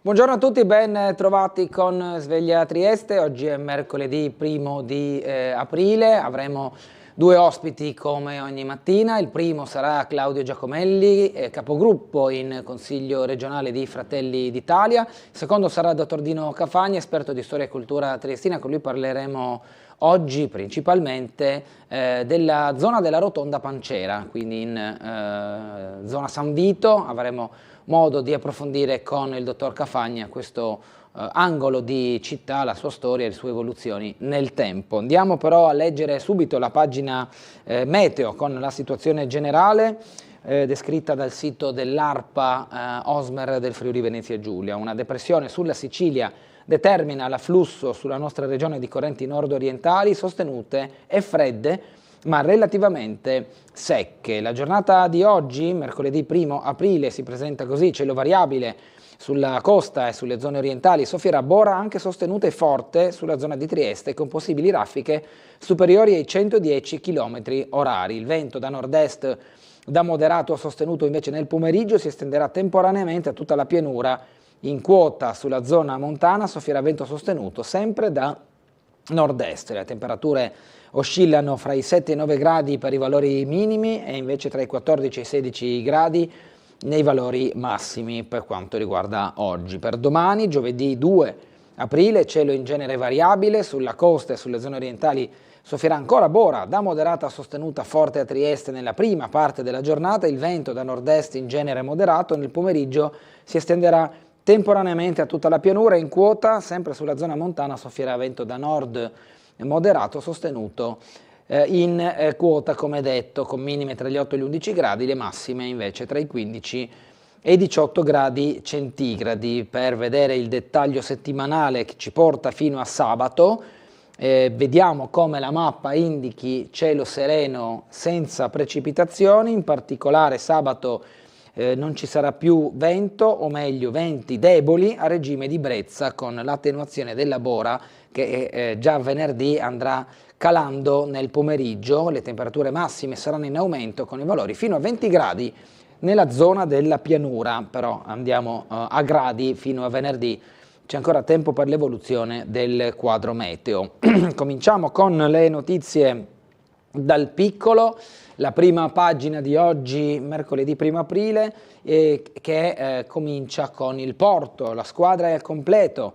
Buongiorno a tutti, ben trovati con Sveglia Trieste. Oggi è mercoledì 1 di aprile, avremo due ospiti come ogni mattina. Il primo sarà Claudio Giacomelli, capogruppo in Consiglio regionale di Fratelli d'Italia. Il secondo sarà il dottor Dino Cafagna, esperto di storia e cultura triestina. Con lui parleremo oggi principalmente della zona della Rotonda Pancera, quindi in zona San Vito. Avremo modo di approfondire con il dottor Cafagna questo angolo di città, la sua storia e le sue evoluzioni nel tempo. Andiamo però a leggere subito la pagina meteo con la situazione generale descritta dal sito dell'ARPA Osmer del Friuli Venezia Giulia. Una depressione sulla Sicilia determina l'afflusso sulla nostra regione di correnti nord-orientali sostenute e fredde, ma relativamente secche. La giornata di oggi, mercoledì 1 aprile, si presenta così: cielo variabile sulla costa e sulle zone orientali, soffiera bora anche sostenuta e forte sulla zona di Trieste, con possibili raffiche superiori ai 110 km orari. Il vento da nord-est da moderato a sostenuto invece nel pomeriggio si estenderà temporaneamente a tutta la pianura. In quota sulla zona montana soffierà vento sostenuto sempre da nord-est. Le temperature oscillano fra i 7 e i 9 gradi per i valori minimi e invece tra i 14 e i 16 gradi nei valori massimi per quanto riguarda oggi. Per domani, giovedì 2 aprile, cielo in genere variabile, sulla costa e sulle zone orientali soffierà ancora bora da moderata a sostenuta forte a Trieste nella prima parte della giornata. Il vento da nord-est in genere moderato, nel pomeriggio si estenderà temporaneamente a tutta la pianura. In quota, sempre sulla zona montana, soffierà vento da nord moderato sostenuto in quota, come detto, con minime tra gli 8 e gli 11 gradi, le massime invece tra i 15 e i 18 gradi centigradi. Per vedere il dettaglio settimanale che ci porta fino a sabato, vediamo come la mappa indichi cielo sereno senza precipitazioni. In particolare sabato non ci sarà più vento, o meglio venti deboli a regime di brezza, con l'attenuazione della bora che già venerdì andrà calando nel pomeriggio. Le temperature massime saranno in aumento con i valori fino a 20 gradi nella zona della pianura, però andiamo a gradi fino a venerdì. C'è ancora tempo per l'evoluzione del quadro meteo. Cominciamo con le notizie dal piccolo. La prima pagina di oggi, mercoledì 1 aprile, che comincia con il porto. La squadra è al completo.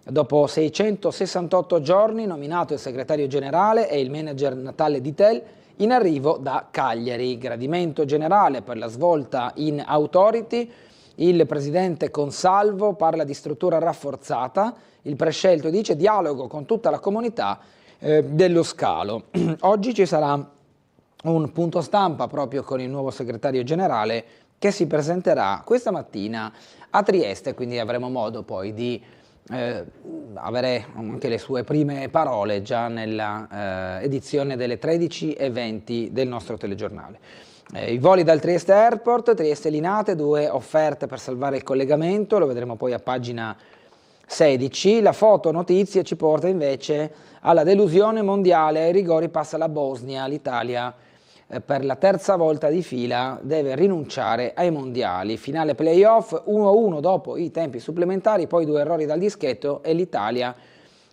Dopo 668 giorni, nominato il segretario generale e il manager Natale Ditel in arrivo da Cagliari. Gradimento generale per la svolta in Authority. Il presidente Consalvo parla di struttura rafforzata. Il prescelto dice dialogo con tutta la comunità dello scalo. Oggi ci sarà un punto stampa proprio con il nuovo segretario generale che si presenterà questa mattina a Trieste, quindi avremo modo poi di avere anche le sue prime parole già nella edizione delle 13:20 del nostro telegiornale. I voli dal Trieste Airport, Trieste Linate, 2 offerte per salvare il collegamento, lo vedremo poi a pagina 16. La foto notizie ci porta invece alla delusione mondiale. Ai rigori passa la Bosnia. L'Italia per la terza volta di fila deve rinunciare ai mondiali. Finale playoff 1-1 dopo i tempi supplementari, poi 2 errori dal dischetto e l'Italia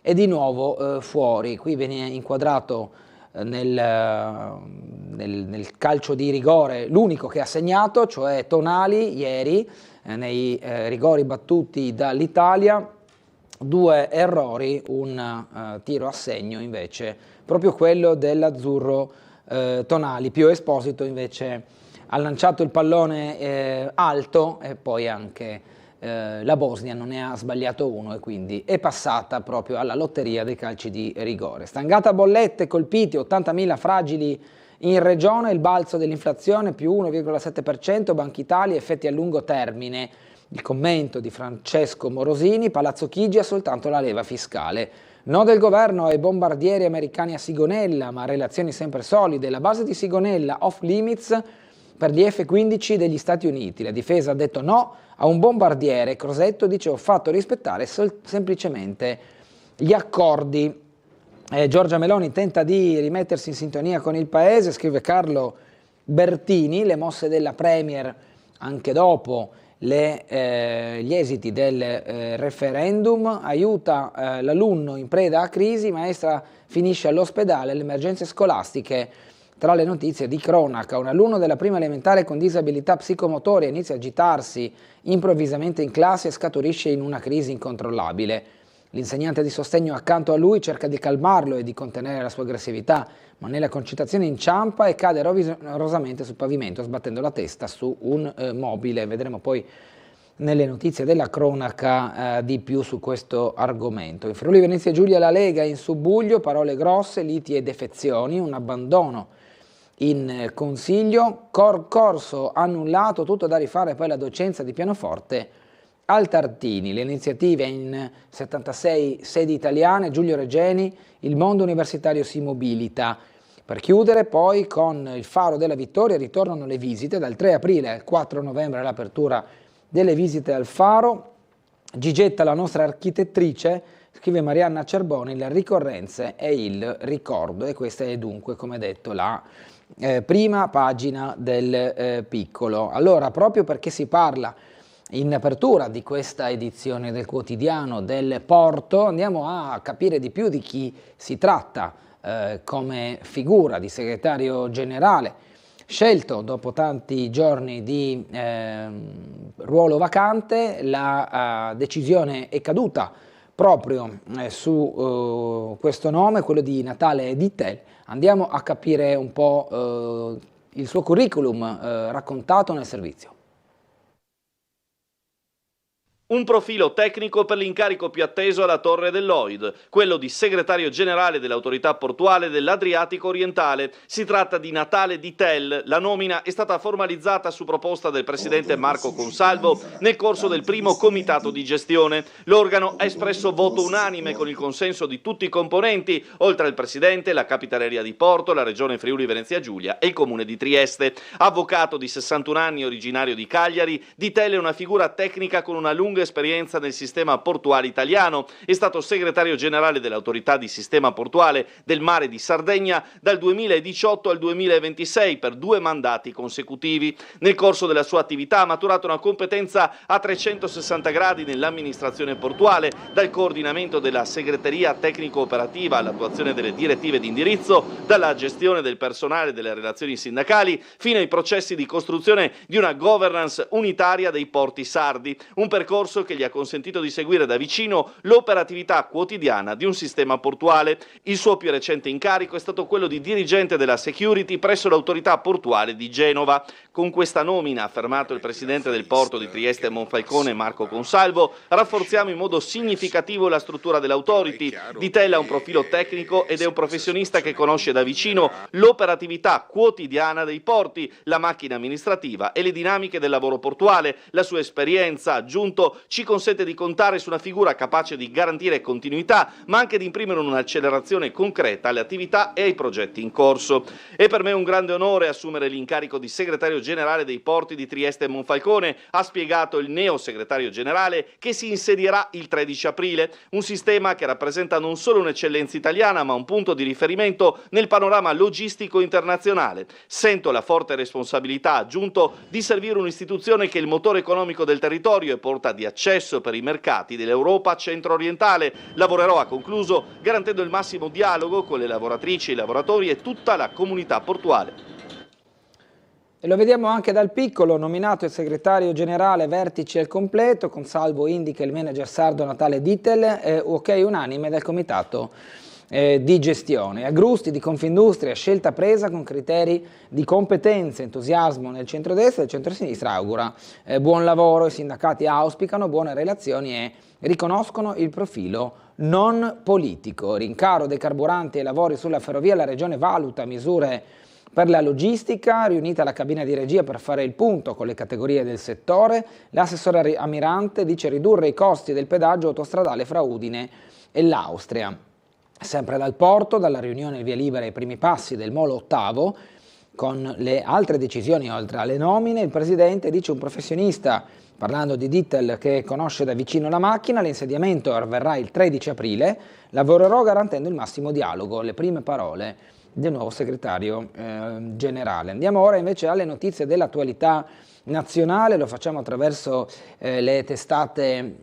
è di nuovo fuori. Qui viene inquadrato nel calcio di rigore l'unico che ha segnato, cioè Tonali, ieri nei rigori battuti dall'Italia. 2 errori, un tiro a segno invece, proprio quello dell'azzurro Tonali. Pio Esposito invece ha lanciato il pallone alto, e poi anche la Bosnia non ne ha sbagliato uno e quindi è passata proprio alla lotteria dei calci di rigore. Stangata bollette, colpiti 80.000 fragili in regione, il balzo dell'inflazione più 1,7%, Banca Italia, effetti a lungo termine. Il commento di Francesco Morosini: Palazzo Chigi ha soltanto la leva fiscale. No del governo ai bombardieri americani a Sigonella, ma relazioni sempre solide. La base di Sigonella off limits per gli F-15 degli Stati Uniti. La difesa ha detto no a un bombardiere. Crosetto dice: ho fatto rispettare semplicemente gli accordi. Giorgia Meloni tenta di rimettersi in sintonia con il paese, scrive Carlo Bertini. Le mosse della Premier anche dopo gli esiti del referendum, aiuta l'alunno in preda a crisi, maestra finisce all'ospedale, le emergenze scolastiche. Tra le notizie di cronaca, un alunno della prima elementare con disabilità psicomotoria inizia a agitarsi improvvisamente in classe e scaturisce in una crisi incontrollabile. L'insegnante di sostegno accanto a lui cerca di calmarlo e di contenere la sua aggressività, ma nella concitazione inciampa e cade rovinosamente sul pavimento, sbattendo la testa su un mobile. Vedremo poi nelle notizie della cronaca di più su questo argomento. In Friuli Venezia Giulia la Lega in subbuglio, parole grosse, liti e defezioni, un abbandono in consiglio, corso annullato, tutto da rifare, poi la docenza di pianoforte al Tartini. Le iniziative in 76 sedi italiane, Giulio Regeni, il mondo universitario si mobilita. Per chiudere poi con il Faro della Vittoria ritornano le visite, dal 3 aprile al 4 novembre l'apertura delle visite al Faro. Gigetta, la nostra architettrice, scrive Marianna Cerboni, le ricorrenze e il ricordo, e questa è dunque, come detto, la prima pagina del Piccolo. Allora, proprio perché si parla in apertura di questa edizione del quotidiano del Porto, andiamo a capire di più di chi si tratta come figura di segretario generale, scelto dopo tanti giorni di ruolo vacante. La decisione è caduta proprio su questo nome, quello di Natale Dittel. Andiamo a capire un po' il suo curriculum raccontato nel servizio. Un profilo tecnico per l'incarico più atteso alla Torre dell'Oid, quello di segretario generale dell'autorità portuale dell'Adriatico orientale. Si tratta di Natale Dittel. La nomina è stata formalizzata su proposta del presidente Marco Consalvo nel corso del primo comitato di gestione. L'organo ha espresso voto unanime con il consenso di tutti i componenti, oltre al presidente, la Capitaneria di Porto, la regione Friuli Venezia Giulia e il comune di Trieste. Avvocato di 61 anni, originario di Cagliari, Dittel è una figura tecnica con una lunga esperienza nel sistema portuale italiano. È stato segretario generale dell'autorità di sistema portuale del Mare di Sardegna dal 2018 al 2026 per 2 mandati consecutivi. Nel corso della sua attività ha maturato una competenza a 360 gradi nell'amministrazione portuale, dal coordinamento della segreteria tecnico-operativa all'attuazione delle direttive di indirizzo, dalla gestione del personale e delle relazioni sindacali, fino ai processi di costruzione di una governance unitaria dei porti sardi. Un percorso che gli ha consentito di seguire da vicino l'operatività quotidiana di un sistema portuale. Il suo più recente incarico è stato quello di dirigente della security presso l'autorità portuale di Genova. Con questa nomina, ha affermato il presidente del porto di Trieste Monfalcone Marco Consalvo, rafforziamo in modo significativo la struttura dell'autority. Dittel ha un profilo tecnico ed è un professionista che conosce da vicino l'operatività quotidiana dei porti, la macchina amministrativa e le dinamiche del lavoro portuale. La sua esperienza, aggiunto, ci consente di contare su una figura capace di garantire continuità, ma anche di imprimere un'accelerazione concreta alle attività e ai progetti in corso. È per me un grande onore assumere l'incarico di segretario generale dei porti di Trieste e Monfalcone, ha spiegato il neo segretario generale, che si insedierà il 13 aprile. Un sistema che rappresenta non solo un'eccellenza italiana, ma un punto di riferimento nel panorama logistico internazionale. Sento la forte responsabilità, aggiunto, di servire un'istituzione che è il motore economico del territorio e porta di accesso per i mercati dell'Europa centro-orientale. Lavorerò, ha concluso, garantendo il massimo dialogo con le lavoratrici, i lavoratori e tutta la comunità portuale. E lo vediamo anche dal Piccolo, nominato il segretario generale vertice al completo, Consalvo indica il manager sardo Natale Dittel, ok unanime del comitato di gestione. Agrusti di Confindustria, scelta presa con criteri di competenza, entusiasmo nel centrodestra e il centrosinistra augura buon lavoro, i sindacati auspicano buone relazioni e riconoscono il profilo non politico. Rincaro dei carburanti e lavori sulla ferrovia, la regione valuta misure per la logistica, riunita la cabina di regia per fare il punto con le categorie del settore. L'assessore Amirante dice ridurre i costi del pedaggio autostradale fra Udine e l'Austria. Sempre dal porto, dalla riunione il via libera ai primi passi del Molo Ottavo, con le altre decisioni, oltre alle nomine. Il presidente dice: un professionista, parlando di Dittel che conosce da vicino la macchina, l'insediamento avverrà il 13 aprile, lavorerò garantendo il massimo dialogo, le prime parole del nuovo segretario generale. Andiamo ora invece alle notizie dell'attualità nazionale, lo facciamo attraverso le testate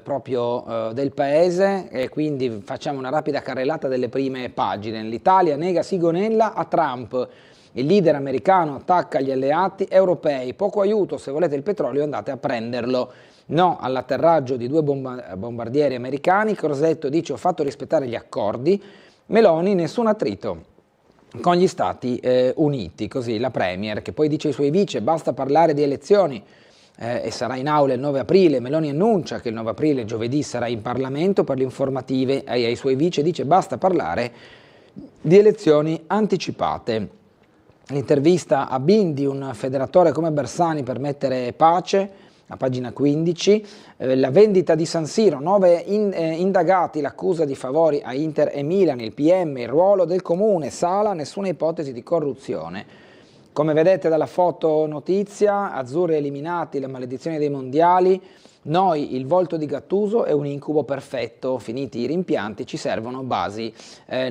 proprio del paese, e quindi facciamo una rapida carrellata delle prime pagine. L'Italia nega Sigonella a Trump. Il leader americano attacca gli alleati europei, poco aiuto, se volete il petrolio andate a prenderlo. No all'atterraggio di 2 bombardieri americani, Crosetto dice: ho fatto rispettare gli accordi, Meloni nessun attrito con gli Stati Uniti. Così la Premier, che poi dice ai suoi vice: basta parlare di elezioni, e sarà in aula il 9 aprile, Meloni annuncia che il 9 aprile, giovedì, sarà in Parlamento per le informative, e ai suoi vice dice: basta parlare di elezioni anticipate. L'intervista a Bindi, un federatore come Bersani per mettere pace, a pagina 15, la vendita di San Siro, 9 indagati, l'accusa di favori a Inter e Milan, il PM, il ruolo del comune, Sala, nessuna ipotesi di corruzione. Come vedete dalla foto notizia, azzurri eliminati, la maledizione dei mondiali, noi il volto di Gattuso è un incubo perfetto, finiti i rimpianti ci servono basi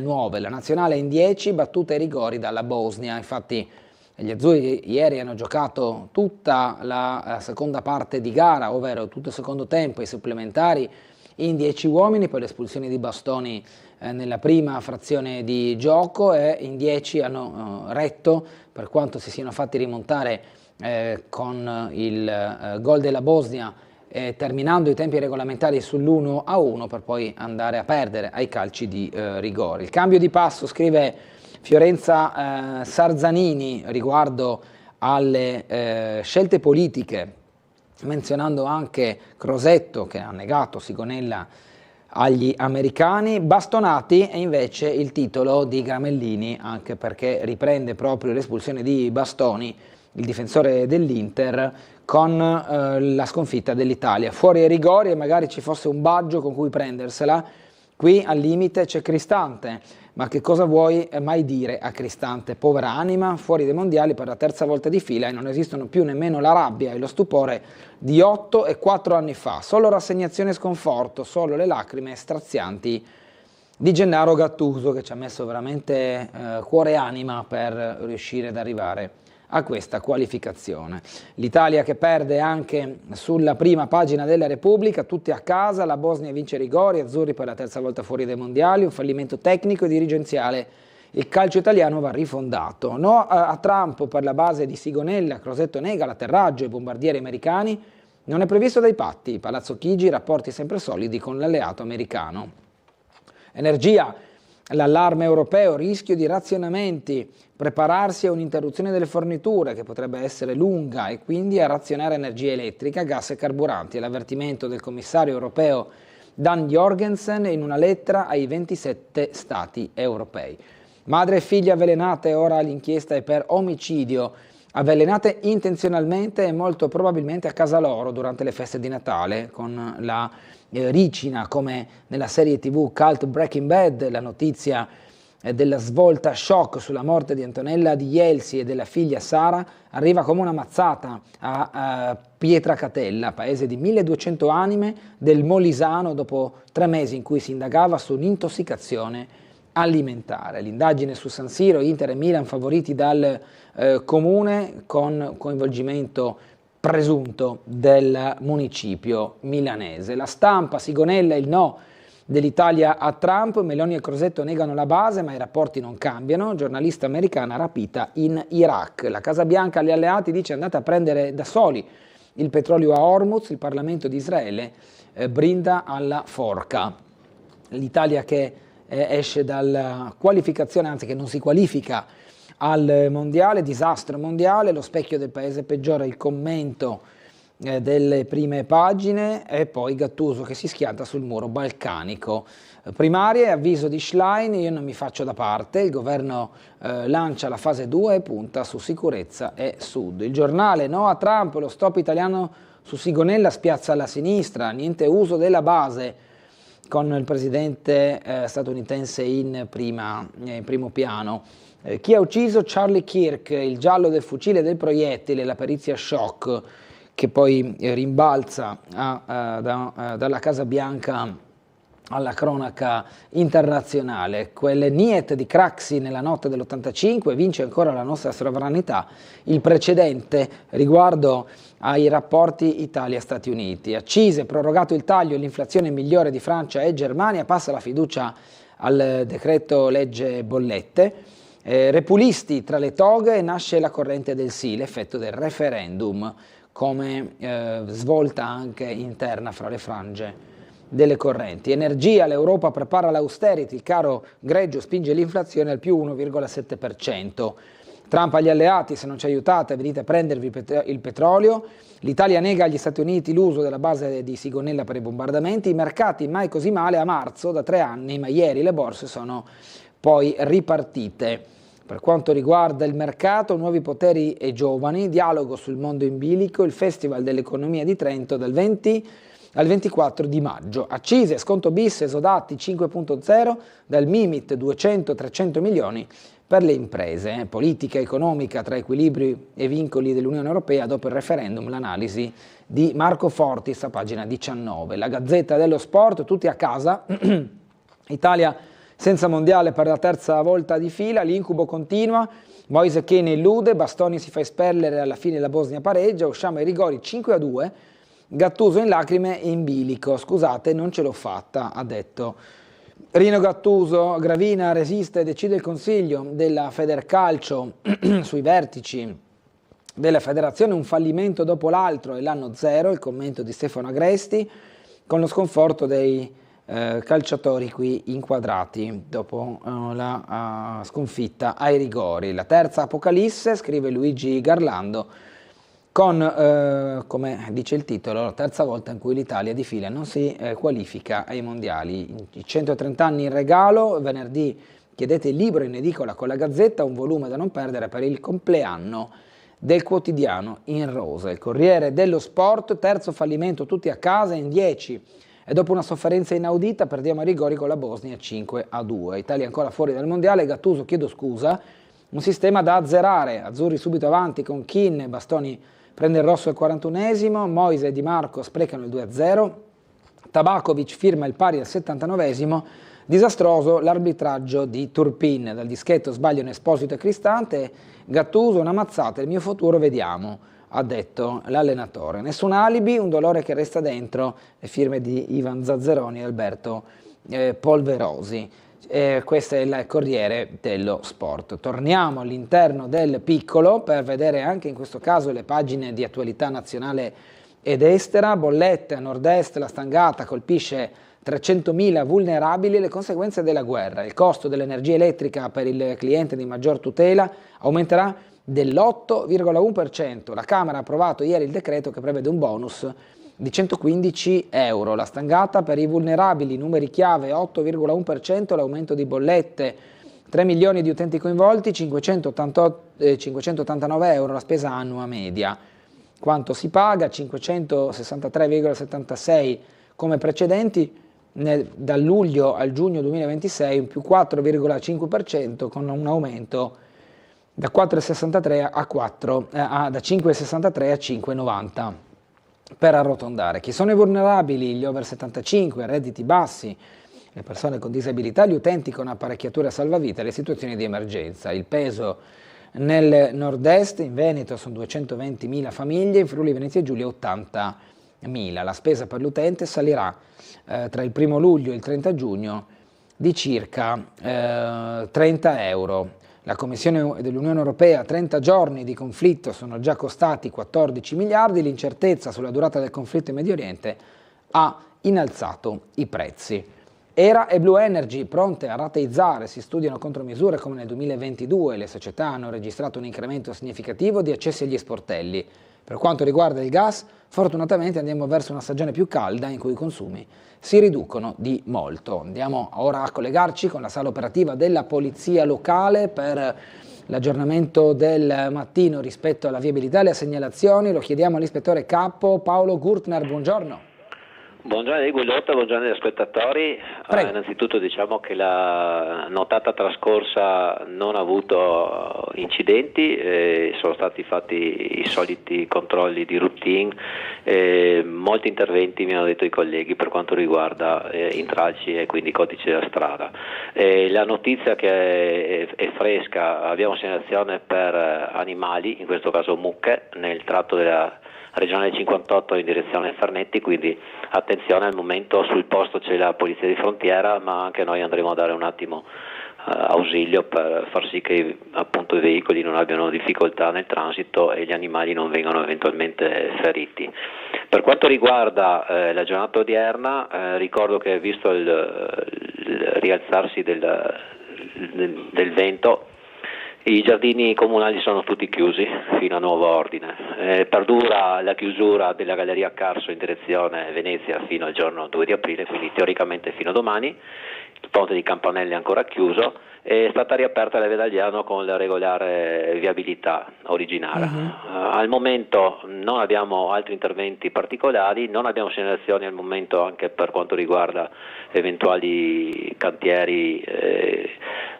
nuove. La nazionale in 10, battute ai rigori dalla Bosnia, infatti gli azzurri ieri hanno giocato tutta la seconda parte di gara, ovvero tutto il secondo tempo, i supplementari in 10 uomini, poi le espulsioni di Bastoni nella prima frazione di gioco, e in 10 hanno retto, per quanto si siano fatti rimontare con il gol della Bosnia, terminando i tempi regolamentari sull'1-1 per poi andare a perdere ai calci di rigore. Il cambio di passo, scrive Fiorenza Sarzanini, riguardo alle scelte politiche, menzionando anche Crosetto che ha negato Sigonella agli americani. Bastonati è invece il titolo di Gramellini, anche perché riprende proprio l'espulsione di Bastoni, il difensore dell'Inter, con la sconfitta dell'Italia. Fuori ai rigori, e magari ci fosse un baggio con cui prendersela, qui al limite c'è Cristante, ma che cosa vuoi mai dire a Cristante? Povera anima, fuori dai mondiali per la terza volta di fila, e non esistono più nemmeno la rabbia e lo stupore di 8 e 4 anni fa, solo rassegnazione e sconforto, solo le lacrime strazianti di Gennaro Gattuso, che ci ha messo veramente cuore e anima per riuscire ad arrivare a questa qualificazione. L'Italia che perde anche sulla prima pagina della Repubblica, tutti a casa, la Bosnia vince rigori, azzurri per la terza volta fuori dai mondiali, un fallimento tecnico e dirigenziale, il calcio italiano va rifondato. No a Trump per la base di Sigonella, Crosetto nega l'atterraggio ai bombardieri americani, non è previsto dai patti, Palazzo Chigi, rapporti sempre solidi con l'alleato americano. Energia, l'allarme europeo, rischio di razionamenti, prepararsi a un'interruzione delle forniture che potrebbe essere lunga e quindi a razionare energia elettrica, gas e carburanti, l'avvertimento del commissario europeo Dan Jorgensen in una lettera ai 27 stati europei. Madre e figlia avvelenate, ora l'inchiesta è per omicidio, avvelenate intenzionalmente e molto probabilmente a casa loro durante le feste di Natale, con la ricina come nella serie TV Cult Breaking Bad, la notizia della svolta shock sulla morte di Antonella di Jelsi e della figlia Sara arriva come una mazzata a Pietracatella, paese di 1200 anime del Molisano, dopo 3 mesi in cui si indagava su un'intossicazione alimentare. L'indagine su San Siro, Inter e Milan favoriti dal comune, con coinvolgimento presunto del municipio milanese. La Stampa, Sigonella, il no dell'Italia a Trump, Meloni e Crosetto negano la base ma i rapporti non cambiano, giornalista americana rapita in Iraq. La Casa Bianca agli alleati dice andate a prendere da soli il petrolio a Hormuz, il Parlamento di Israele brinda alla forca. L'Italia che esce dalla qualificazione, anzi che non si qualifica al mondiale, disastro mondiale, lo specchio del paese peggiore, il commento delle prime pagine, e poi Gattuso che si schianta sul muro balcanico. Primarie, avviso di Schlein, io non mi faccio da parte, il governo lancia la fase 2 e punta su sicurezza e sud. Il Giornale, no a Trump, lo stop italiano su Sigonella spiazza alla sinistra, niente uso della base. con il presidente statunitense in primo piano. Chi ha ucciso Charlie Kirk, il giallo del fucile e del proiettile, la perizia shock che poi rimbalza dalla Casa Bianca alla cronaca internazionale. Quel niet di Craxi nella notte dell'85 vince ancora la nostra sovranità, il precedente riguardo ai rapporti Italia-Stati Uniti. Accise, prorogato il taglio, l'inflazione migliore di Francia e Germania, passa la fiducia al decreto legge bollette. Repulisti tra le toghe, nasce la corrente del sì, l'effetto del referendum come svolta anche interna fra le frange delle correnti. Energia, l'Europa prepara l'austerity, il caro greggio spinge l'inflazione al più 1,7%. Trump agli alleati, se non ci aiutate venite a prendervi il petrolio. L'Italia nega agli Stati Uniti l'uso della base di Sigonella per i bombardamenti. I mercati mai così male a marzo da 3 anni, ma ieri le borse sono poi ripartite. Per quanto riguarda il mercato, nuovi poteri e giovani, dialogo sul mondo in bilico, il Festival dell'Economia di Trento dal 20 al 24 di maggio. Accise, sconto bis, esodati 5.0, dal Mimit 200-300 milioni per le imprese. Politica economica tra equilibri e vincoli dell'Unione Europea dopo il referendum, l'analisi di Marco Fortis a pagina 19. La Gazzetta dello Sport, tutti a casa, Italia senza mondiale per la terza volta di fila, l'incubo continua, Moise Kean illude, Bastoni si fa espellere, alla fine la Bosnia pareggia, usciamo ai rigori 5-2, Gattuso in lacrime e in bilico, scusate non ce l'ho fatta, ha detto Rino Gattuso. Gravina resiste e decide il consiglio della Federcalcio sui vertici della federazione, un fallimento dopo l'altro e l'anno zero, il commento di Stefano Agresti, con lo sconforto dei calciatori qui inquadrati dopo la sconfitta ai rigori. La terza apocalisse, scrive Luigi Garlando, con, come dice il titolo, la terza volta in cui l'Italia di fila non si qualifica ai mondiali. I 130 anni in regalo, venerdì chiedete il libro in edicola con la Gazzetta, un volume da non perdere per il compleanno del quotidiano in rosa. Il Corriere dello Sport, terzo fallimento tutti a casa in 10 e dopo una sofferenza inaudita perdiamo a rigori con la Bosnia 5-2. Italia ancora fuori dal mondiale, Gattuso chiedo scusa, un sistema da azzerare, azzurri subito avanti con Kean, Bastoni prende il rosso al 41esimo, Moise e Di Marco sprecano il 2-0, Tabakovic firma il pari al 79esimo, disastroso l'arbitraggio di Turpin, dal dischetto sbagliano Esposito e Cristante, Gattuso una mazzata, il mio futuro vediamo, ha detto l'allenatore. Nessun alibi, un dolore che resta dentro, le firme di Ivan Zazzeroni e Alberto Polverosi. Questo è il Corriere dello Sport. Torniamo all'interno del piccolo per vedere anche in questo caso le pagine di attualità nazionale ed estera. Bollette a nord-est, la stangata colpisce 300.000 vulnerabili, le conseguenze della guerra. Il costo dell'energia elettrica per il cliente di maggior tutela aumenterà dell'8,1%. La Camera ha approvato ieri il decreto che prevede un bonus di 115 euro. La stangata per i vulnerabili, numeri chiave 8,1%, l'aumento di bollette, 3 milioni di utenti coinvolti, 589 euro la spesa annua media. Quanto si paga? 563,76 come precedenti, dal luglio al giugno 2026 un più 4,5% con un aumento da 4,63 da 5,63 a 5,90 per arrotondare. Chi sono i vulnerabili? Gli over 75, redditi bassi, le persone con disabilità, gli utenti con apparecchiature salvavita e le situazioni di emergenza. Il peso nel nord-est, in Veneto sono 220.000 famiglie, in Friuli Venezia Giulia 80.000. La spesa per l'utente salirà tra il 1 luglio e il 30 giugno di circa 30 euro. La Commissione dell'Unione Europea, 30 giorni di conflitto sono già costati 14 miliardi, l'incertezza sulla durata del conflitto in Medio Oriente ha innalzato i prezzi. ERA e Blue Energy pronte a rateizzare, si studiano contromisure come nel 2022, le società hanno registrato un incremento significativo di accessi agli sportelli. Per quanto riguarda il gas, fortunatamente andiamo verso una stagione più calda in cui i consumi si riducono di molto. Andiamo ora a collegarci con la sala operativa della Polizia Locale per l'aggiornamento del mattino rispetto alla viabilità e alle segnalazioni. Lo chiediamo all'ispettore capo Paolo Gurtner, buongiorno. Buongiorno di Guidotta, buongiorno agli spettatori. Innanzitutto diciamo che la nottata trascorsa non ha avuto incidenti, sono stati fatti i soliti controlli di routine, molti interventi mi hanno detto i colleghi per quanto riguarda intralci e quindi codici della strada. La notizia che è fresca, abbiamo segnalazione per animali, in questo caso mucche, nel tratto della regionale 58 in direzione Farnetti, quindi attenzione, al momento sul posto c'è la polizia di frontiera, ma anche noi andremo a dare un attimo ausilio per far sì che appunto i veicoli non abbiano difficoltà nel transito e gli animali non vengano eventualmente feriti. Per quanto riguarda la giornata odierna, ricordo che visto il rialzarsi del vento, i giardini comunali sono tutti chiusi fino a nuovo ordine. Perdura la chiusura della Galleria Carso in direzione Venezia fino al giorno 2 di aprile, quindi teoricamente fino a domani. Il ponte di Campanelle è ancora chiuso, è stata riaperta la Vedagliano con la regolare viabilità originaria. Al momento non abbiamo altri interventi particolari, non abbiamo segnalazioni al momento anche per quanto riguarda eventuali cantieri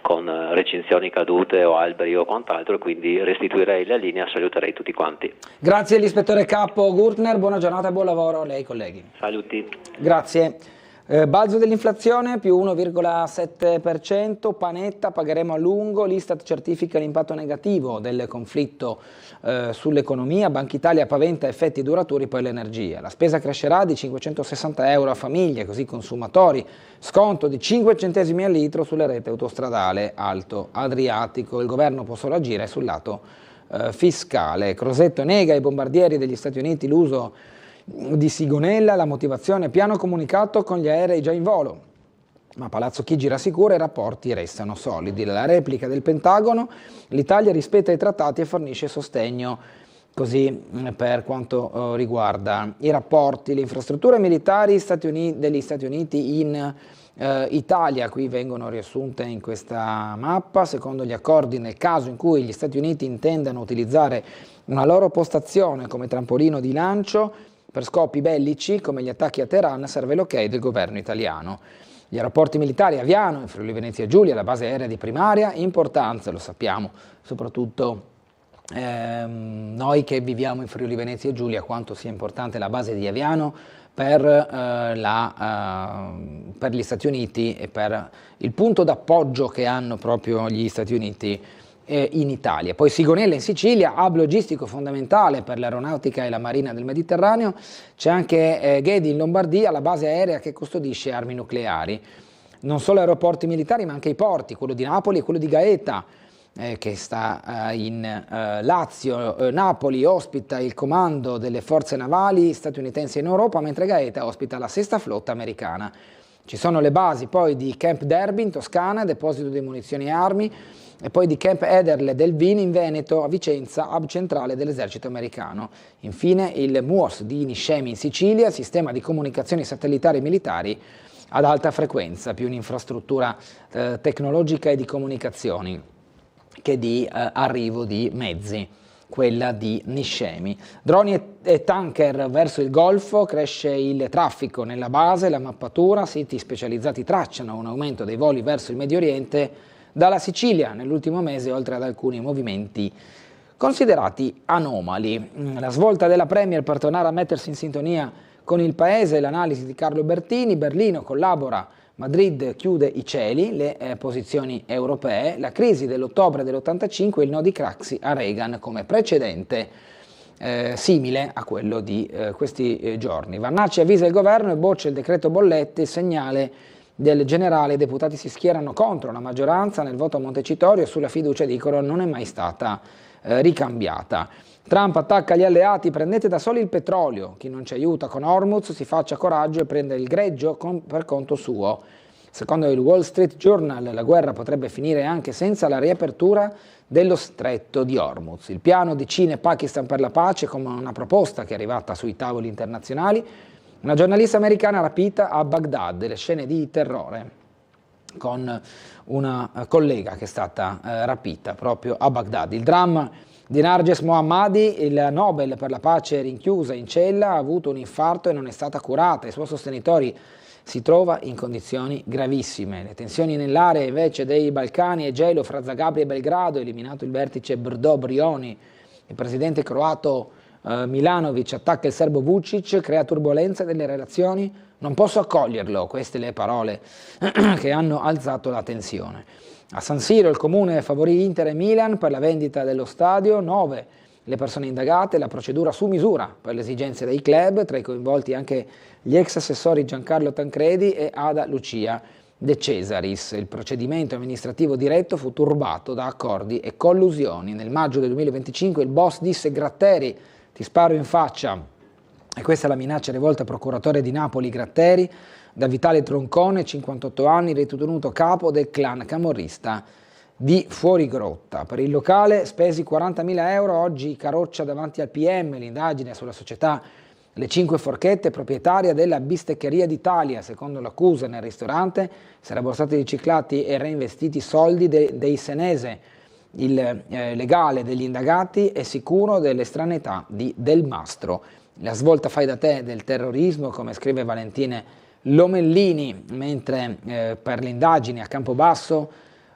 con recinzioni cadute o alberi o quant'altro, quindi restituirei la linea, saluterei tutti quanti. Grazie all'ispettore capo Gurtner, buona giornata e buon lavoro a lei colleghi. Saluti. Grazie. Balzo dell'inflazione più 1,7%, Panetta, pagheremo a lungo, l'Istat certifica l'impatto negativo del conflitto sull'economia, Banca Italia paventa effetti duraturi per l'energia, la spesa crescerà di 560 euro a famiglie, così consumatori, sconto di 5 centesimi al litro sulle rete autostradale Alto Adriatico, il governo può solo agire sul lato fiscale. Crosetto nega ai bombardieri degli Stati Uniti l'uso di Sigonella, la motivazione piano comunicato con gli aerei già in volo, ma Palazzo Chigi rassicura i rapporti restano solidi. La replica del Pentagono, l'Italia rispetta i trattati e fornisce sostegno, così per quanto riguarda i rapporti, le infrastrutture militari degli Stati Uniti in Italia, qui vengono riassunte in questa mappa, secondo gli accordi nel caso in cui gli Stati Uniti intendano utilizzare una loro postazione come trampolino di lancio per scopi bellici, come gli attacchi a Teheran, serve l'ok del governo italiano. Gli aeroporti militari Aviano in Friuli Venezia Giulia, la base aerea di primaria importanza, lo sappiamo, soprattutto noi che viviamo in Friuli Venezia Giulia, quanto sia importante la base di Aviano per gli Stati Uniti e per il punto d'appoggio che hanno proprio gli Stati Uniti in Italia. Poi Sigonella in Sicilia, hub logistico fondamentale per l'aeronautica e la marina del Mediterraneo, c'è anche Ghedi in Lombardia, la base aerea che custodisce armi nucleari. Non solo aeroporti militari ma anche i porti, quello di Napoli e quello di Gaeta, che sta in Lazio. Napoli ospita il comando delle forze navali statunitensi in Europa, mentre Gaeta ospita la sesta flotta americana. Ci sono le basi poi di Camp Derby in Toscana, deposito di munizioni e armi, e poi di Camp Ederle del Vin in Veneto, a Vicenza, hub centrale dell'esercito americano. Infine il MUOS di Niscemi in Sicilia, sistema di comunicazioni satellitari militari ad alta frequenza, più un'infrastruttura tecnologica e di comunicazioni che di arrivo di mezzi, quella di Niscemi. Droni e tanker verso il Golfo, cresce il traffico nella base, la mappatura, siti specializzati tracciano un aumento dei voli verso il Medio Oriente dalla Sicilia nell'ultimo mese, oltre ad alcuni movimenti considerati anomali. La svolta della Premier per tornare a mettersi in sintonia con il Paese, l'analisi di Carlo Bertini, Berlino collabora, Madrid chiude i cieli, le posizioni europee, la crisi dell'ottobre dell'85, il no di Craxi a Reagan come precedente simile a quello di questi giorni. Vannacci avvisa il governo e boccia il decreto bollette, il segnale del generale, i deputati si schierano contro la maggioranza nel voto a Montecitorio, sulla fiducia dicono non è mai stata ricambiata. Trump attacca gli alleati, prendete da soli il petrolio, chi non ci aiuta con Hormuz si faccia coraggio e prenda il greggio per conto suo. Secondo il Wall Street Journal la guerra potrebbe finire anche senza la riapertura dello stretto di Hormuz. Il piano di Cina e Pakistan per la pace come una proposta che è arrivata sui tavoli internazionali. Una giornalista americana rapita a Baghdad, le scene di terrore con una collega che è stata rapita proprio a Baghdad. Il dramma Di Narges Mohammadi, il Nobel per la pace rinchiusa in cella, ha avuto un infarto e non è stata curata. I suoi sostenitori si trova in condizioni gravissime. Le tensioni nell'area invece dei Balcani e gelo fra Zagabria e Belgrado, eliminato il vertice Brdo-Brioni. Il presidente croato Milanovic attacca il serbo Vučić, crea turbolenze nelle relazioni. Non posso accoglierlo, queste le parole che hanno alzato la tensione. A San Siro il comune favorì Inter e Milan per la vendita dello stadio, 9 le persone indagate, la procedura su misura per le esigenze dei club, tra i coinvolti anche gli ex assessori Giancarlo Tancredi e Ada Lucia De Cesaris. Il procedimento amministrativo diretto fu turbato da accordi e collusioni. Nel maggio del 2025 il boss disse: Gratteri, ti sparo in faccia. E questa è la minaccia rivolta al procuratore di Napoli Gratteri, da Vitale Troncone, 58 anni, ritenuto capo del clan camorrista di Fuorigrotta. Per il locale spesi 40.000 euro, oggi Caroccia davanti al PM, l'indagine sulla società Le Cinque Forchette, proprietaria della Bisteccheria d'Italia. Secondo l'accusa nel ristorante sarebbero stati riciclati e reinvestiti soldi dei Senese. Il legale degli indagati è sicuro dell'estraneità di Del Mastro. La svolta fai da te del terrorismo, come scrive Valentine Lomellini, mentre per le indagini a Campobasso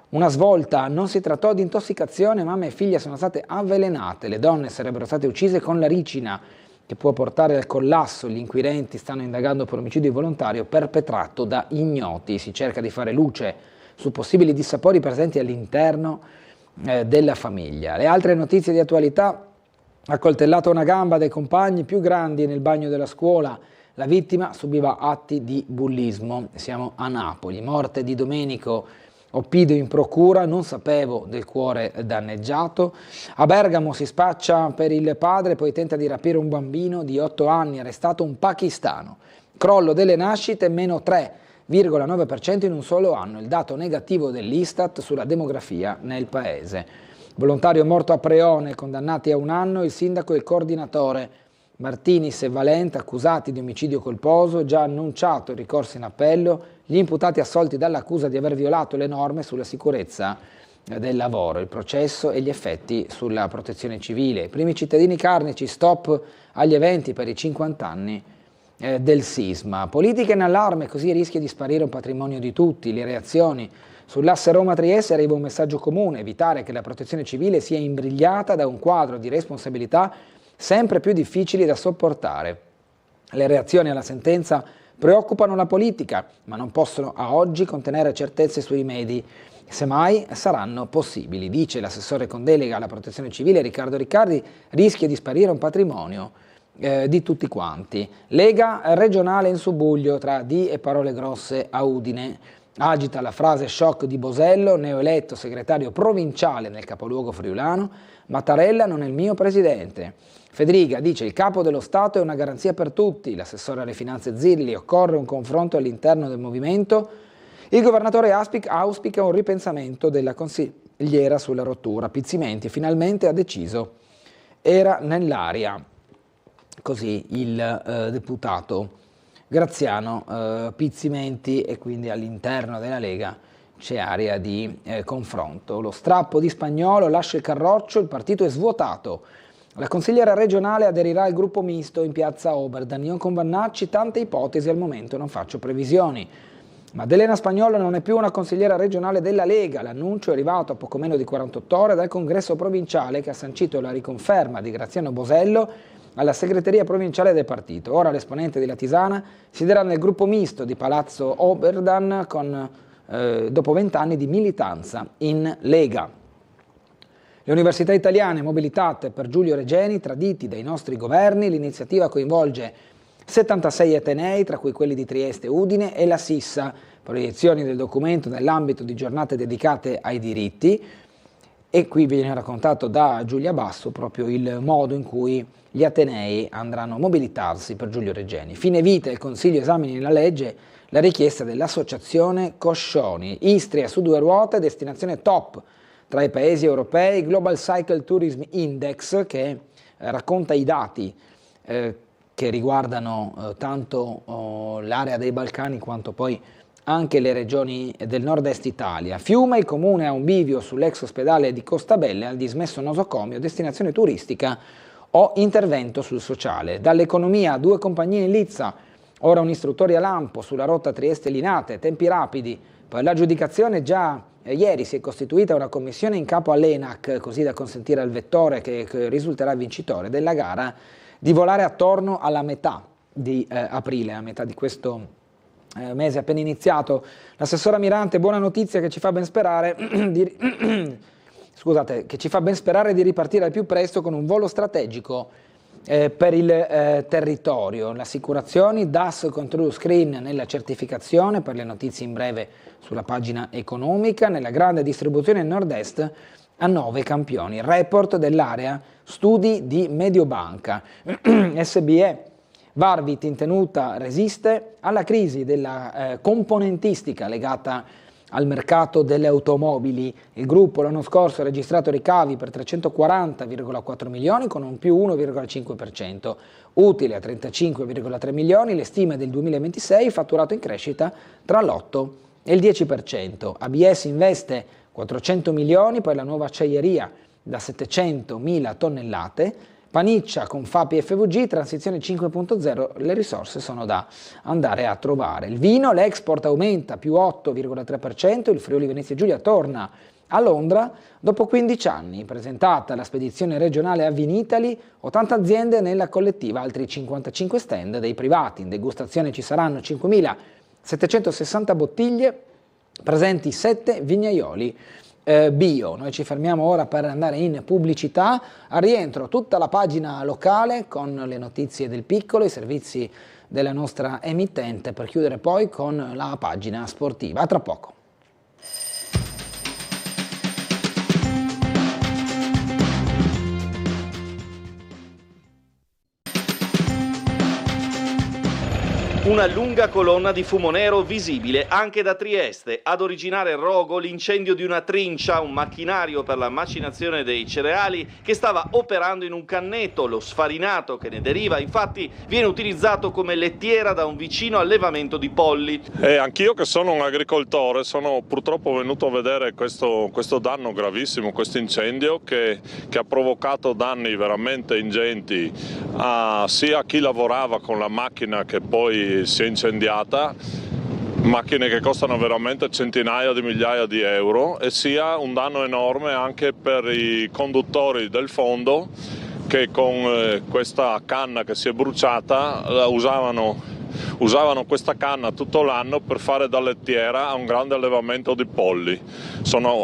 una svolta, non si trattò di intossicazione, mamma e figlia sono state avvelenate, le donne sarebbero state uccise con la ricina che può portare al collasso, gli inquirenti stanno indagando per omicidio volontario perpetrato da ignoti, si cerca di fare luce su possibili dissapori presenti all'interno della famiglia. Le altre notizie di attualità: accoltellata una gamba dai compagni più grandi nel bagno della scuola, la vittima subiva atti di bullismo. Siamo a Napoli, morte di Domenico Oppido in procura, non sapevo del cuore danneggiato. A Bergamo si spaccia per il padre, poi tenta di rapire un bambino di 8 anni, arrestato un pakistano. Crollo delle nascite, meno 3,9% in un solo anno, il dato negativo dell'Istat sulla demografia nel paese. Volontario morto a Preone, condannati a 1 anno il sindaco e il coordinatore. Martinis e Valenta accusati di omicidio colposo, già annunciato il ricorso in appello, gli imputati assolti dall'accusa di aver violato le norme sulla sicurezza del lavoro, il processo e gli effetti sulla protezione civile. I primi cittadini carnici, stop agli eventi per i 50 anni del sisma. Politica in allarme, così rischia di sparire un patrimonio di tutti. Le reazioni sull'asse Roma-Trieste: arriva un messaggio comune: evitare che la protezione civile sia imbrigliata da un quadro di responsabilità sempre più difficili da sopportare. Le reazioni alla sentenza preoccupano la politica, ma non possono a oggi contenere certezze sui rimedi. Semmai saranno possibili, dice l'assessore con delega alla protezione civile Riccardo Riccardi, rischia di sparire un patrimonio di tutti quanti. Lega regionale in subbuglio tra D e parole grosse a Udine. Agita la frase shock di Bosello, neoeletto segretario provinciale nel capoluogo friulano: Mattarella non è il mio presidente. Federica dice: il capo dello Stato è una garanzia per tutti. L'assessore alle finanze Zilli: occorre un confronto all'interno del movimento. Il governatore auspica un ripensamento della consigliera sulla rottura. Pizzimenti finalmente ha deciso, era nell'aria. Così il deputato Graziano Pizzimenti, e quindi all'interno della Lega c'è area di confronto. Lo strappo di Spagnolo lascia il carroccio, il partito è svuotato. La consigliera regionale aderirà al gruppo misto in piazza Oberdan. Io con Vannacci tante ipotesi, al momento non faccio previsioni. Maddalena Spagnolo non è più una consigliera regionale della Lega. L'annuncio è arrivato a poco meno di 48 ore dal congresso provinciale che ha sancito la riconferma di Graziano Bosello alla segreteria provinciale del partito. Ora l'esponente della Tisana siederà nel gruppo misto di Palazzo Oberdan dopo 20 anni di militanza in Lega. Le università italiane mobilitate per Giulio Regeni, traditi dai nostri governi. L'iniziativa coinvolge 76 atenei, tra cui quelli di Trieste e Udine, e la Sissa. Proiezioni del documento nell'ambito di giornate dedicate ai diritti. E qui viene raccontato da Giulia Basso proprio il modo in cui gli atenei andranno a mobilitarsi per Giulio Regeni. Fine vita, il Consiglio esamini la legge la richiesta dell'associazione Coscioni. Istria su 2 ruote, destinazione top tra i paesi europei. Global Cycle Tourism Index, che racconta i dati che riguardano tanto l'area dei Balcani quanto poi anche le regioni del nord-est Italia. Fiume, il comune ha un bivio sull'ex ospedale di Costabelle, al dismesso nosocomio, destinazione turistica o intervento sul sociale. Dall'economia, 2 compagnie in lizza, ora un istruttore a lampo sulla rotta Trieste-Linate, tempi rapidi. Per l'aggiudicazione già ieri si è costituita una commissione in capo all'ENAC, così da consentire al vettore che risulterà vincitore della gara di volare attorno alla metà di aprile, a metà di questo mese appena iniziato. L'assessora Mirante, buona notizia che ci fa ben sperare di ripartire al più presto con un volo strategico per il territorio. Le assicurazioni, DAS Control Screen nella certificazione, per le notizie in breve sulla pagina economica. Nella grande distribuzione nord-est a 9 campioni. Report dell'area studi di Mediobanca. SBE, Varvit in tenuta resiste alla crisi della componentistica legata al mercato delle automobili. Il gruppo l'anno scorso ha registrato ricavi per 340,4 milioni con un più 1,5%, utile a 35,3 milioni, le stime del 2026, fatturato in crescita tra l'8 e il 10%. ABS investe 400 milioni per la nuova acciaieria da 700.000 tonnellate. Paniccia con FAPI e FVG, transizione 5.0, le risorse sono da andare a trovare. Il vino, l'export aumenta più 8,3%, il Friuli Venezia Giulia torna a Londra dopo 15 anni. Presentata la spedizione regionale a Vinitaly, 80 aziende nella collettiva, altri 55 stand dei privati. In degustazione ci saranno 5.760 bottiglie, presenti 7 vignaioli bio. Noi ci fermiamo ora per andare in pubblicità. Al rientro tutta la pagina locale con le notizie del piccolo, i servizi della nostra emittente, per chiudere poi con la pagina sportiva. A tra poco. Una lunga colonna di fumo nero visibile anche da Trieste. Ad originare il rogo l'incendio di una trincia, un macchinario per la macinazione dei cereali che stava operando in un canneto. Lo sfarinato che ne deriva infatti viene utilizzato come lettiera da un vicino allevamento di polli. Anch'io che sono un agricoltore sono purtroppo venuto a vedere questo danno gravissimo, questo incendio che ha provocato danni veramente ingenti sia a chi lavorava con la macchina che poi si è incendiata, macchine che costano veramente centinaia di migliaia di euro, e sia un danno enorme anche per i conduttori del fondo che con questa canna che si è bruciata usavano questa canna tutto l'anno per fare da lettiera a un grande allevamento di polli.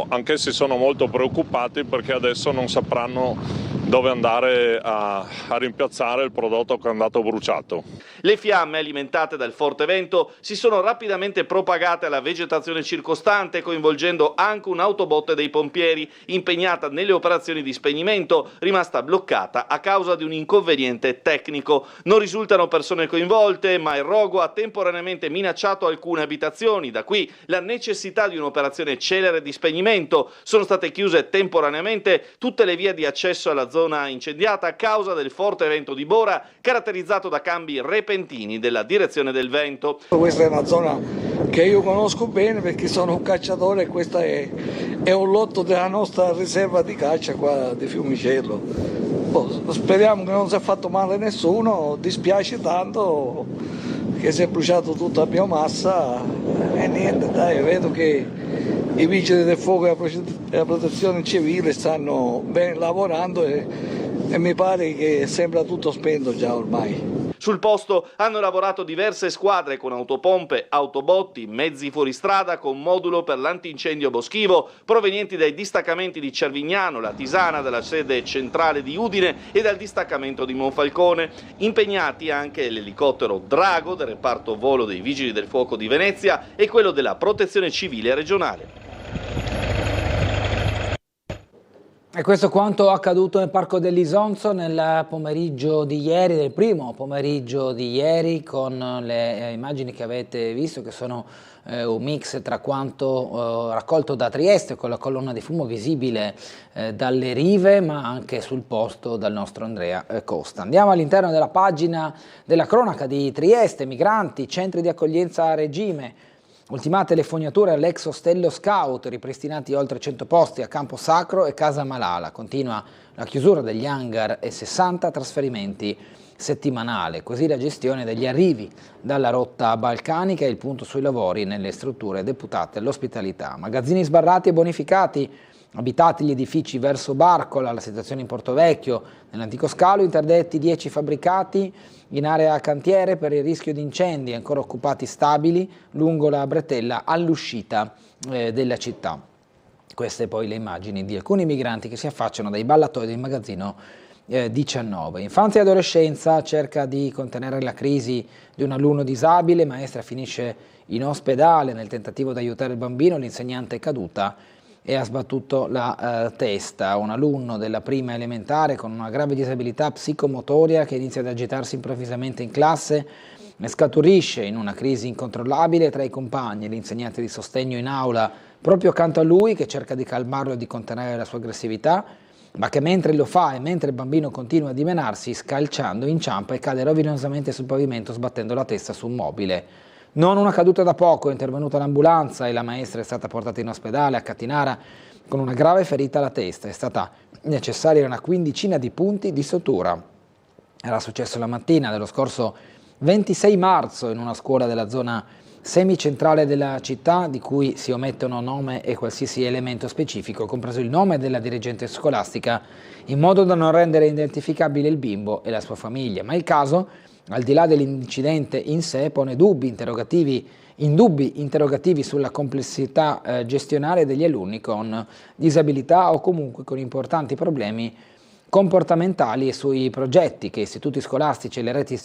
Anch'essi sono molto preoccupati perché adesso non sapranno dove andare a rimpiazzare il prodotto che è andato bruciato. Le fiamme, alimentate dal forte vento, si sono rapidamente propagate alla vegetazione circostante, coinvolgendo anche un'autobotte dei pompieri impegnata nelle operazioni di spegnimento, rimasta bloccata a causa di un inconveniente tecnico. Non risultano persone coinvolte, ma il rogo ha temporaneamente minacciato alcune abitazioni. Da qui la necessità di un'operazione celere di spegnimento. Sono state chiuse temporaneamente tutte le vie di accesso alla zona incendiata a causa del forte vento di Bora, caratterizzato da cambi repentini della direzione del vento. Questa è una zona che io conosco bene perché sono un cacciatore e questo è un lotto della nostra riserva di caccia qua di Fiumicello. Speriamo che non si è fatto male nessuno, dispiace tanto che si è bruciato tutta la biomassa e niente, dai, vedo che i vigili del fuoco e la protezione civile stanno ben lavorando e mi pare che sembra tutto spento già ormai. Sul posto hanno lavorato diverse squadre con autopompe, autobotti, mezzi fuoristrada con modulo per l'antincendio boschivo provenienti dai distaccamenti di Cervignano, La Tisana, dalla sede centrale di Udine e dal distaccamento di Monfalcone. Impegnati anche l'elicottero Drago del reparto volo dei Vigili del Fuoco di Venezia e quello della Protezione Civile regionale. E questo quanto accaduto nel Parco dell'Isonzo nel pomeriggio di ieri, del primo pomeriggio di ieri, con le immagini che avete visto, che sono un mix tra quanto raccolto da Trieste, con la colonna di fumo visibile dalle rive, ma anche sul posto dal nostro Andrea Costa. Andiamo all'interno della pagina della cronaca di Trieste, migranti, centri di accoglienza a regime. Ultimate le fognature all'ex ostello Scout, ripristinati oltre 100 posti a Campo Sacro e Casa Malala. Continua la chiusura degli hangar e 60 trasferimenti settimanali. Così la gestione degli arrivi dalla rotta balcanica e il punto sui lavori nelle strutture deputate all'ospitalità. Magazzini sbarrati e bonificati, abitati gli edifici verso Barcola, la situazione in Portovecchio, nell'antico scalo, interdetti 10 fabbricati in area cantiere per il rischio di incendi, ancora occupati stabili lungo la bretella all'uscita della città. Queste poi le immagini di alcuni migranti che si affacciano dai ballatoi del magazzino 19. Infanzia e adolescenza cerca di contenere la crisi di un alunno disabile, maestra finisce in ospedale nel tentativo di aiutare il bambino, l'insegnante è caduta e ha sbattuto la testa. Un alunno della prima elementare con una grave disabilità psicomotoria che inizia ad agitarsi improvvisamente in classe e scaturisce in una crisi incontrollabile tra i compagni, l'insegnante di sostegno in aula proprio accanto a lui che cerca di calmarlo e di contenere la sua aggressività, ma che mentre lo fa e mentre il bambino continua a dimenarsi, scalciando, inciampa e cade rovinosamente sul pavimento sbattendo la testa su un mobile. Non una caduta da poco, è intervenuta l'ambulanza e la maestra è stata portata in ospedale a Catinara con una grave ferita alla testa. È stata necessaria una quindicina di punti di sutura. Era successo la mattina dello scorso 26 marzo in una scuola della zona semicentrale della città, di cui si omettono nome e qualsiasi elemento specifico, compreso il nome della dirigente scolastica, in modo da non rendere identificabile il bimbo e la sua famiglia. Ma il caso, al di là dell'incidente in sé, pone indubbi interrogativi sulla complessità gestionale degli alunni con disabilità o comunque con importanti problemi comportamentali e sui progetti che istituti scolastici e le reti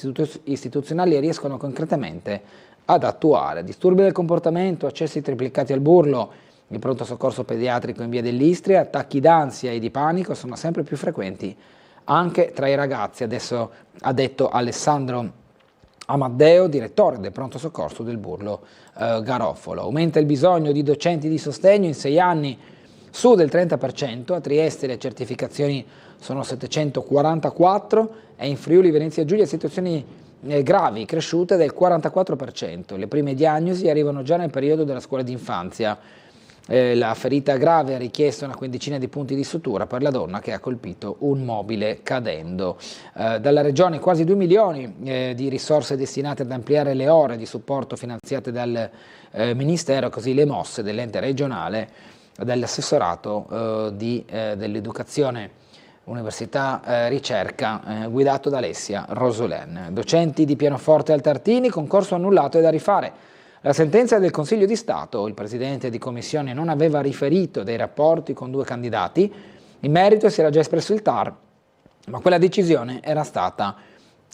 istituzionali riescono concretamente ad attuare. Disturbi del comportamento, accessi triplicati al burlo, il pronto soccorso pediatrico in via dell'Istria, attacchi d'ansia e di panico sono sempre più frequenti anche tra i ragazzi, adesso ha detto Alessandro Amaddeo, direttore del pronto soccorso del Burlo Garofolo. Aumenta il bisogno di docenti di sostegno in 6 anni, su del 30%, a Trieste le certificazioni sono 744 e in Friuli Venezia Giulia situazioni gravi, cresciute del 44%. Le prime diagnosi arrivano già nel periodo della scuola d'infanzia. La ferita grave ha richiesto una quindicina di punti di sutura per la donna che ha colpito un mobile cadendo. Dalla Regione quasi 2 milioni di risorse destinate ad ampliare le ore di supporto finanziate dal Ministero, così le mosse dell'ente regionale dell'assessorato dell'educazione, università, ricerca, guidato da Alessia Rosolen. Docenti di pianoforte al Tartini, concorso annullato e da rifare. La sentenza del Consiglio di Stato, il presidente di commissione non aveva riferito dei rapporti con 2 candidati, in merito si era già espresso il TAR, ma quella decisione era stata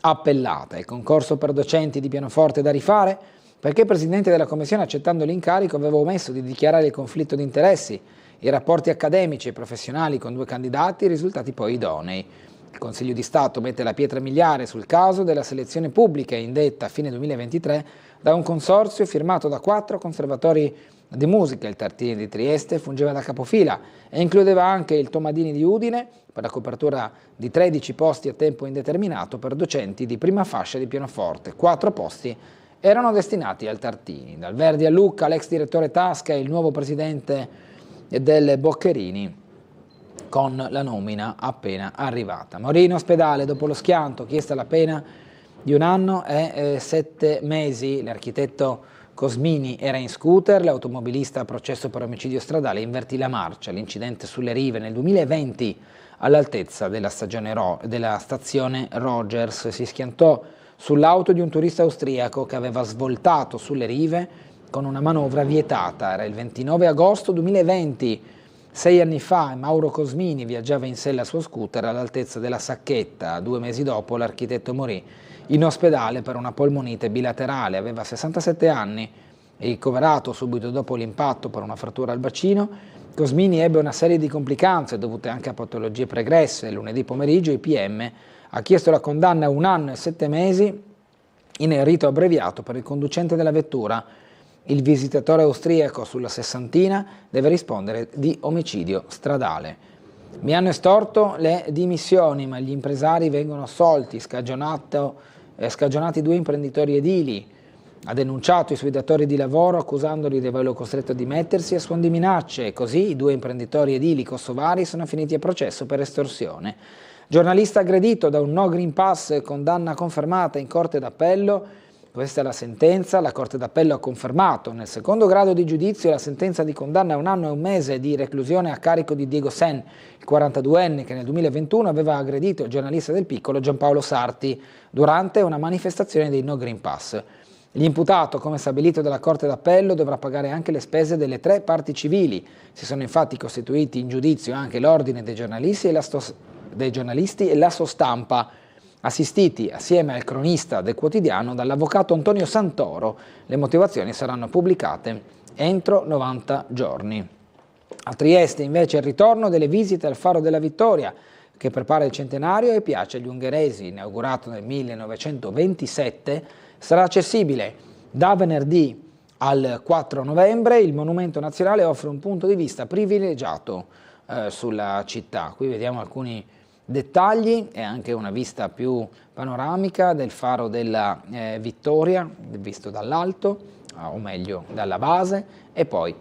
appellata. Il concorso per docenti di pianoforte da rifare perché il presidente della commissione, accettando l'incarico, aveva omesso di dichiarare il conflitto di interessi. I rapporti accademici e professionali con 2 candidati risultati poi idonei. Il Consiglio di Stato mette la pietra miliare sul caso della selezione pubblica indetta a fine 2023 da un consorzio firmato da 4 conservatori di musica. Il Tartini di Trieste fungeva da capofila e includeva anche il Tomadini di Udine per la copertura di 13 posti a tempo indeterminato per docenti di prima fascia di pianoforte. 4 posti erano destinati al Tartini. Dal Verdi a Lucca, l'ex direttore Tasca e il nuovo presidente del Boccherini con la nomina appena arrivata. Morì in ospedale dopo lo schianto, chiesta la pena di 1 anno e 7 mesi. L'architetto Cosmini era in scooter, l'automobilista a processo per omicidio stradale invertì la marcia. L'incidente sulle rive nel 2020 all'altezza della stazione Rogers si schiantò sull'auto di un turista austriaco che aveva svoltato sulle rive con una manovra vietata. Era il 29 agosto 2020. 6 anni fa Mauro Cosmini viaggiava in sella al suo scooter all'altezza della Sacchetta. 2 mesi dopo l'architetto morì in ospedale per una polmonite bilaterale. Aveva 67 anni e ricoverato subito dopo l'impatto per una frattura al bacino. Cosmini ebbe una serie di complicanze dovute anche a patologie pregresse. Lunedì pomeriggio il PM ha chiesto la condanna a 1 anno e 7 mesi in rito abbreviato per il conducente della vettura. Il visitatore austriaco sulla sessantina deve rispondere di omicidio stradale. Mi hanno estorto le dimissioni, ma gli impresari vengono assolti, scagionati 2 imprenditori edili. Ha denunciato i suoi datori di lavoro accusandoli di averlo costretto a dimettersi a suon di minacce e così i 2 imprenditori edili kosovari sono finiti a processo per estorsione. Giornalista aggredito da un no Green Pass, condanna confermata in Corte d'Appello. Questa è la sentenza. La Corte d'Appello ha confermato nel secondo grado di giudizio la sentenza di condanna a 1 anno e 1 mese di reclusione a carico di Diego Sen, il 42enne che nel 2021 aveva aggredito il giornalista del Piccolo Giampaolo Sarti durante una manifestazione dei No Green Pass. L'imputato, come stabilito dalla Corte d'Appello, dovrà pagare anche le spese delle 3 parti civili. Si sono infatti costituiti in giudizio anche l'Ordine dei giornalisti e la Sostampa, assistiti assieme al cronista del quotidiano dall'avvocato Antonio Santoro. Le motivazioni saranno pubblicate entro 90 giorni. A Trieste invece il ritorno delle visite al Faro della Vittoria, che prepara il centenario e piace agli ungheresi. Inaugurato nel 1927, sarà accessibile da venerdì al 4 novembre. Il Monumento Nazionale offre un punto di vista privilegiato sulla città. Qui vediamo alcuni dettagli e anche una vista più panoramica del Faro della Vittoria, visto dall'alto, o meglio dalla base, e poi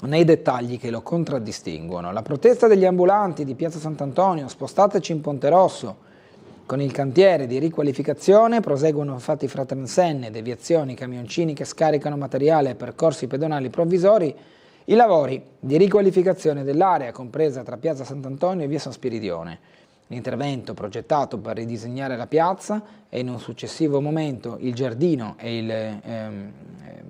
nei dettagli che lo contraddistinguono. La protesta degli ambulanti di Piazza Sant'Antonio, spostateci in Ponte Rosso. Con il cantiere di riqualificazione proseguono infatti fra transenne, deviazioni, camioncini che scaricano materiale e percorsi pedonali provvisori i lavori di riqualificazione dell'area compresa tra Piazza Sant'Antonio e Via San Spiridione. L'intervento progettato per ridisegnare la piazza e in un successivo momento il giardino e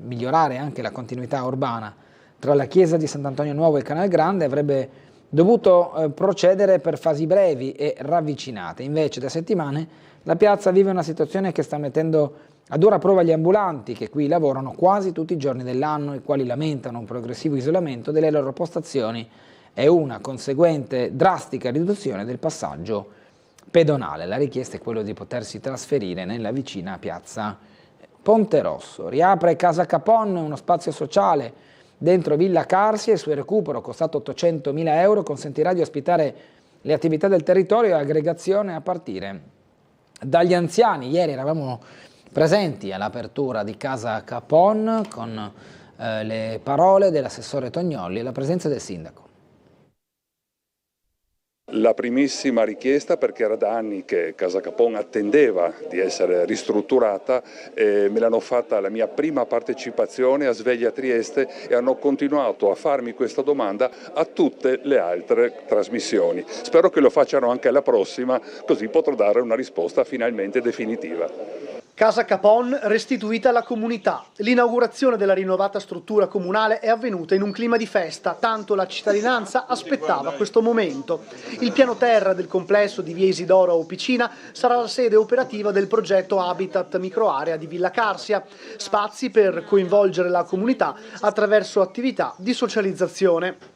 migliorare anche la continuità urbana tra la chiesa di Sant'Antonio Nuovo e il Canal Grande avrebbe dovuto procedere per fasi brevi e ravvicinate. Invece da settimane la piazza vive una situazione che sta mettendo a dura prova gli ambulanti che qui lavorano quasi tutti i giorni dell'anno, i quali lamentano un progressivo isolamento delle loro postazioni e una conseguente drastica riduzione del passaggio pedonale. La richiesta è quella di potersi trasferire nella vicina piazza Ponte Rosso. Riapre Casa Capon, uno spazio sociale dentro Villa Carsia. Il suo recupero, costato 800.000 euro, consentirà di ospitare le attività del territorio e aggregazione a partire dagli anziani. Ieri eravamo presenti all'apertura di Casa Capon con le parole dell'assessore Tognolli e la presenza del sindaco. La primissima richiesta, perché era da anni che Casa Capon attendeva di essere ristrutturata, me l'hanno fatta alla mia prima partecipazione a Sveglia Trieste e hanno continuato a farmi questa domanda a tutte le altre trasmissioni. Spero che lo facciano anche alla prossima, così potrò dare una risposta finalmente definitiva. Casa Capon restituita alla comunità. L'inaugurazione della rinnovata struttura comunale è avvenuta in un clima di festa, tanto la cittadinanza aspettava questo momento. Il piano terra del complesso di Via Isidoro a Opicina sarà la sede operativa del progetto Habitat Microarea di Villa Carsia, spazi per coinvolgere la comunità attraverso attività di socializzazione.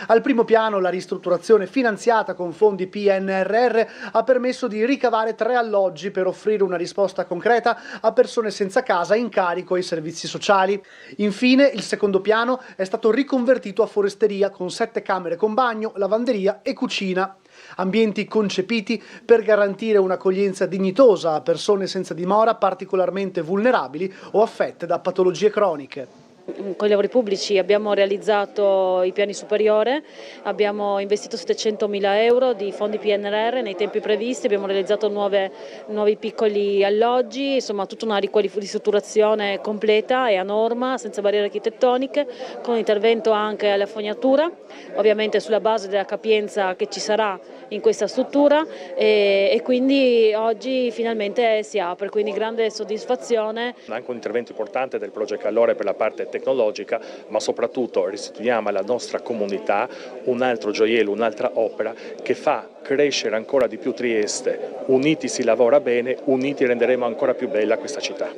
Al primo piano la ristrutturazione finanziata con fondi PNRR ha permesso di ricavare 3 alloggi per offrire una risposta concreta a persone senza casa in carico ai servizi sociali. Infine il secondo piano è stato riconvertito a foresteria con 7 camere con bagno, lavanderia e cucina. Ambienti concepiti per garantire un'accoglienza dignitosa a persone senza dimora particolarmente vulnerabili o affette da patologie croniche. Con i lavori pubblici abbiamo realizzato i piani superiori, abbiamo investito 700.000 euro di fondi PNRR nei tempi previsti, abbiamo realizzato nuovi piccoli alloggi, insomma tutta una ristrutturazione completa e a norma, senza barriere architettoniche, con intervento anche alla fognatura, ovviamente sulla base della capienza che ci sarà in questa struttura e quindi oggi finalmente si apre, quindi grande soddisfazione. Anche un intervento importante del Project Allora per la parte tecnologica, ma soprattutto restituiamo alla nostra comunità un altro gioiello, un'altra opera che fa crescere ancora di più Trieste. Uniti si lavora bene, uniti renderemo ancora più bella questa città.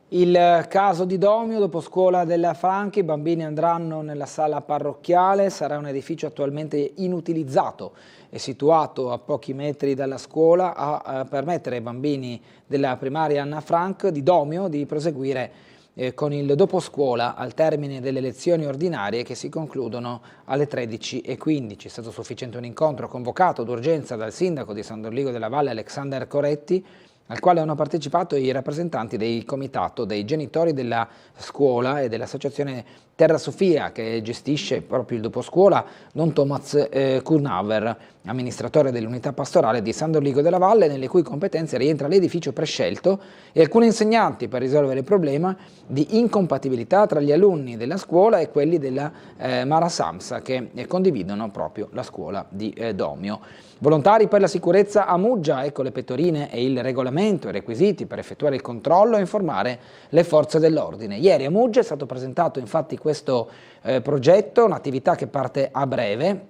Il caso di Domio, dopo scuola della Franchi, i bambini andranno nella sala parrocchiale, sarà un edificio attualmente inutilizzato e situato a pochi metri dalla scuola a permettere ai bambini della primaria Anna Frank di Domio di proseguire con il doposcuola al termine delle lezioni ordinarie che si concludono alle 13:15. È stato sufficiente un incontro convocato d'urgenza dal sindaco di San Dorligo della Valle Alexander Coretti al quale hanno partecipato i rappresentanti del comitato dei genitori della scuola e dell'associazione Terra Sofia, che gestisce proprio il doposcuola Don Thomas Kurnauer, amministratore dell'unità pastorale di San Dorligo della Valle, nelle cui competenze rientra l'edificio prescelto e alcuni insegnanti per risolvere il problema di incompatibilità tra gli alunni della scuola e quelli della Mara Samsa, che condividono proprio la scuola di Domio. Volontari per la sicurezza a Muggia, ecco le pettorine e il regolamento e i requisiti per effettuare il controllo e informare le forze dell'ordine. Ieri a Muggia è stato presentato infatti questo progetto, un'attività che parte a breve.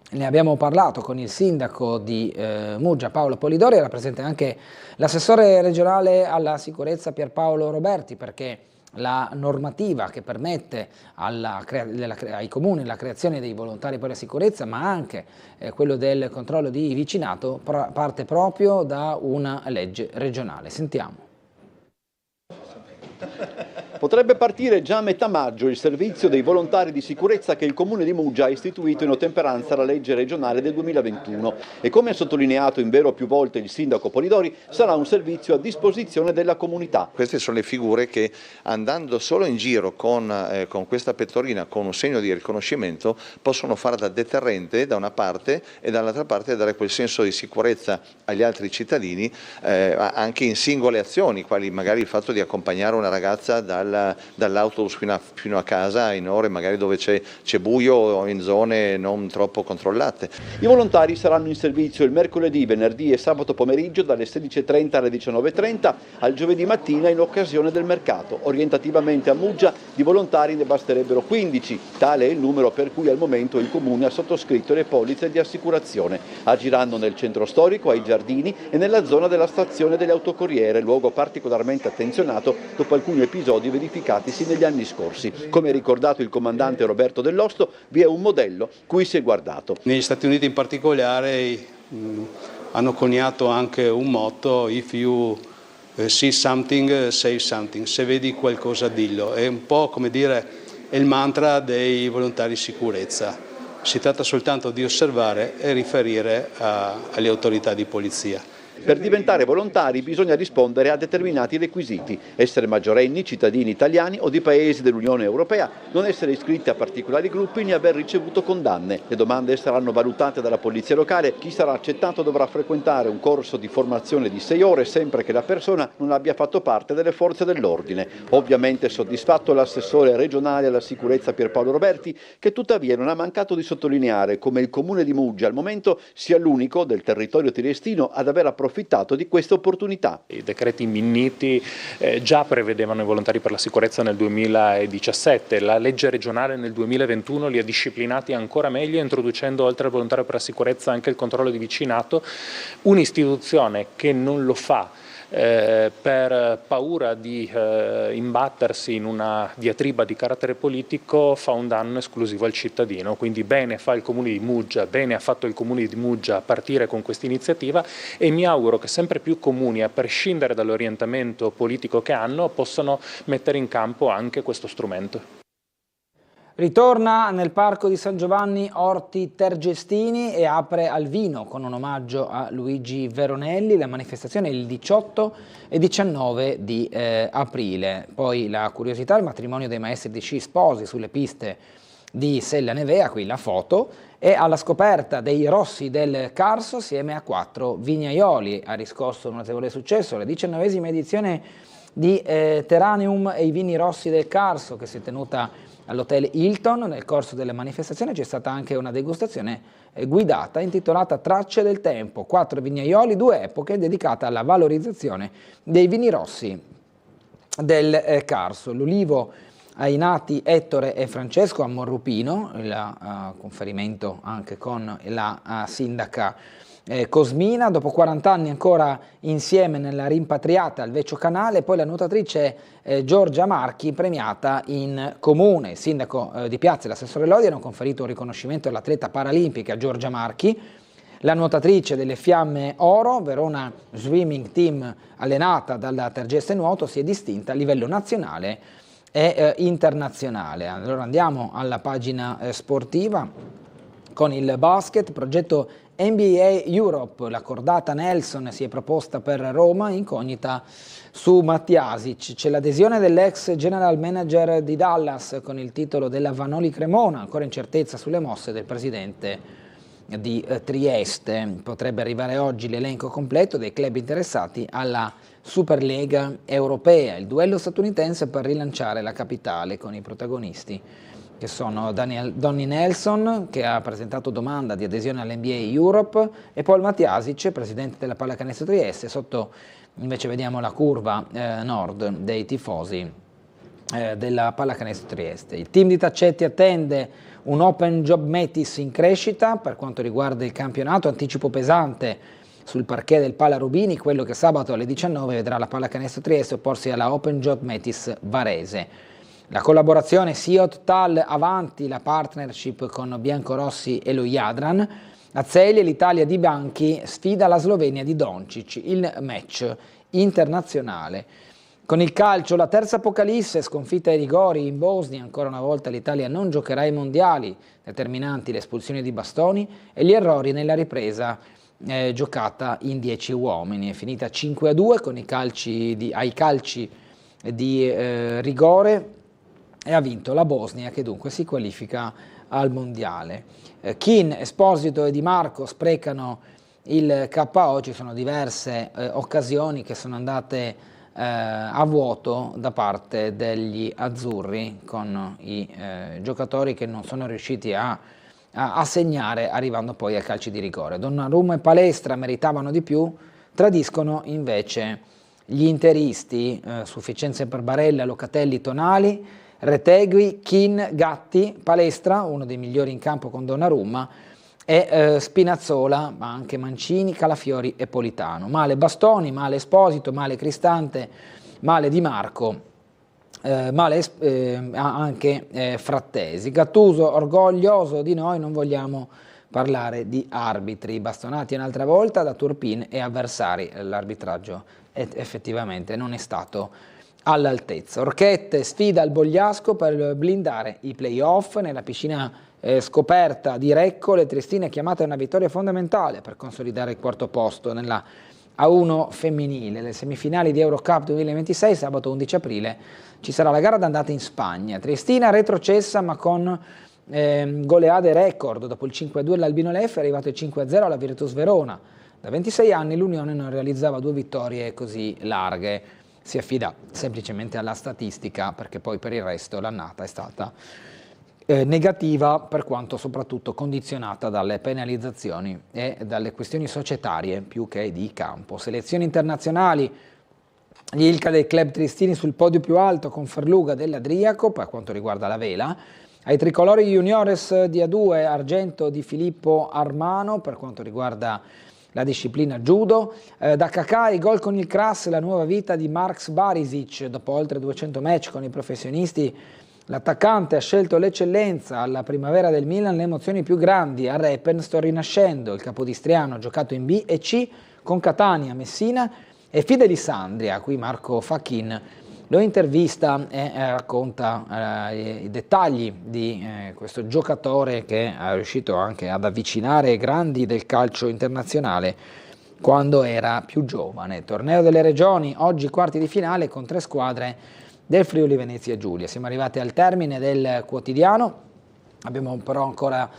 Ne abbiamo parlato con il sindaco di Muggia, Paolo Polidori, era presente anche l'assessore regionale alla sicurezza Pierpaolo Roberti, perché la normativa che permette ai comuni la creazione dei volontari per la sicurezza, ma anche quello del controllo di vicinato, parte proprio da una legge regionale. Sentiamo. Potrebbe partire già a metà maggio il servizio dei volontari di sicurezza che il Comune di Muggia ha istituito in ottemperanza alla legge regionale del 2021 e, come ha sottolineato in vero più volte il sindaco Polidori, sarà un servizio a disposizione della comunità. Queste sono le figure che, andando solo in giro con questa pettorina, con un segno di riconoscimento, possono fare da deterrente da una parte e dall'altra parte dare quel senso di sicurezza agli altri cittadini, anche in singole azioni, quali magari il fatto di accompagnare una ragazza dall'autobus fino a casa in ore magari dove c'è buio o in zone non troppo controllate. I volontari saranno in servizio il mercoledì, venerdì e sabato pomeriggio dalle 16:30 alle 19:30 al giovedì mattina in occasione del mercato. Orientativamente a Muggia di volontari ne basterebbero 15, tale è il numero per cui al momento il Comune ha sottoscritto le polizze di assicurazione. Agiranno nel centro storico, ai giardini e nella zona della stazione delle autocorriere, luogo particolarmente attenzionato dopo alcuni episodi verificatisi negli anni scorsi. Come ha ricordato il comandante Roberto Dell'Osto, vi è un modello cui si è guardato. Negli Stati Uniti in particolare hanno coniato anche un motto: if you see something, say something. Se vedi qualcosa, dillo. È un po' come dire, è il mantra dei volontari sicurezza. Si tratta soltanto di osservare e riferire alle autorità di polizia. Per diventare volontari bisogna rispondere a determinati requisiti: essere maggiorenni, cittadini italiani o di paesi dell'Unione Europea, non essere iscritti a particolari gruppi né aver ricevuto condanne. Le domande saranno valutate dalla polizia locale. Chi sarà accettato dovrà frequentare un corso di formazione di 6 ore, sempre che la persona non abbia fatto parte delle forze dell'ordine. Ovviamente soddisfatto l'assessore regionale alla sicurezza Pierpaolo Roberti, che tuttavia non ha mancato di sottolineare come il Comune di Muggia al momento sia l'unico del territorio triestino ad aver approfittato di questa opportunità. I decreti Minniti già prevedevano i volontari per la sicurezza nel 2017, la legge regionale nel 2021 li ha disciplinati ancora meglio, introducendo oltre al volontario per la sicurezza anche il controllo di vicinato, un'istituzione che non lo fa per paura di imbattersi in una diatriba di carattere politico, fa un danno esclusivo al cittadino. Quindi bene fa il Comune di Muggia, bene ha fatto il Comune di Muggia a partire con questa iniziativa, e mi auguro che sempre più comuni, a prescindere dall'orientamento politico che hanno, possano mettere in campo anche questo strumento. Ritorna nel Parco di San Giovanni Orti Tergestini e apre al vino con un omaggio a Luigi Veronelli. La manifestazione è il 18 e 19 di aprile. Poi la curiosità, il matrimonio dei maestri di sci sposi sulle piste di Sella Nevea, qui la foto, e alla scoperta dei rossi del Carso assieme a 4 vignaioli. Ha riscosso un notevole successo la 19ª edizione di Terraneum e i vini rossi del Carso, che si è tenuta all'Hotel Hilton. Nel corso della manifestazione c'è stata anche una degustazione guidata intitolata Tracce del Tempo, 4 vignaioli, 2 epoche, dedicata alla valorizzazione dei vini rossi del Carso. L'ulivo ai nati Ettore e Francesco a Morrupino, il conferimento anche con la sindaca Cosmina, dopo 40 anni ancora insieme nella rimpatriata al Vecchio Canale. Poi la nuotatrice Giorgia Marchi premiata in comune. Il sindaco di Piazza e l'assessore Lodi hanno conferito un riconoscimento all'atleta paralimpica Giorgia Marchi. La nuotatrice delle Fiamme Oro, Verona Swimming Team, allenata dalla Tergeste Nuoto, si è distinta a livello nazionale e internazionale. Allora andiamo alla pagina sportiva con il basket, progetto NBA Europe, la cordata Nelson si è proposta per Roma, incognita su Matjasic. C'è l'adesione dell'ex general manager di Dallas con il titolo della Vanoli Cremona, ancora incertezza sulle mosse del presidente di Trieste. Potrebbe arrivare oggi l'elenco completo dei club interessati alla Superlega europea, il duello statunitense per rilanciare la capitale con i protagonisti che sono Donnie Nelson, che ha presentato domanda di adesione all'NBA Europe, e Paul Matjasic, presidente della Pallacanestro Trieste. Sotto invece vediamo la curva nord dei tifosi della Pallacanestro Trieste. Il team di Taccetti attende un Open Job Metis in crescita per quanto riguarda il campionato, anticipo pesante sul parquet del Pala Rubini, quello che sabato alle 19 vedrà la Pallacanestro Trieste opporsi alla Open Job Metis Varese. La collaborazione Siot-Tal avanti, la partnership con Biancorossi e lo Jadran. A Celje l'Italia di Banchi sfida la Slovenia di Doncic, il match internazionale. Con il calcio la terza apocalisse, sconfitta ai rigori in Bosnia, ancora una volta l'Italia non giocherà ai mondiali, determinanti le espulsioni di Bastoni e gli errori nella ripresa giocata in 10 uomini. È finita 5-2 con ai calci di rigore e ha vinto la Bosnia, che dunque si qualifica al mondiale. Keane, Esposito e Di Marco sprecano il KO, ci sono diverse occasioni che sono andate a vuoto da parte degli azzurri, con i giocatori che non sono riusciti a segnare, arrivando poi ai calci di rigore. Donnarumma e Palestra meritavano di più, tradiscono invece gli interisti, sufficienze per Barella, Locatelli, Tonali, Retegui, Keane, Gatti, Palestra, uno dei migliori in campo con Donnarumma, e Spinazzola, ma anche Mancini, Calafiori e Politano. Male Bastoni, male Esposito, male Cristante, male Di Marco, male anche Frattesi. Gattuso, orgoglioso di noi, non vogliamo parlare di arbitri. Bastonati un'altra volta da Turpin e avversari. L'arbitraggio effettivamente non è stato all'altezza. Orchette sfida il Bogliasco per blindare i playoff. Nella piscina scoperta di Recco le Triestine chiamate a una vittoria fondamentale per consolidare il quarto posto nella A1 femminile. Le semifinali di Eurocup 2026, sabato 11 aprile, ci sarà la gara d'andata in Spagna. Triestina retrocessa ma con goleade record. Dopo il 5-2 all'Albino Leffe è arrivato il 5-0 alla Virtus Verona. Da 26 anni l'Unione non realizzava 2 vittorie così larghe. Si affida semplicemente alla statistica, perché poi per il resto l'annata è stata negativa, per quanto soprattutto condizionata dalle penalizzazioni e dalle questioni societarie più che di campo. Selezioni internazionali, gli Ilca dei club triestini sul podio più alto con Ferluga dell'Adriaco per quanto riguarda la vela. Ai tricolori juniores di A2 argento di Filippo Armano per quanto riguarda la disciplina judo. Da Kaká gol con il Kras, la nuova vita di Marks Barisic. Dopo oltre 200 match con i professionisti, l'attaccante ha scelto l'eccellenza. Alla primavera del Milan le emozioni più grandi. A Repen sto rinascendo. Il capodistriano ha giocato in B e C con Catania, Messina e Fidelisandria. Qui Marco Facchin lo intervista e racconta i dettagli di questo giocatore che è riuscito anche ad avvicinare i grandi del calcio internazionale quando era più giovane. Torneo delle Regioni, oggi quarti di finale con 3 squadre del Friuli Venezia Giulia. Siamo arrivati al termine del quotidiano, abbiamo però ancora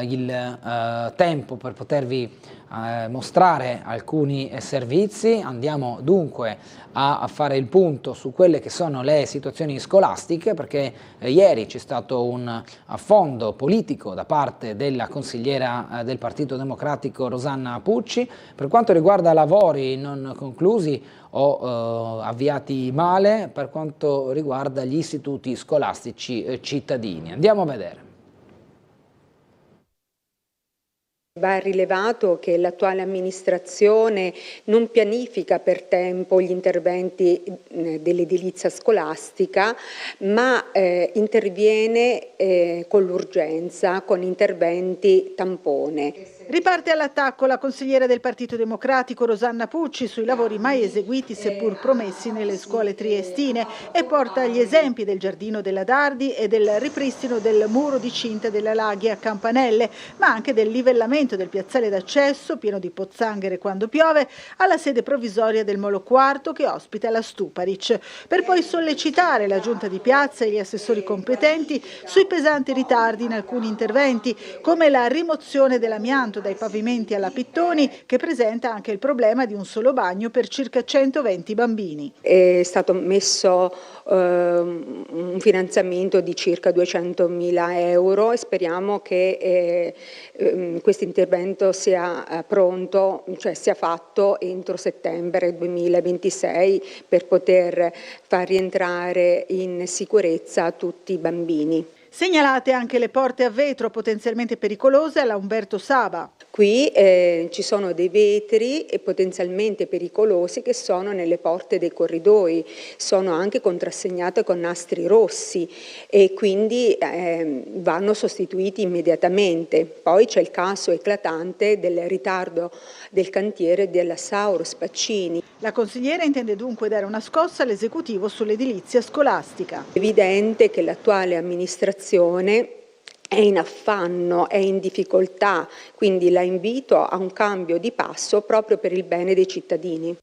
il tempo per potervi mostrare alcuni servizi. Andiamo dunque a fare il punto su quelle che sono le situazioni scolastiche, perché ieri c'è stato un affondo politico da parte della consigliera del Partito Democratico Rosanna Pucci per quanto riguarda lavori non conclusi o avviati male per quanto riguarda gli istituti scolastici cittadini. Andiamo a vedere. Va rilevato che l'attuale amministrazione non pianifica per tempo gli interventi dell'edilizia scolastica, ma interviene con l'urgenza, con interventi tampone. Riparte all'attacco la consigliera del Partito Democratico Rosanna Pucci sui lavori mai eseguiti seppur promessi nelle scuole triestine e porta gli esempi del giardino della Dardi e del ripristino del muro di cinta della Laghi a Campanelle, ma anche del livellamento del piazzale d'accesso pieno di pozzanghere quando piove alla sede provvisoria del Molo IV che ospita la Stuparic, per poi sollecitare la giunta di piazza e gli assessori competenti sui pesanti ritardi in alcuni interventi, come la rimozione dell'amianto dai pavimenti alla Pittoni, che presenta anche il problema di un solo bagno per circa 120 bambini. È stato messo un finanziamento di circa 200.000 euro e speriamo che questo intervento sia pronto, cioè sia fatto entro settembre 2026 per poter far rientrare in sicurezza tutti i bambini. Segnalate anche le porte a vetro potenzialmente pericolose alla Umberto Saba. Qui ci sono dei vetri potenzialmente pericolosi che sono nelle porte dei corridoi, sono anche contrassegnate con nastri rossi e quindi vanno sostituiti immediatamente. Poi c'è il caso eclatante del ritardo del cantiere della Saurus Pacini. La consigliera intende dunque dare una scossa all'esecutivo sull'edilizia scolastica. È evidente che l'attuale amministrazione è in affanno, è in difficoltà, quindi la invito a un cambio di passo proprio per il bene dei cittadini.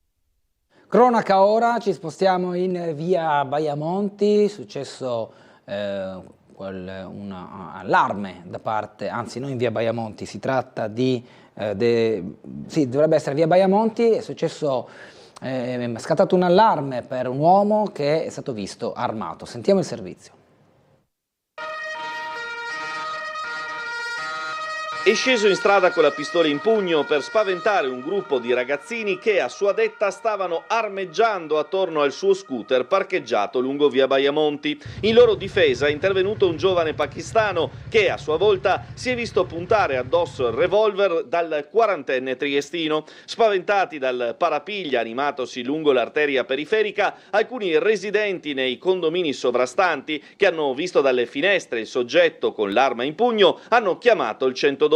Cronaca ora, ci spostiamo in via Baiamonti, è successo un allarme da parte, anzi non in via Baiamonti, si tratta di, sì, dovrebbe essere via Baiamonti, è successo, è scattato un allarme per un uomo che è stato visto armato. Sentiamo il servizio. È sceso in strada con la pistola in pugno per spaventare un gruppo di ragazzini che a sua detta stavano armeggiando attorno al suo scooter parcheggiato lungo via Baiamonti. In loro difesa è intervenuto un giovane pakistano che a sua volta si è visto puntare addosso il revolver dal quarantenne triestino. Spaventati dal parapiglia animatosi lungo l'arteria periferica, alcuni residenti nei condomini sovrastanti che hanno visto dalle finestre il soggetto con l'arma in pugno hanno chiamato il 112.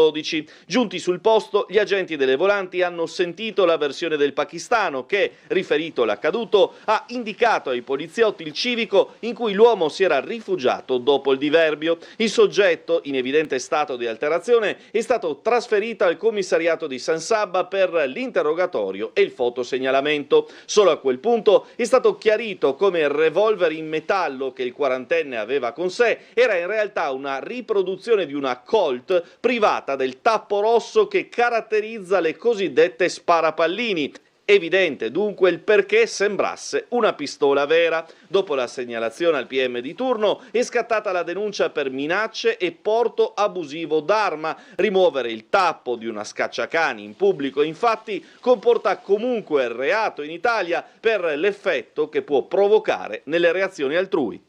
Giunti sul posto, gli agenti delle volanti hanno sentito la versione del pakistano che, riferito l'accaduto, ha indicato ai poliziotti il civico in cui l'uomo si era rifugiato dopo il diverbio. Il soggetto, in evidente stato di alterazione, è stato trasferito al commissariato di San Sabba per l'interrogatorio e il fotosegnalamento. Solo a quel punto è stato chiarito come il revolver in metallo che il quarantenne aveva con sé era in realtà una riproduzione di una Colt privata del tappo rosso che caratterizza le cosiddette sparapallini. Evidente dunque il perché sembrasse una pistola vera. Dopo la segnalazione al PM di turno è scattata la denuncia per minacce e porto abusivo d'arma. Rimuovere il tappo di una scacciacani in pubblico infatti comporta comunque il reato in Italia per l'effetto che può provocare nelle reazioni altrui.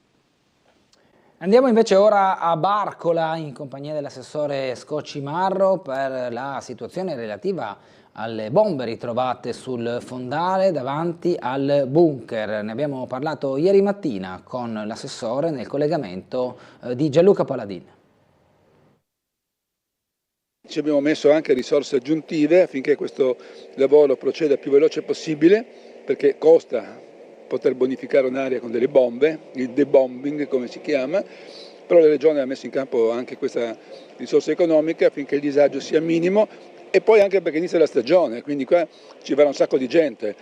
Andiamo invece ora a Barcola in compagnia dell'assessore Scocci Marro per la situazione relativa alle bombe ritrovate sul fondale davanti al bunker. Ne abbiamo parlato ieri mattina con l'assessore nel collegamento di Gianluca Paladin. Ci abbiamo messo anche risorse aggiuntive affinché questo lavoro proceda il più veloce possibile, perché costa poter bonificare un'area con delle bombe, il debombing come si chiama, però la Regione ha messo in campo anche questa risorsa economica affinché il disagio sia minimo e poi anche perché inizia la stagione, quindi qua ci verrà un sacco di gente.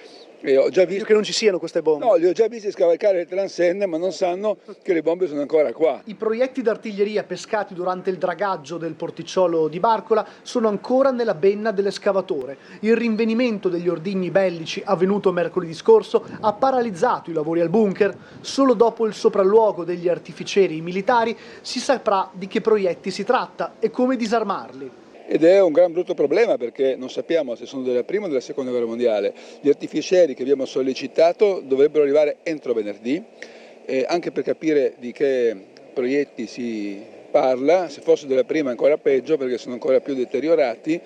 E ho già visto che non ci siano queste bombe. No, li ho già visti scavalcare le transenne, ma non sanno che le bombe sono ancora qua. I proiettili d'artiglieria pescati durante il dragaggio del porticciolo di Barcola sono ancora nella benna dell'escavatore. Il rinvenimento degli ordigni bellici avvenuto mercoledì scorso ha paralizzato i lavori al bunker. Solo dopo il sopralluogo degli artificieri militari si saprà di che proiettili si tratta e come disarmarli. Ed è un gran brutto problema perché non sappiamo se sono della prima o della seconda guerra mondiale. Gli artificieri che abbiamo sollecitato dovrebbero arrivare entro venerdì, anche per capire di che proiettili si parla, se fosse della prima ancora peggio perché sono ancora più deteriorati.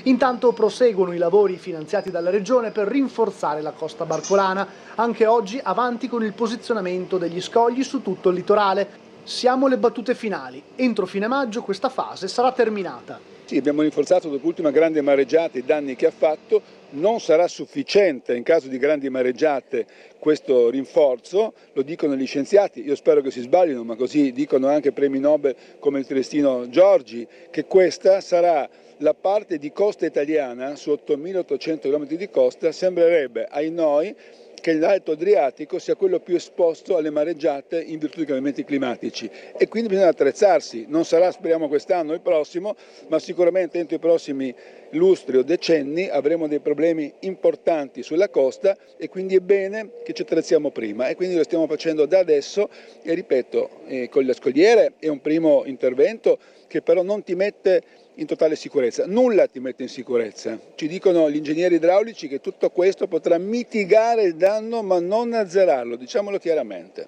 Intanto proseguono i lavori finanziati dalla Regione per rinforzare la costa barcolana, anche oggi avanti con il posizionamento degli scogli su tutto il litorale. Siamo alle battute finali, entro fine maggio questa fase sarà terminata. Sì, abbiamo rinforzato dopo l'ultima grande mareggiata i danni che ha fatto, non sarà sufficiente in caso di grandi mareggiate questo rinforzo, lo dicono gli scienziati, io spero che si sbaglino, ma così dicono anche premi Nobel come il triestino Giorgi, che questa sarà la parte di costa italiana su 8.800 km di costa, sembrerebbe ai noi che l'Alto Adriatico sia quello più esposto alle mareggiate in virtù dei cambiamenti climatici e quindi bisogna attrezzarsi, non sarà speriamo quest'anno o il prossimo, ma sicuramente entro i prossimi lustri o decenni avremo dei problemi importanti sulla costa e quindi è bene che ci attrezziamo prima e quindi lo stiamo facendo da adesso e ripeto, con le scogliere è un primo intervento che però non ti mette in totale sicurezza, nulla ti mette in sicurezza. Ci dicono gli ingegneri idraulici che tutto questo potrà mitigare il danno ma non azzerarlo, diciamolo chiaramente.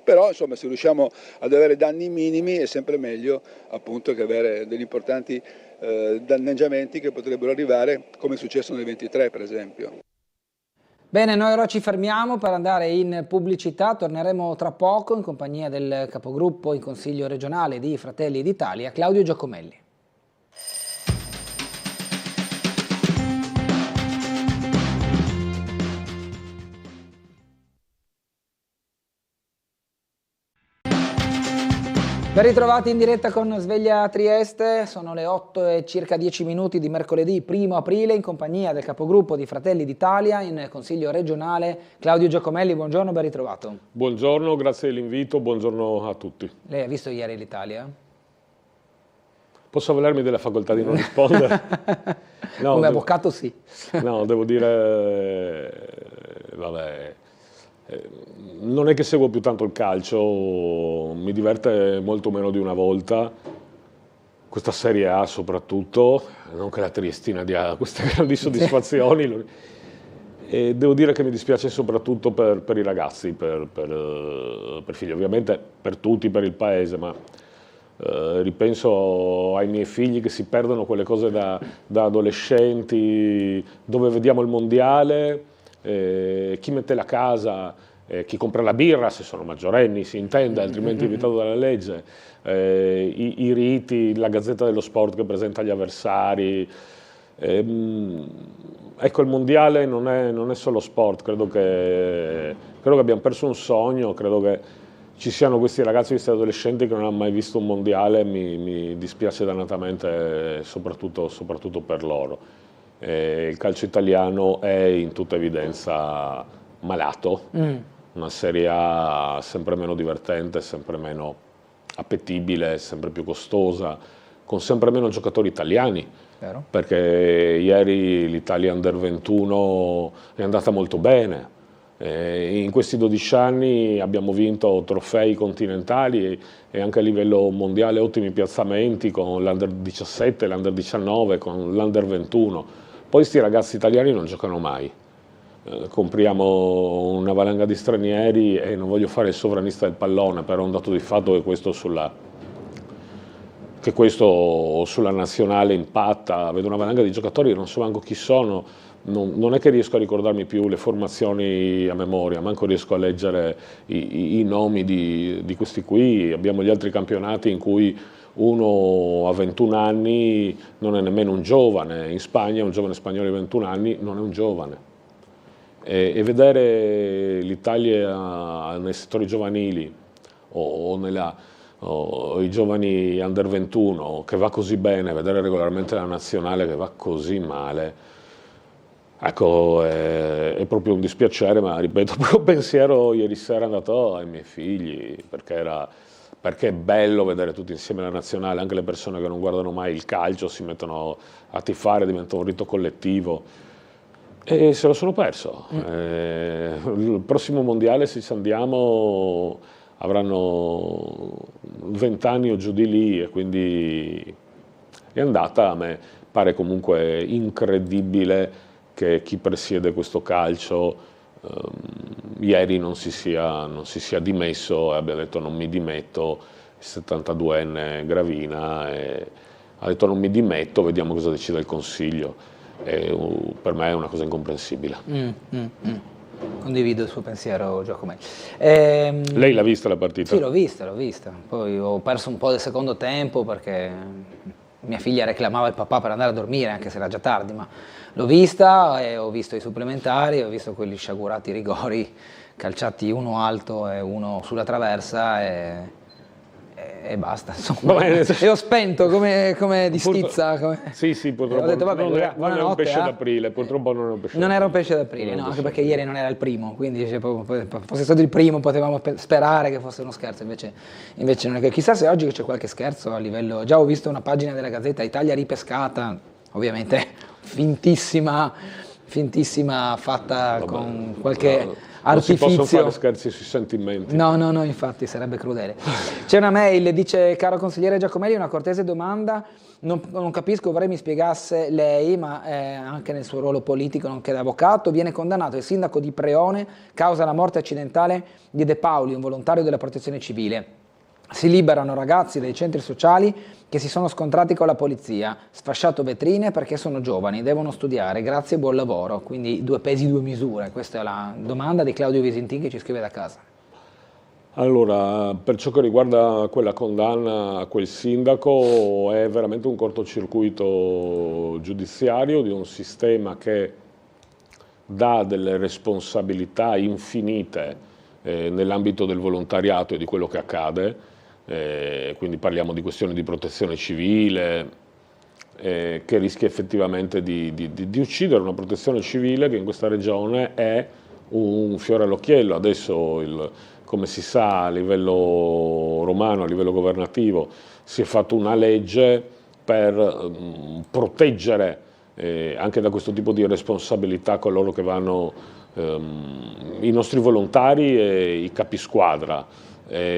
Però insomma se riusciamo ad avere danni minimi è sempre meglio appunto che avere degli importanti danneggiamenti che potrebbero arrivare come è successo nel 23 per esempio. Bene, noi ora ci fermiamo per andare in pubblicità, torneremo tra poco in compagnia del capogruppo in Consiglio regionale di Fratelli d'Italia, Claudio Giacomelli. Ben ritrovati in diretta con Sveglia Trieste, sono le 8 e circa 10 minuti di mercoledì 1 aprile in compagnia del capogruppo di Fratelli d'Italia in Consiglio regionale Claudio Giacomelli, buongiorno, ben ritrovato. Buongiorno, grazie dell'invito, buongiorno a tutti. Lei ha visto ieri l'Italia? Posso avvalermi della facoltà di non rispondere? No, come avvocato sì. No, devo dire, vabbè, non è che seguo più tanto il calcio, mi diverte molto meno di una volta, questa Serie A soprattutto, non che la Triestina dia queste grandi soddisfazioni, e devo dire che mi dispiace soprattutto per i ragazzi, per figli, ovviamente per tutti, per il paese, ma ripenso ai miei figli che si perdono quelle cose da adolescenti, dove vediamo il mondiale, chi mette la casa, chi compra la birra, se sono maggiorenni si intende, altrimenti è vietato dalla legge, i riti, la Gazzetta dello Sport che presenta gli avversari. Ecco, il mondiale non è solo sport, credo che abbiamo perso un sogno, credo che ci siano questi ragazzi, questi adolescenti che non hanno mai visto un mondiale, mi dispiace dannatamente soprattutto per loro. Il calcio italiano è in tutta evidenza malato, una Serie A sempre meno divertente, sempre meno appetibile, sempre più costosa, con sempre meno giocatori italiani, perché ieri l'Italia Under 21 è andata molto bene. In questi 12 anni abbiamo vinto trofei continentali e anche a livello mondiale ottimi piazzamenti con l'Under 17, l'Under 19, con l'Under 21. Poi sti ragazzi italiani non giocano mai, compriamo una valanga di stranieri e non voglio fare il sovranista del pallone, però è un dato di fatto che questo sulla nazionale impatta, vedo una valanga di giocatori, non so manco chi sono, non è che riesco a ricordarmi più le formazioni a memoria, manco riesco a leggere i nomi di questi qui, abbiamo gli altri campionati in cui uno a 21 anni non è nemmeno un giovane, in Spagna un giovane spagnolo di 21 anni non è un giovane. E vedere l'Italia nei settori giovanili o i giovani under 21 che va così bene, vedere regolarmente la nazionale che va così male, ecco, è proprio un dispiacere, ma ripeto, proprio pensiero ieri sera è andato ai miei figli, perché è bello vedere tutti insieme la nazionale, anche le persone che non guardano mai il calcio si mettono a tifare, diventa un rito collettivo e se lo sono perso. Il prossimo mondiale, se ci andiamo, avranno 20 anni o giù di lì e quindi è andata. A me pare comunque incredibile che chi presiede questo calcio ieri non si sia dimesso e abbia detto non mi dimetto, il 72enne Gravina ha detto non mi dimetto, vediamo cosa decide il Consiglio. Per me è una cosa incomprensibile. Condivido il suo pensiero, Giacomelli. Lei l'ha vista la partita? Sì, l'ho vista. Poi ho perso un po' del secondo tempo perché mia figlia reclamava il papà per andare a dormire, anche se era già tardi, ma l'ho vista e ho visto i supplementari, ho visto quelli sciagurati rigori, calciati uno alto e uno sulla traversa e basta, insomma. E ho spento come di stizza. Sì, purtroppo ho detto, vabbè, non è un pesce d'aprile, purtroppo non è un pesce d'aprile. Non era un pesce d'aprile, no, anche perché ieri non era il primo, quindi fosse stato il primo potevamo sperare che fosse uno scherzo, invece non è che. Chissà se oggi c'è qualche scherzo a livello. Già ho visto una pagina della Gazzetta Italia ripescata, ovviamente fintissima fatta con qualche artifizio. Non si possono fare scherzi sui sentimenti. No, infatti sarebbe crudele. C'è una mail, dice: caro consigliere Giacomelli, una cortese domanda, non capisco, vorrei mi spiegasse lei, ma anche nel suo ruolo politico nonché da avvocato, viene condannato il sindaco di Preone causa la morte accidentale di De Paoli, un volontario della protezione civile. Si liberano ragazzi dai centri sociali che si sono scontrati con la polizia, sfasciato vetrine perché sono giovani, devono studiare, grazie e buon lavoro. Quindi 2 pesi, 2 misure. Questa è la domanda di Claudio Visintin che ci scrive da casa. Allora, per ciò che riguarda quella condanna a quel sindaco, è veramente un cortocircuito giudiziario di un sistema che dà delle responsabilità infinite nell'ambito del volontariato e di quello che accade. Quindi parliamo di questioni di protezione civile, che rischia effettivamente di uccidere una protezione civile che in questa regione è un fiore all'occhiello. Adesso, come si sa, a livello romano, a livello governativo, si è fatta una legge per proteggere anche da questo tipo di responsabilità coloro che vanno, i nostri volontari e i capisquadra.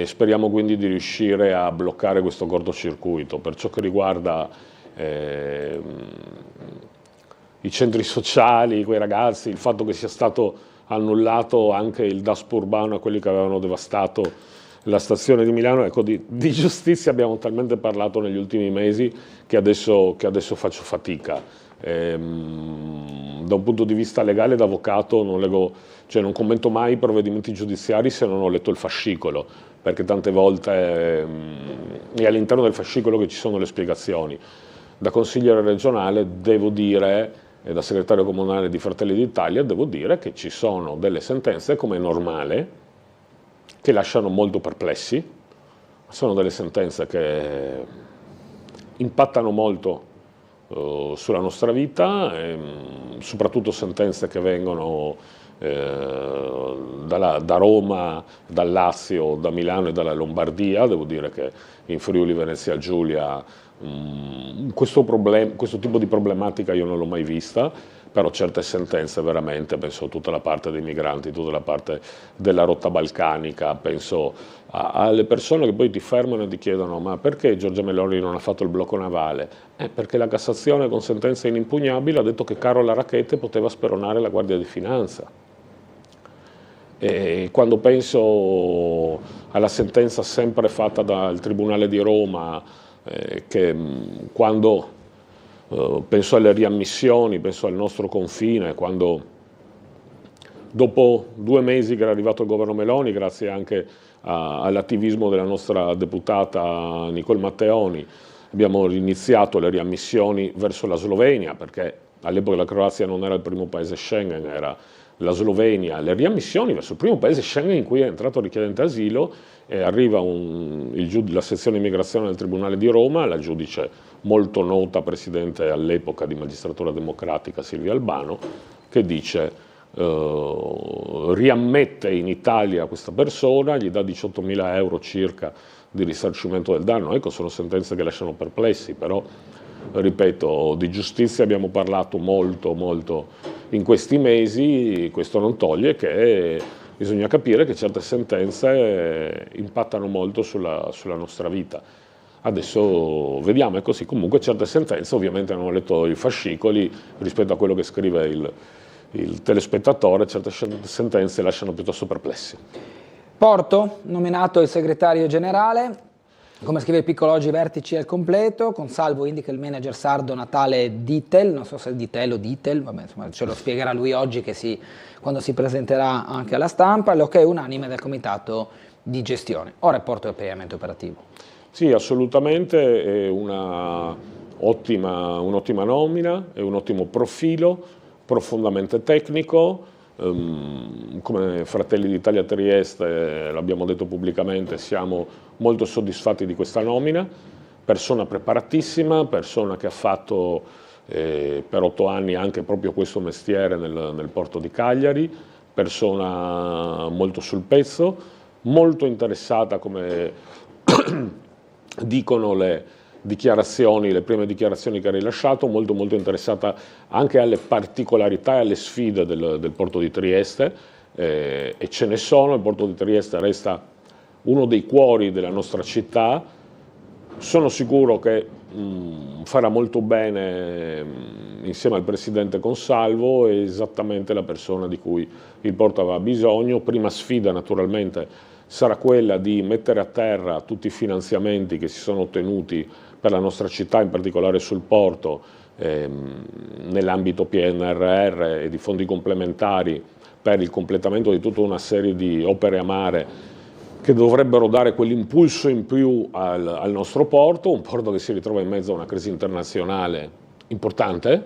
Speriamo quindi di riuscire a bloccare questo cortocircuito. Per ciò che riguarda i centri sociali, quei ragazzi, il fatto che sia stato annullato anche il DASPO urbano a quelli che avevano devastato la stazione di Milano, ecco, di giustizia abbiamo talmente parlato negli ultimi mesi che adesso faccio fatica. Da un punto di vista legale, da avvocato, non commento mai i provvedimenti giudiziari se non ho letto il fascicolo, perché tante volte è all'interno del fascicolo che ci sono le spiegazioni. Da consigliere regionale devo dire, e da segretario comunale di Fratelli d'Italia, devo dire che ci sono delle sentenze, come è normale, che lasciano molto perplessi. Sono delle sentenze che impattano molto sulla nostra vita, soprattutto sentenze che vengono da Roma, dal Lazio, da Milano e dalla Lombardia. Devo dire che in Friuli Venezia Giulia questo tipo di problematica io non l'ho mai vista, però certe sentenze veramente, penso a tutta la parte dei migranti, tutta la parte della rotta balcanica, penso alle persone che poi ti fermano e ti chiedono: ma perché Giorgia Meloni non ha fatto il blocco navale? Perché la Cassazione con sentenza inimpugnabile ha detto che Carola Rackete poteva speronare la Guardia di Finanza. E quando penso alla sentenza sempre fatta dal Tribunale di Roma, che quando penso alle riammissioni, penso al nostro confine, quando dopo 2 mesi che era arrivato il governo Meloni, grazie anche all'attivismo della nostra deputata Nicole Matteoni, abbiamo iniziato le riammissioni verso la Slovenia, perché all'epoca la Croazia non era il primo paese Schengen, era la Slovenia. Le riammissioni verso il primo paese Schengen in cui è entrato il richiedente asilo, e arriva la sezione immigrazione del Tribunale di Roma, la giudice molto nota, presidente all'epoca di Magistratura Democratica Silvia Albano, che dice riammette in Italia questa persona, gli dà 18.000 euro circa di risarcimento del danno. Ecco, sono sentenze che lasciano perplessi, però ripeto, di giustizia abbiamo parlato molto in questi mesi. Questo non toglie che bisogna capire che certe sentenze impattano molto sulla nostra vita. Adesso vediamo, è così. Comunque certe sentenze, ovviamente non ho letto i fascicoli, rispetto a quello che scrive il telespettatore, certe sentenze lasciano piuttosto perplessi. Porto, nominato il segretario generale. Come scrive il Piccolo oggi, vertici al completo, con salvo indica il manager sardo Natale Dittel, non so se è Dittel o Dittel, vabbè, insomma, ce lo spiegherà lui oggi quando si presenterà anche alla stampa. L'ok unanime del comitato di gestione. Ora il Porto è pienamente operativo. Sì, assolutamente, è una un'ottima nomina e un ottimo profilo, profondamente tecnico. Come Fratelli d'Italia Trieste, l'abbiamo detto pubblicamente, siamo molto soddisfatti di questa nomina. Persona preparatissima, persona che ha fatto per 8 anni anche proprio questo mestiere nel porto di Cagliari, persona molto sul pezzo, molto interessata, come dicono le prime dichiarazioni che ha rilasciato, molto interessata anche alle particolarità e alle sfide del porto di Trieste, e ce ne sono. Il porto di Trieste resta uno dei cuori della nostra città. Sono sicuro che farà molto bene insieme al presidente Consalvo, è esattamente la persona di cui il porto aveva bisogno. Prima sfida naturalmente sarà quella di mettere a terra tutti i finanziamenti che si sono ottenuti per la nostra città, in particolare sul porto, nell'ambito PNRR e di fondi complementari per il completamento di tutta una serie di opere a mare che dovrebbero dare quell'impulso in più al nostro porto, un porto che si ritrova in mezzo a una crisi internazionale importante,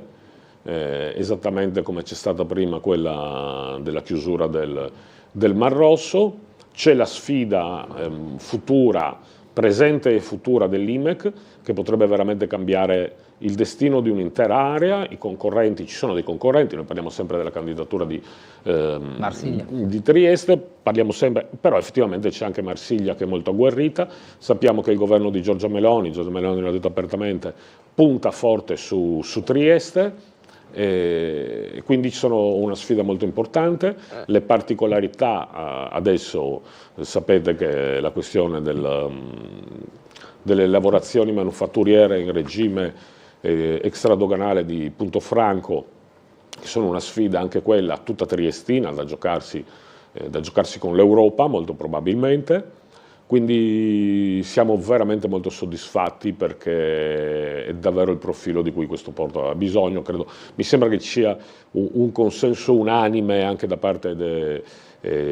esattamente come c'è stata prima quella della chiusura del Mar Rosso. C'è la sfida presente e futura dell'IMEC, che potrebbe veramente cambiare il destino di un'intera area. I concorrenti, ci sono dei concorrenti, noi parliamo sempre della candidatura di Trieste, parliamo sempre, però effettivamente c'è anche Marsiglia che è molto agguerrita. Sappiamo che il governo di Giorgia Meloni l'ha detto apertamente, punta forte su Trieste, e quindi ci sono una sfida molto importante. Le particolarità, adesso sapete che la questione delle lavorazioni manufatturiere in regime extradoganale di Punto Franco, che sono una sfida anche quella tutta triestina, da giocarsi con l'Europa molto probabilmente. Quindi siamo veramente molto soddisfatti, perché è davvero il profilo di cui questo porto ha bisogno. Mi sembra che ci sia un consenso unanime anche da parte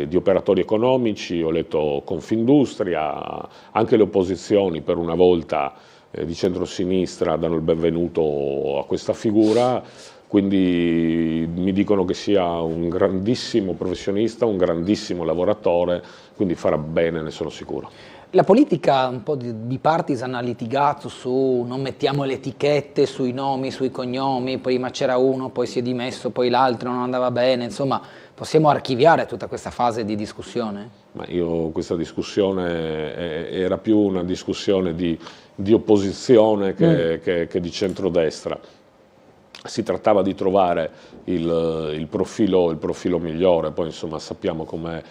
di operatori economici. Ho letto Confindustria, anche le opposizioni per una volta di centrosinistra danno il benvenuto a questa figura, quindi mi dicono che sia un grandissimo professionista, un grandissimo lavoratore, quindi farà bene, ne sono sicuro. La politica un po' bipartisan ha litigato su non mettiamo le etichette sui nomi, sui cognomi, prima c'era uno, poi si è dimesso, poi l'altro non andava bene, insomma possiamo archiviare tutta questa fase di discussione? Ma questa discussione era più una discussione di opposizione che di centrodestra. Si trattava di trovare il profilo migliore. Poi insomma sappiamo come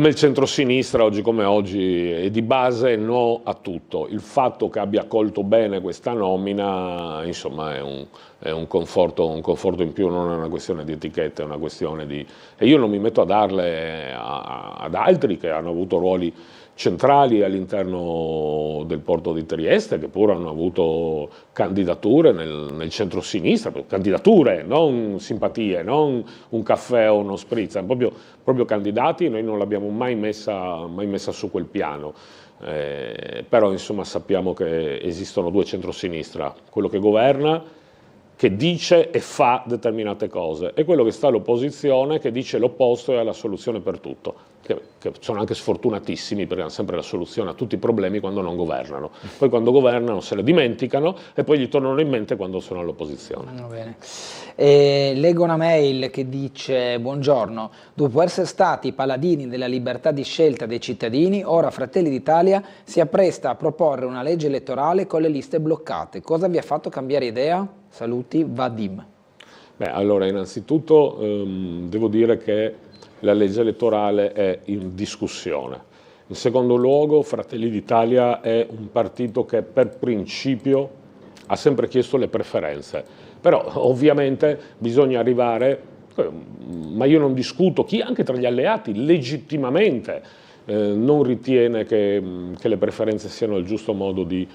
il centrosinistra oggi come oggi è di base no a tutto. Il fatto che abbia accolto bene questa nomina, insomma, è un conforto in più, non è una questione di etichette, è una questione di... E io non mi metto a darle ad altri che hanno avuto ruoli centrali all'interno del porto di Trieste, che pure hanno avuto candidature nel centro-sinistra, candidature, non simpatie, non un caffè o uno spritz, proprio candidati. Noi non l'abbiamo mai messa su quel piano, però insomma sappiamo che esistono due centro-sinistra, quello che governa, che dice e fa determinate cose, e quello che sta all'opposizione, che dice l'opposto e ha la soluzione per tutto, che sono anche sfortunatissimi, perché hanno sempre la soluzione a tutti i problemi quando non governano. Poi quando governano se le dimenticano e poi gli tornano in mente quando sono all'opposizione. Va bene. Leggo una mail che dice: buongiorno, dopo essere stati paladini della libertà di scelta dei cittadini, ora Fratelli d'Italia si appresta a proporre una legge elettorale con le liste bloccate. Cosa vi ha fatto cambiare idea? Saluti, Vadim. Allora, innanzitutto devo dire che la legge elettorale è in discussione. In secondo luogo, Fratelli d'Italia è un partito che per principio ha sempre chiesto le preferenze, però ovviamente bisogna arrivare, ma io non discuto, chi anche tra gli alleati legittimamente non ritiene che le preferenze siano il giusto modo di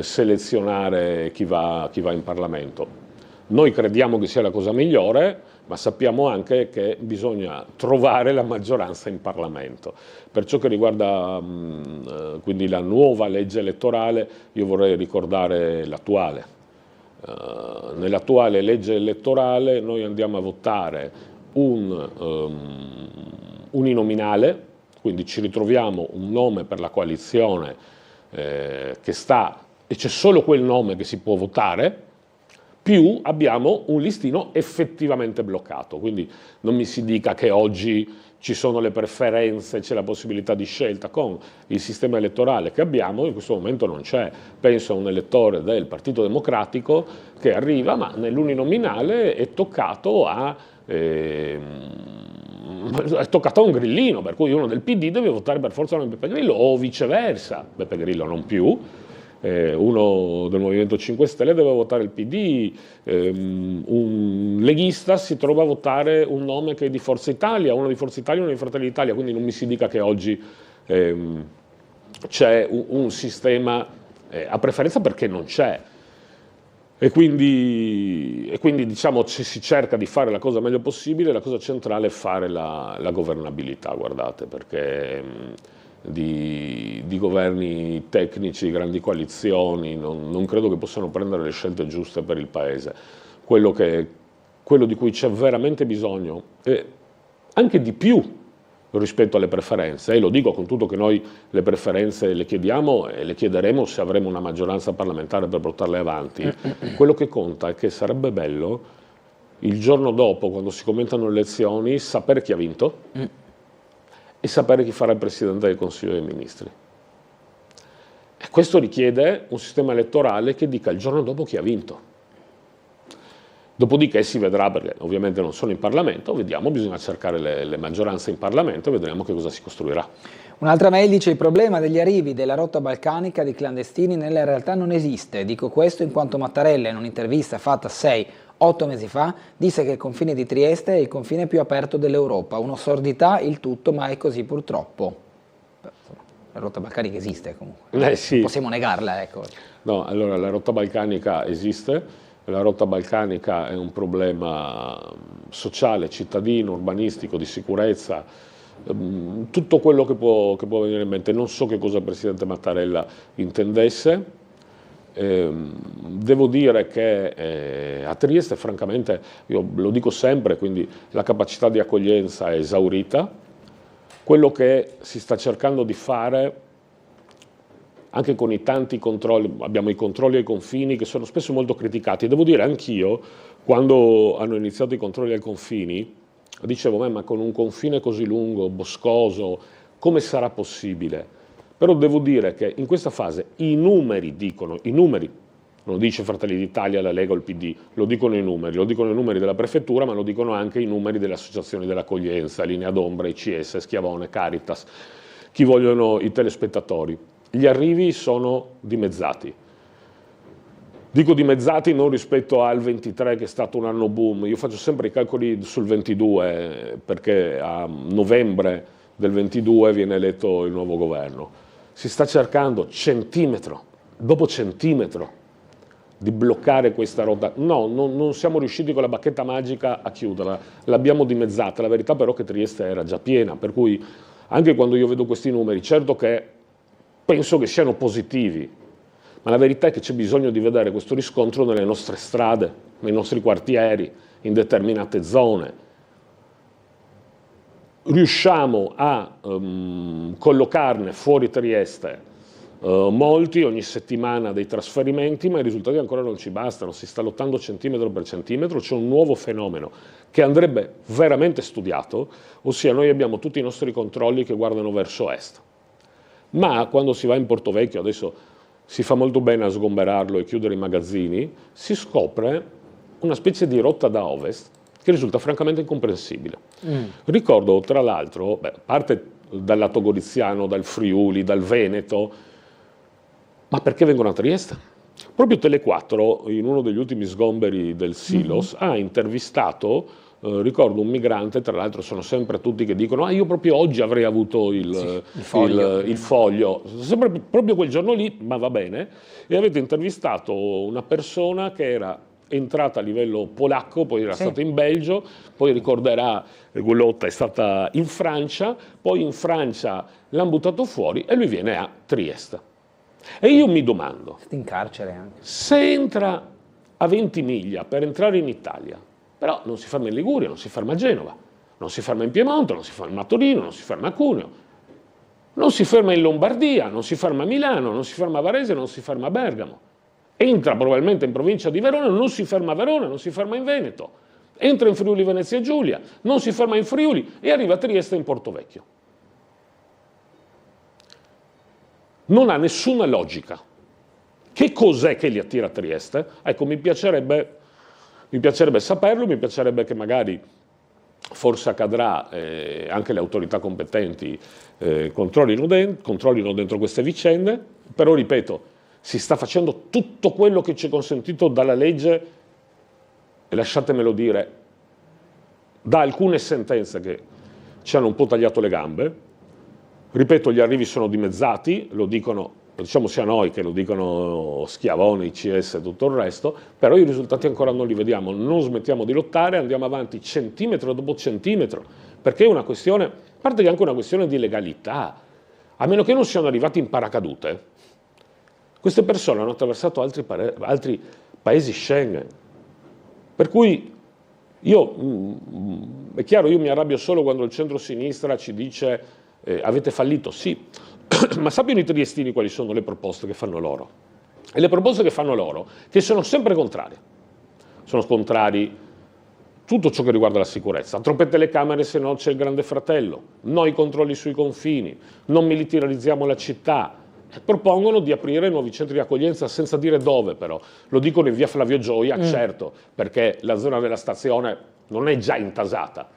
selezionare chi va in Parlamento. Noi crediamo che sia la cosa migliore, ma sappiamo anche che bisogna trovare la maggioranza in Parlamento. Per ciò che riguarda quindi la nuova legge elettorale, io vorrei ricordare l'attuale. Nell'attuale legge elettorale noi andiamo a votare uninominale, quindi ci ritroviamo un nome per la coalizione che sta, e c'è solo quel nome che si può votare, più abbiamo un listino effettivamente bloccato. Quindi non mi si dica che oggi ci sono le preferenze, c'è la possibilità di scelta. Con il sistema elettorale che abbiamo in questo momento non c'è. Penso a un elettore del Partito Democratico che arriva, ma nell'uninominale è toccato a un grillino, per cui uno del PD deve votare per forza Beppe Grillo, o viceversa, Beppe Grillo non più. Uno del Movimento 5 Stelle deve votare il PD, un leghista si trova a votare un nome che è di Forza Italia, uno di Forza Italia, uno di Fratelli d'Italia, quindi non mi si dica che oggi c'è un sistema a preferenza, perché non c'è. E quindi diciamo si cerca di fare la cosa meglio possibile. La cosa centrale è fare la governabilità, guardate, perché di governi tecnici, grandi coalizioni, non credo che possano prendere le scelte giuste per il Paese. Quello di cui c'è veramente bisogno, e anche di più rispetto alle preferenze, e lo dico con tutto che noi le preferenze le chiediamo e le chiederemo se avremo una maggioranza parlamentare per portarle avanti, quello che conta è che sarebbe bello il giorno dopo, quando si commentano le elezioni, sapere chi ha vinto e sapere chi farà il Presidente del Consiglio dei Ministri. E questo richiede un sistema elettorale che dica il giorno dopo chi ha vinto. Dopodiché si vedrà, perché ovviamente non sono in Parlamento, vediamo, bisogna cercare le maggioranze in Parlamento e vedremo che cosa si costruirà. Un'altra mail dice: il problema degli arrivi della rotta balcanica di clandestini nella realtà non esiste. Dico questo in quanto Mattarella, in un'intervista fatta 6-8 mesi fa, disse che il confine di Trieste è il confine più aperto dell'Europa. Un'assurdità il tutto, ma è così purtroppo. La rotta balcanica esiste comunque, sì. Non possiamo negarla, ecco. No, allora la rotta balcanica esiste. La rotta balcanica è un problema sociale, cittadino, urbanistico, di sicurezza, tutto quello che può venire in mente. Non so che cosa il Presidente Mattarella intendesse. Devo dire che a Trieste, francamente, io lo dico sempre, quindi la capacità di accoglienza è esaurita. Quello che si sta cercando di fare, anche con i tanti controlli, abbiamo i controlli ai confini che sono spesso molto criticati. Devo dire, anch'io, quando hanno iniziato i controlli ai confini, dicevo, ma con un confine così lungo, boscoso, come sarà possibile? Però devo dire che in questa fase i numeri dicono, non lo dice Fratelli d'Italia, la Lega o il PD, lo dicono i numeri della prefettura, ma lo dicono anche i numeri delle associazioni dell'accoglienza, Linea d'Ombra, ICS, Schiavone, Caritas, chi vogliono i telespettatori. Gli arrivi sono dimezzati. Dico dimezzati non rispetto al 23 che è stato un anno boom, io faccio sempre i calcoli sul 22 perché a novembre del 22 viene eletto il nuovo governo. Si sta cercando centimetro dopo centimetro di bloccare questa rotta. No, non siamo riusciti con la bacchetta magica a chiuderla, l'abbiamo dimezzata. La verità però è che Trieste era già piena, per cui anche quando io vedo questi numeri, certo che penso che siano positivi, ma la verità è che c'è bisogno di vedere questo riscontro nelle nostre strade, nei nostri quartieri, in determinate zone. Riusciamo a collocarne fuori Trieste molti, ogni settimana dei trasferimenti, ma i risultati ancora non ci bastano, si sta lottando centimetro per centimetro. C'è un nuovo fenomeno che andrebbe veramente studiato, ossia noi abbiamo tutti i nostri controlli che guardano verso est. Ma quando si va in Portovecchio, adesso si fa molto bene a sgomberarlo e chiudere i magazzini, si scopre una specie di rotta da ovest che risulta francamente incomprensibile. Ricordo tra l'altro, a parte dal lato goriziano, dal Friuli, dal Veneto, ma perché vengono a Trieste? Proprio Tele4, in uno degli ultimi sgomberi del Silos, ha intervistato, ricordo un migrante, tra l'altro sono sempre tutti che dicono io proprio oggi avrei avuto il foglio, proprio quel giorno lì, ma va bene, e avete intervistato una persona che era entrata a livello polacco, poi era stata in Belgio, poi ricorderà Gullotta è stata in Francia, poi in Francia l'hanno buttato fuori e lui viene a Trieste. E io mi domando, in carcere anche. Se entra a Ventimiglia per entrare in Italia, però non si ferma in Liguria, non si ferma a Genova, non si ferma in Piemonte, non si ferma a Torino, non si ferma a Cuneo, non si ferma in Lombardia, non si ferma a Milano, non si ferma a Varese, non si ferma a Bergamo. Entra probabilmente in provincia di Verona, non si ferma a Verona, non si ferma in Veneto. Entra in Friuli Venezia Giulia, non si ferma in Friuli e arriva a Trieste in Portovecchio. Non ha nessuna logica. Che cos'è che li attira a Trieste? Ecco, mi piacerebbe saperlo, mi piacerebbe che magari forse accadrà, anche le autorità competenti controllino dentro queste vicende, però ripeto, si sta facendo tutto quello che ci è consentito dalla legge e lasciatemelo dire, da alcune sentenze che ci hanno un po' tagliato le gambe. Ripeto, gli arrivi sono dimezzati, lo dicono, diciamo sia noi che lo dicono Schiavone, ICS e tutto il resto, però i risultati ancora non li vediamo, non smettiamo di lottare, andiamo avanti centimetro dopo centimetro, perché è una questione, a parte che è anche una questione di legalità, a meno che non siano arrivati in paracadute. Queste persone hanno attraversato altri paesi Schengen, per cui è chiaro, io mi arrabbio solo quando il centro-sinistra ci dice avete fallito, sì, ma sappiano i triestini quali sono le proposte che fanno loro. E le proposte che fanno loro, che sono sempre contrarie, sono contrari tutto ciò che riguarda la sicurezza, troppe telecamere se no c'è il grande fratello, no i controlli sui confini, non militarizziamo la città. Propongono di aprire nuovi centri di accoglienza senza dire dove però, lo dicono in via Flavio Gioia, certo, perché la zona della stazione non è già intasata,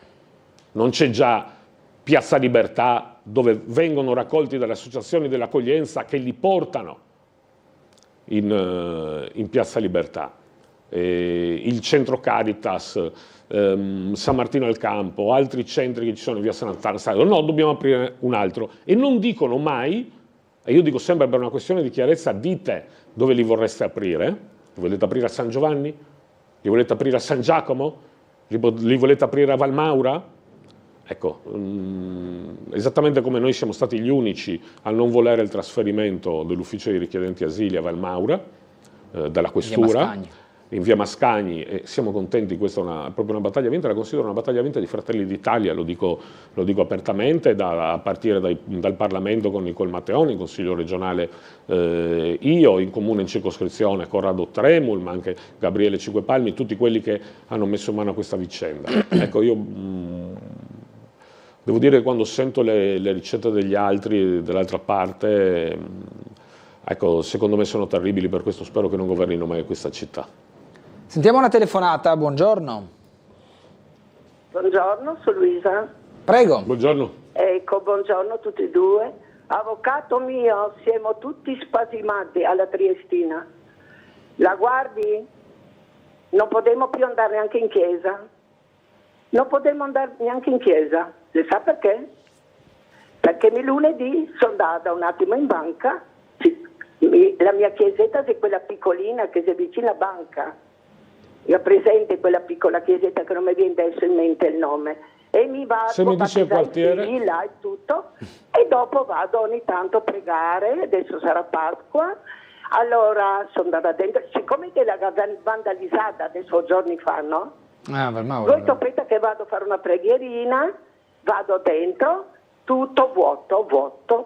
non c'è già Piazza Libertà dove vengono raccolti dalle associazioni dell'accoglienza che li portano in Piazza Libertà, il centro Caritas, San Martino al Campo, altri centri che ci sono in via Sant'Anastasia, no, dobbiamo aprire un altro e non dicono mai. E io dico sempre per una questione di chiarezza, dite dove li vorreste aprire, li volete aprire a San Giovanni, li volete aprire a San Giacomo, li volete aprire a Valmaura? Ecco, esattamente come noi siamo stati gli unici a non volere il trasferimento dell'ufficio dei richiedenti asili a Valmaura, dalla questura, in via Mascagni, e siamo contenti, questa è proprio una battaglia vinta, la considero una battaglia vinta di Fratelli d'Italia, lo dico apertamente, a partire dal Parlamento con Nicole Matteoni, in Consiglio regionale io, in comune in circoscrizione Corrado Tremul, ma anche Gabriele Cinquepalmi, tutti quelli che hanno messo in mano a questa vicenda. Ecco, io devo dire che quando sento le ricette degli altri dall'altra parte, ecco, secondo me sono terribili, per questo spero che non governino mai questa città. Sentiamo una telefonata, buongiorno. Buongiorno, sono Luisa. Prego. Buongiorno. Ecco, buongiorno a tutti e due. Avvocato mio, siamo tutti spasimati alla Triestina. La guardi? Non potremo più andare neanche in chiesa. Non potremo andare neanche in chiesa. Le sa perché? Perché lunedì sono andata un attimo in banca. La mia chiesetta è quella piccolina che si avvicina a banca. Io ho presente quella piccola chiesetta che non mi viene adesso in mente il nome. E mi vado se mi dice il quartiere lì, là e tutto, e dopo vado ogni tanto a pregare. Adesso sarà Pasqua, allora sono andata dentro, siccome che l'ha vandalizzata adesso giorni fa, no? Voi sapete che vado a fare una preghierina, vado dentro, tutto vuoto,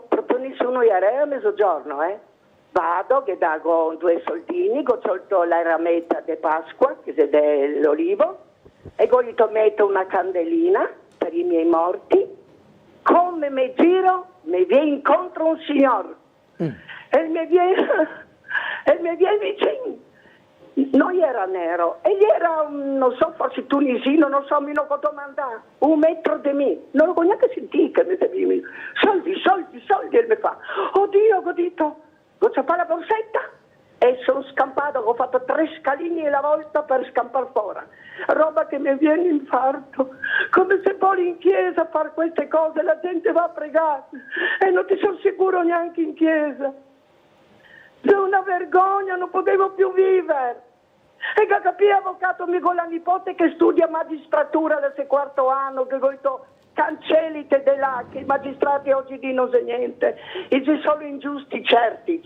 proprio nessuno era a mezzogiorno, Vado, che dago 2 soldini, ho tolto la rametta di Pasqua, che è dell'olivo, e poi metto una candelina per i miei morti. Come mi giro, mi viene incontro un signore e mi viene vicino. Non era nero, e era, non so, forse tunisino, non so, mi non posso mandare, 1 metro di me. Non lo neanche sentire che mi dice, soldi, e mi fa, oddio, ho detto, cosa fa la borsetta? E sono scampato, ho fatto 3 scalini alla volta per scampare fuori. Roba che mi viene infarto. Come se poi in chiesa a fare queste cose, la gente va a pregare e non ti sono sicuro neanche in chiesa. È una vergogna, non potevo più vivere. E che capire avvocato mi con la nipote che studia magistratura del quarto anno, che ho detto cancellite della che i magistrati oggi non sa niente, e ci sono ingiusti certi,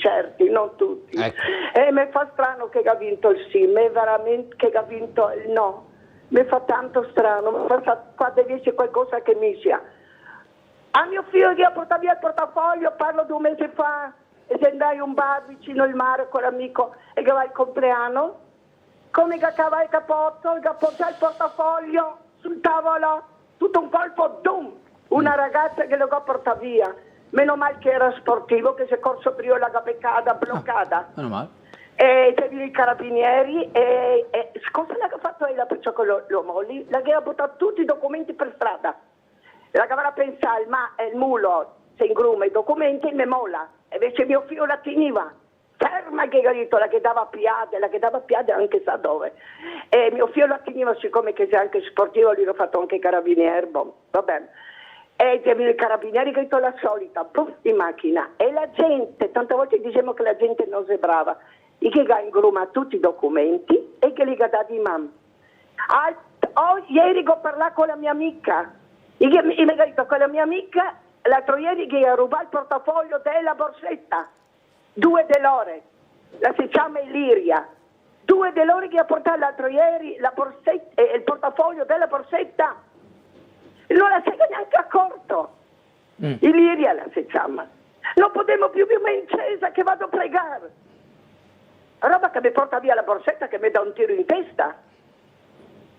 non tutti. Ecco. E mi fa strano che ha vinto il sì, me veramente che ha vinto il no, mi fa tanto strano, qua deve essere qualcosa che mi sia. A mio figlio che ha portato via il portafoglio, parlo 2 mesi fa, e se andai a un bar vicino al mare con l'amico e che va il compleanno, come che cava il capotto, che porta il portafoglio sul tavolo, tutto un colpo, dum, una ragazza che lo porta via. Meno male che era sportivo, che si è corso prima la beccata, bloccata. Meno male. E c'è i carabinieri e cosa l'ha fatto lei perciò che lo molli? La che ha buttato tutti i documenti per strada. La che avrà pensato, ma il mulo se ingruma i documenti me molla. E invece mio figlio la teniva. Ferma che ha detto, la che dava piade anche sa dove. E mio figlio la teneva, siccome che sei anche sportivo, gli ho fatto anche carabinieri, va bene. E i carabinieri che ha detto la solita, puff, in macchina. E la gente, tante volte diciamo che la gente non è brava, e che ha ingrumato tutti i documenti e che li ha dati in mano. Ieri ho parlato con la mia amica, e mi ha detto con la mia amica, l'altro ieri che ha rubato il portafoglio della borsetta. 2 dell'ore, la si chiama Illiria, 2 dell'ore che ha portato l'altro ieri la borsetta, il portafoglio della borsetta, non la si è neanche accorto. Illiria la si chiama. Non potevo più in chiesa che vado a pregare. Roba che mi porta via la borsetta che mi dà un tiro in testa.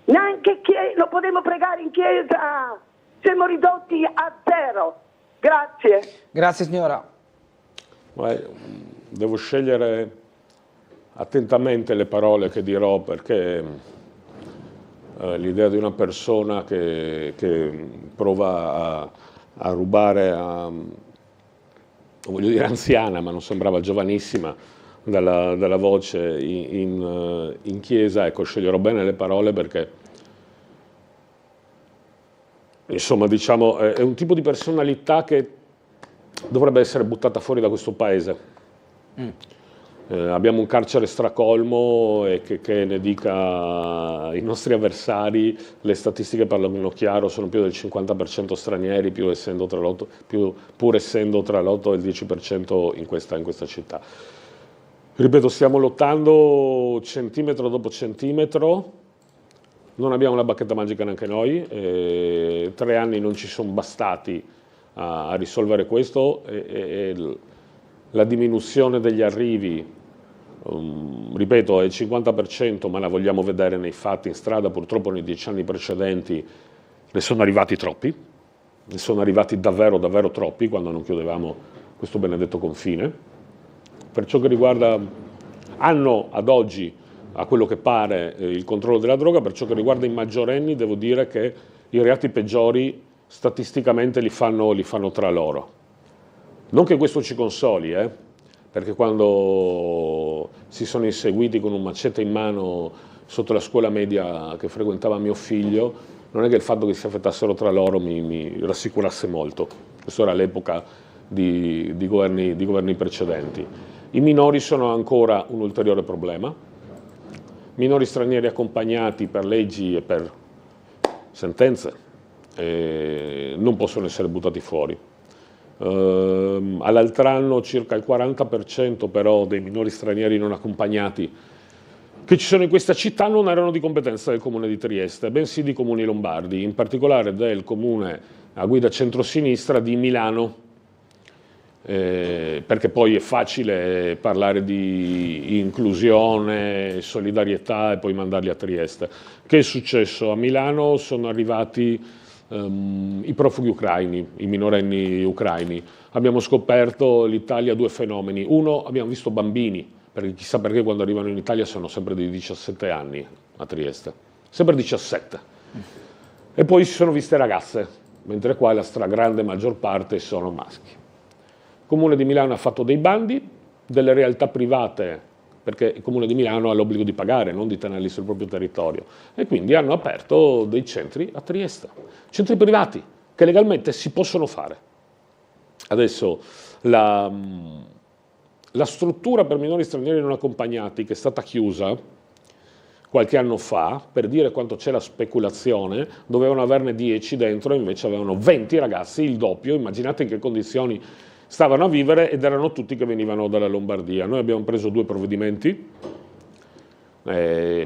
Neanche non potevo pregare in chiesa, siamo ridotti a 0. Grazie. Grazie signora. Devo scegliere attentamente le parole che dirò, perché l'idea di una persona che prova a rubare, non voglio dire anziana, ma non sembrava giovanissima, dalla voce in chiesa, ecco, sceglierò bene le parole perché, insomma, diciamo, è un tipo di personalità che dovrebbe essere buttata fuori da questo paese. Abbiamo un carcere stracolmo e che ne dica i nostri avversari, le statistiche parlano chiaro, sono più del 50% stranieri, pur essendo tra l'8 e il 10% in questa città. Ripeto, stiamo lottando centimetro dopo centimetro, non abbiamo la bacchetta magica neanche noi, 3 anni non ci sono bastati a risolvere questo, e la diminuzione degli arrivi, ripeto, è il 50%, ma la vogliamo vedere nei fatti in strada. Purtroppo nei 10 anni precedenti ne sono arrivati troppi, ne sono arrivati davvero, davvero troppi quando non chiudevamo questo benedetto confine. Per ciò che riguarda, hanno ad oggi, a quello che pare, il controllo della droga. Per ciò che riguarda i maggiorenni, devo dire che i reati peggiori statisticamente li fanno tra loro. Non che questo ci consoli, perché quando si sono inseguiti con un macete in mano sotto la scuola media che frequentava mio figlio, non è che il fatto che si affettassero tra loro mi rassicurasse molto. Questa era l'epoca di governi precedenti. I minori sono ancora un ulteriore problema. Minori stranieri accompagnati per leggi e per sentenze non possono essere buttati fuori. All'altro anno circa il 40% però dei minori stranieri non accompagnati che ci sono in questa città non erano di competenza del comune di Trieste, bensì di comuni lombardi, in particolare del comune a guida centrosinistra di Milano, perché poi è facile parlare di inclusione, solidarietà e poi mandarli a Trieste. Che è successo? A Milano sono arrivati i profughi ucraini, i minorenni ucraini. Abbiamo scoperto l'Italia 2 fenomeni. Uno, abbiamo visto bambini, perché chissà perché quando arrivano in Italia sono sempre di 17 anni a Trieste, sempre 17. E poi si sono viste ragazze, mentre qua la stragrande maggior parte sono maschi. Il Comune di Milano ha fatto dei bandi, delle realtà private, perché il Comune di Milano ha l'obbligo di pagare, non di tenerli sul proprio territorio, e quindi hanno aperto dei centri a Trieste, centri privati, che legalmente si possono fare. Adesso la struttura per minori stranieri non accompagnati, che è stata chiusa, qualche anno fa, per dire quanto c'è la speculazione, dovevano averne 10 dentro, invece avevano 20 ragazzi, il doppio. Immaginate in che condizioni stavano a vivere, ed erano tutti che venivano dalla Lombardia. Noi abbiamo preso 2 provvedimenti,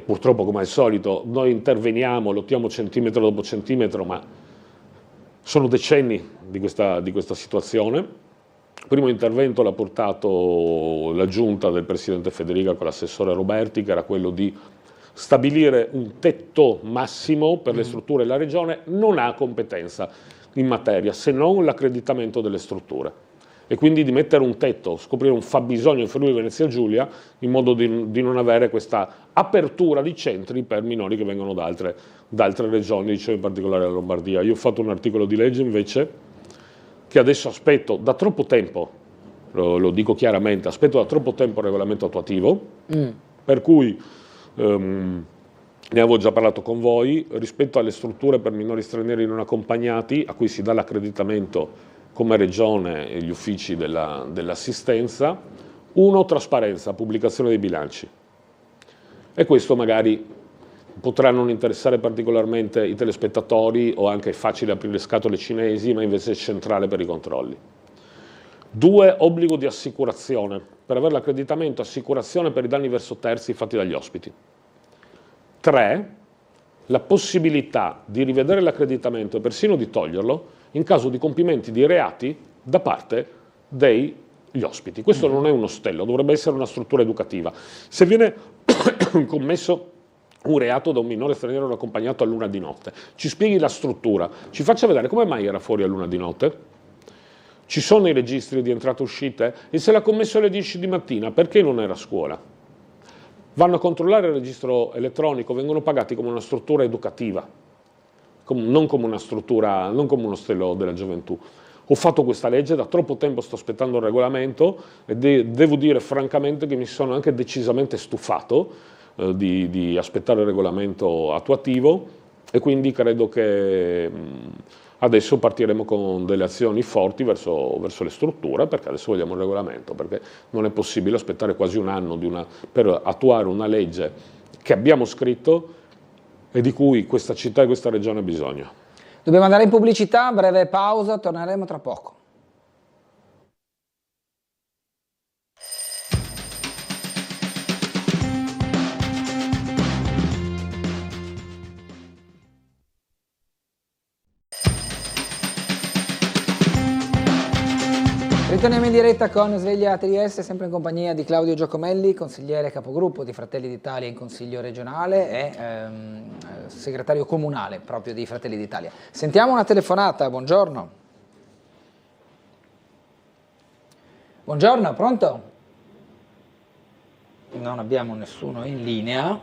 purtroppo come al solito noi interveniamo, lottiamo centimetro dopo centimetro, ma sono decenni di questa situazione. Il primo intervento l'ha portato la giunta del presidente Federica con l'assessore Roberti, che era quello di stabilire un tetto massimo per le strutture. La Regione non ha competenza in materia se non l'accreditamento delle strutture, e quindi di mettere un tetto, scoprire un fabbisogno in Friuli Venezia Giulia, in modo di non avere questa apertura di centri per minori che vengono da altre regioni, dicevo in particolare la Lombardia. Io ho fatto un articolo di legge invece che adesso aspetto da troppo tempo, lo dico chiaramente, aspetto da troppo tempo il regolamento attuativo, per cui ne avevo già parlato con voi, rispetto alle strutture per minori stranieri non accompagnati, a cui si dà l'accreditamento come Regione e gli uffici dell'assistenza. 1, trasparenza, pubblicazione dei bilanci. E questo magari potrà non interessare particolarmente i telespettatori, o anche è facile aprire scatole cinesi, ma invece è centrale per i controlli. 2, obbligo di assicurazione. Per avere l'accreditamento, assicurazione per i danni verso terzi fatti dagli ospiti. 3, la possibilità di rivedere l'accreditamento e persino di toglierlo in caso di compimenti di reati da parte degli ospiti. Questo non è un ostello, dovrebbe essere una struttura educativa. Se viene commesso un reato da un minore straniero non accompagnato a luna di notte, ci spieghi la struttura, ci faccia vedere come mai era fuori a luna di notte. Ci sono i registri di entrate e uscite? E se l'ha commesso alle 10 di mattina, perché non era a scuola? Vanno a controllare il registro elettronico, vengono pagati come una struttura educativa, non come una struttura, non come un ostello della gioventù. Ho fatto questa legge, da troppo tempo sto aspettando il regolamento, e devo dire francamente che mi sono anche decisamente stufato di aspettare il regolamento attuativo, e quindi credo che adesso partiremo con delle azioni forti verso le strutture, perché adesso vogliamo il regolamento, perché non è possibile aspettare quasi un anno per attuare una legge che abbiamo scritto e di cui questa città e questa regione ha bisogno. Dobbiamo andare in pubblicità, breve pausa, torneremo tra poco. Ritorniamo in diretta con Sveglia Trieste, sempre in compagnia di Claudio Giacomelli, consigliere capogruppo di Fratelli d'Italia in Consiglio regionale e segretario comunale proprio di Fratelli d'Italia. Sentiamo una telefonata, buongiorno. Buongiorno, pronto? Non abbiamo nessuno in linea.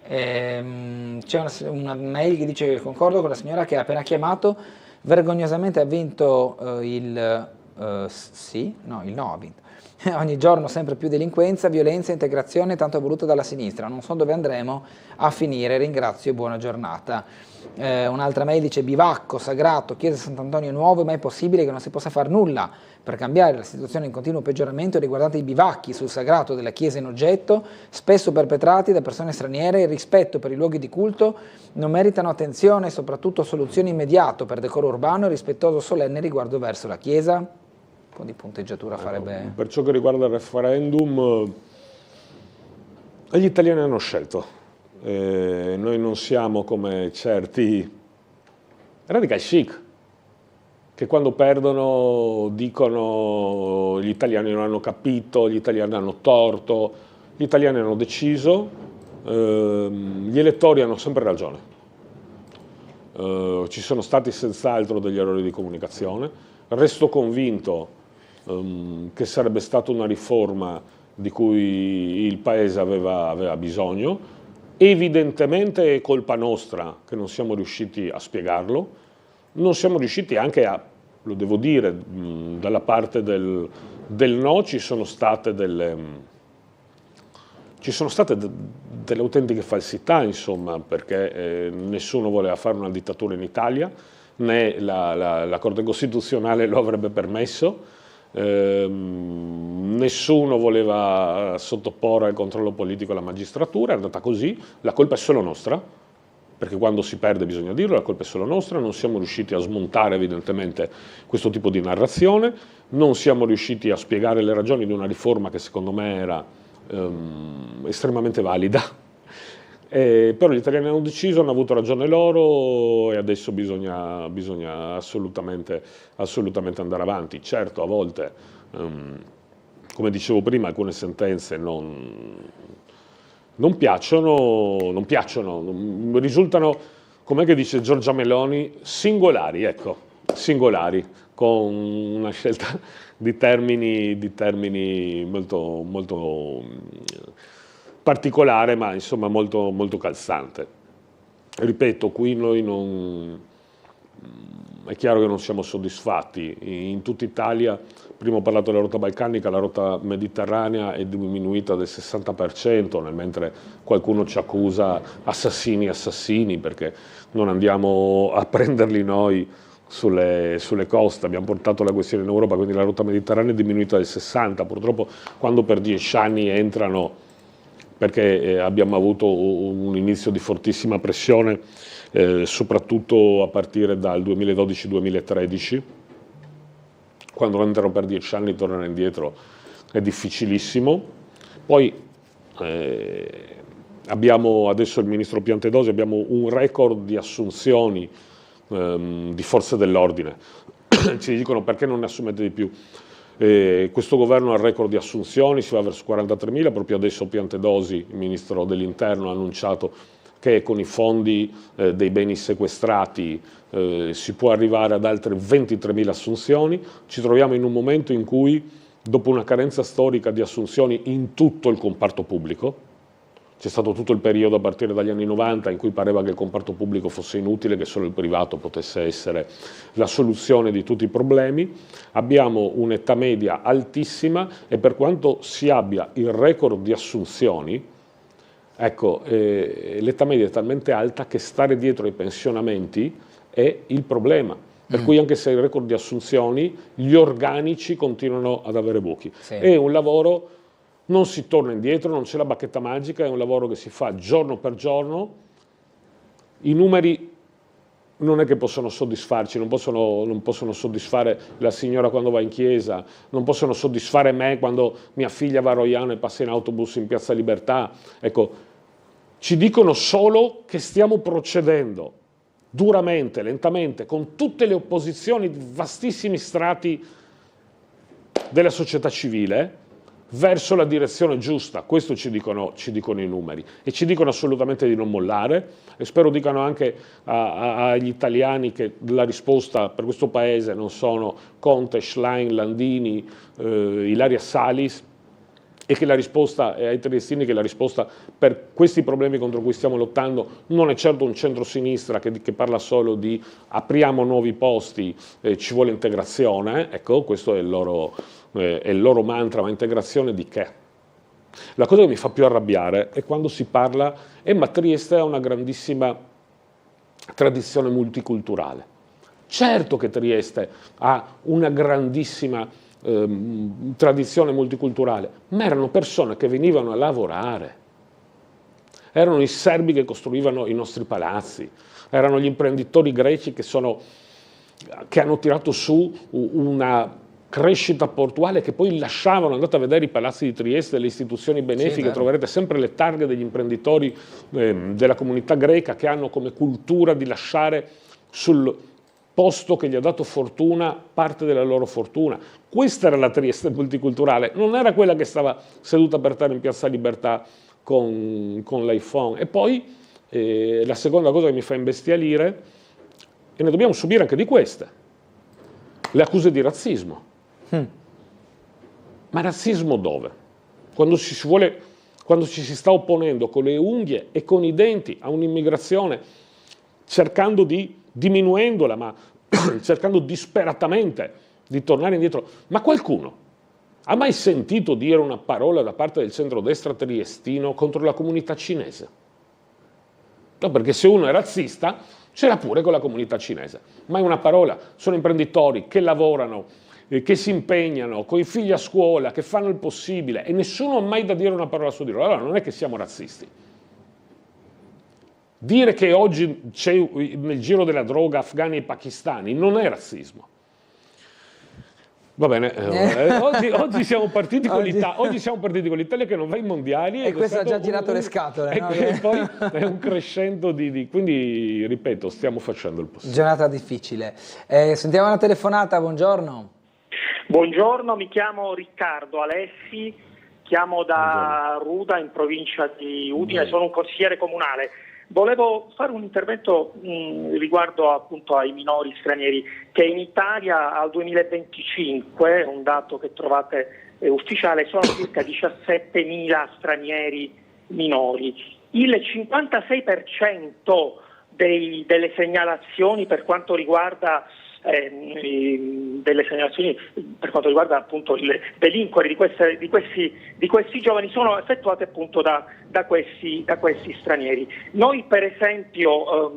C'è una mail che dice che concordo con la signora che ha appena chiamato, vergognosamente ha vinto il no ha vinto. Ogni giorno sempre più delinquenza, violenza, integrazione tanto voluta dalla sinistra. Non so dove andremo a finire, ringrazio e buona giornata. Un'altra mail dice bivacco, sagrato, chiesa Sant'Antonio Nuovo, è mai possibile che non si possa fare nulla per cambiare la situazione in continuo peggioramento riguardante i bivacchi sul sagrato della chiesa in oggetto, spesso perpetrati da persone straniere. Il rispetto per i luoghi di culto non meritano attenzione e soprattutto soluzioni immediate per decoro urbano e rispettoso solenne riguardo verso la chiesa. Un po' di punteggiatura farebbe. Per ciò che riguarda il referendum, gli italiani hanno scelto. Noi non siamo come certi radical chic che quando perdono dicono gli italiani non hanno capito, gli italiani hanno torto. Gli italiani hanno deciso, gli elettori hanno sempre ragione. Ci sono stati senz'altro degli errori di comunicazione. Resto convinto che sarebbe stata una riforma di cui il Paese aveva bisogno. Evidentemente è colpa nostra che non siamo riusciti a spiegarlo, non siamo riusciti anche a, lo devo dire, dalla parte del no ci sono state delle autentiche falsità, insomma, perché nessuno voleva fare una dittatura in Italia, né la Corte Costituzionale lo avrebbe permesso. nessuno voleva sottoporre al controllo politico la magistratura, è andata così, la colpa è solo nostra, perché quando si perde bisogna dirlo, la colpa è solo nostra, non siamo riusciti a smontare evidentemente questo tipo di narrazione, non siamo riusciti a spiegare le ragioni di una riforma che secondo me era estremamente valida, però gli italiani hanno deciso, hanno avuto ragione loro e adesso bisogna assolutamente andare avanti. Certo, a volte, come dicevo prima, alcune sentenze non piacciono, risultano, com'è che dice Giorgia Meloni, singolari, ecco, singolari, con una scelta di termini molto, molto particolare, ma insomma molto, molto calzante. Ripeto, qui noi è chiaro che non siamo soddisfatti. In tutta Italia, prima ho parlato della rotta balcanica, la rotta mediterranea è diminuita del 60%, mentre qualcuno ci accusa assassini, perché non andiamo a prenderli noi sulle coste. Abbiamo portato la questione in Europa, quindi la rotta mediterranea è diminuita del 60%. Purtroppo quando per 10 anni entrano, perché abbiamo avuto un inizio di fortissima pressione, soprattutto a partire dal 2012-2013, quando entrano per 10 anni tornano indietro è difficilissimo. Poi abbiamo adesso il ministro Piantedosi, abbiamo un record di assunzioni di forze dell'ordine, ci dicono perché non ne assumete di più. Questo governo ha il record di assunzioni, si va verso 43.000, proprio adesso Piantedosi, il ministro dell'Interno, ha annunciato che con i fondi dei beni sequestrati si può arrivare ad altre 23.000 assunzioni. Ci troviamo in un momento in cui, dopo una carenza storica di assunzioni in tutto il comparto pubblico, c'è stato tutto il periodo a partire dagli anni 90 in cui pareva che il comparto pubblico fosse inutile, che solo il privato potesse essere la soluzione di tutti i problemi. Abbiamo un'età media altissima e per quanto si abbia il record di assunzioni, ecco, l'età media è talmente alta che stare dietro ai pensionamenti è il problema. Per cui anche se il record di assunzioni, gli organici continuano ad avere buchi. Sì. È un lavoro, non si torna indietro, non c'è la bacchetta magica, è un lavoro che si fa giorno per giorno. I numeri non è che possono soddisfarci, non possono soddisfare la signora quando va in chiesa, non possono soddisfare me quando mia figlia va a Roiano e passa in autobus in Piazza Libertà. Ecco, ci dicono solo che stiamo procedendo duramente, lentamente, con tutte le opposizioni di vastissimi strati della società civile, verso la direzione giusta. Questo ci dicono i numeri e ci dicono assolutamente di non mollare e spero dicano anche agli italiani che la risposta per questo paese non sono Conte, Schlein, Landini, Ilaria Salis, e che la risposta, ai triestini, che la risposta per questi problemi contro cui stiamo lottando non è certo un centro-sinistra che parla solo di apriamo nuovi posti, ci vuole integrazione, ecco, questo è il loro mantra, ma integrazione di che? La cosa che mi fa più arrabbiare è quando si parla, ma Trieste ha una grandissima tradizione multiculturale. Certo che Trieste ha una grandissima tradizione multiculturale, ma erano persone che venivano a lavorare, erano i serbi che costruivano i nostri palazzi, erano gli imprenditori greci che hanno tirato su una crescita portuale che poi lasciavano. Andate a vedere i palazzi di Trieste, le istituzioni benefiche, sì, troverete sempre le targhe degli imprenditori della comunità greca che hanno come cultura di lasciare sul posto che gli ha dato fortuna parte della loro fortuna. Questa era la Trieste multiculturale, non era quella che stava seduta per terra in Piazza Libertà con l'iPhone. E poi la seconda cosa che mi fa imbestialire, e ne dobbiamo subire anche di queste, le accuse di razzismo. Ma razzismo dove? Quando ci si sta opponendo con le unghie e con i denti a un'immigrazione, cercando diminuendola, ma cercando disperatamente di tornare indietro. Ma qualcuno ha mai sentito dire una parola da parte del centrodestra triestino contro la comunità cinese? No, perché se uno è razzista, ce l'ha pure con la comunità cinese. Mai una parola. Sono imprenditori che lavorano che si impegnano, con i figli a scuola, che fanno il possibile e nessuno ha mai da dire una parola su di loro. Allora non è che siamo razzisti. Dire che oggi c'è nel giro della droga afghani e pakistani non è razzismo. Va bene, oggi siamo partiti con l'Italia che non va ai mondiali. E questo ha già girato le scatole. E poi è un crescendo quindi, ripeto, stiamo facendo il possibile. Giornata difficile. Sentiamo una telefonata, buongiorno. Buongiorno, mi chiamo Riccardo Alessi, chiamo da Ruda in provincia di Udine, sono un consigliere comunale. Volevo fare un intervento riguardo appunto ai minori stranieri, che in Italia al 2025, un dato che trovate ufficiale, sono circa 17.000 stranieri minori. Il 56% delle segnalazioni per quanto riguarda appunto il delinquere di questi giovani sono effettuate appunto da questi stranieri. Noi per esempio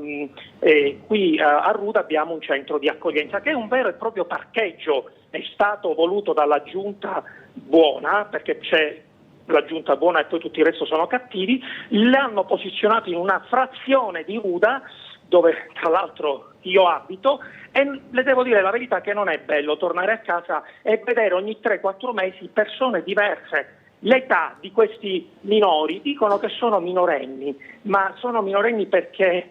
qui a Ruda abbiamo un centro di accoglienza che è un vero e proprio parcheggio, è stato voluto dalla giunta buona, perché c'è la giunta buona e poi tutti il resto sono cattivi, l'hanno posizionato in una frazione di Ruda dove tra l'altro io abito, e le devo dire la verità che non è bello tornare a casa e vedere ogni 3-4 mesi persone diverse. L'età di questi minori dicono che sono minorenni, ma sono minorenni perché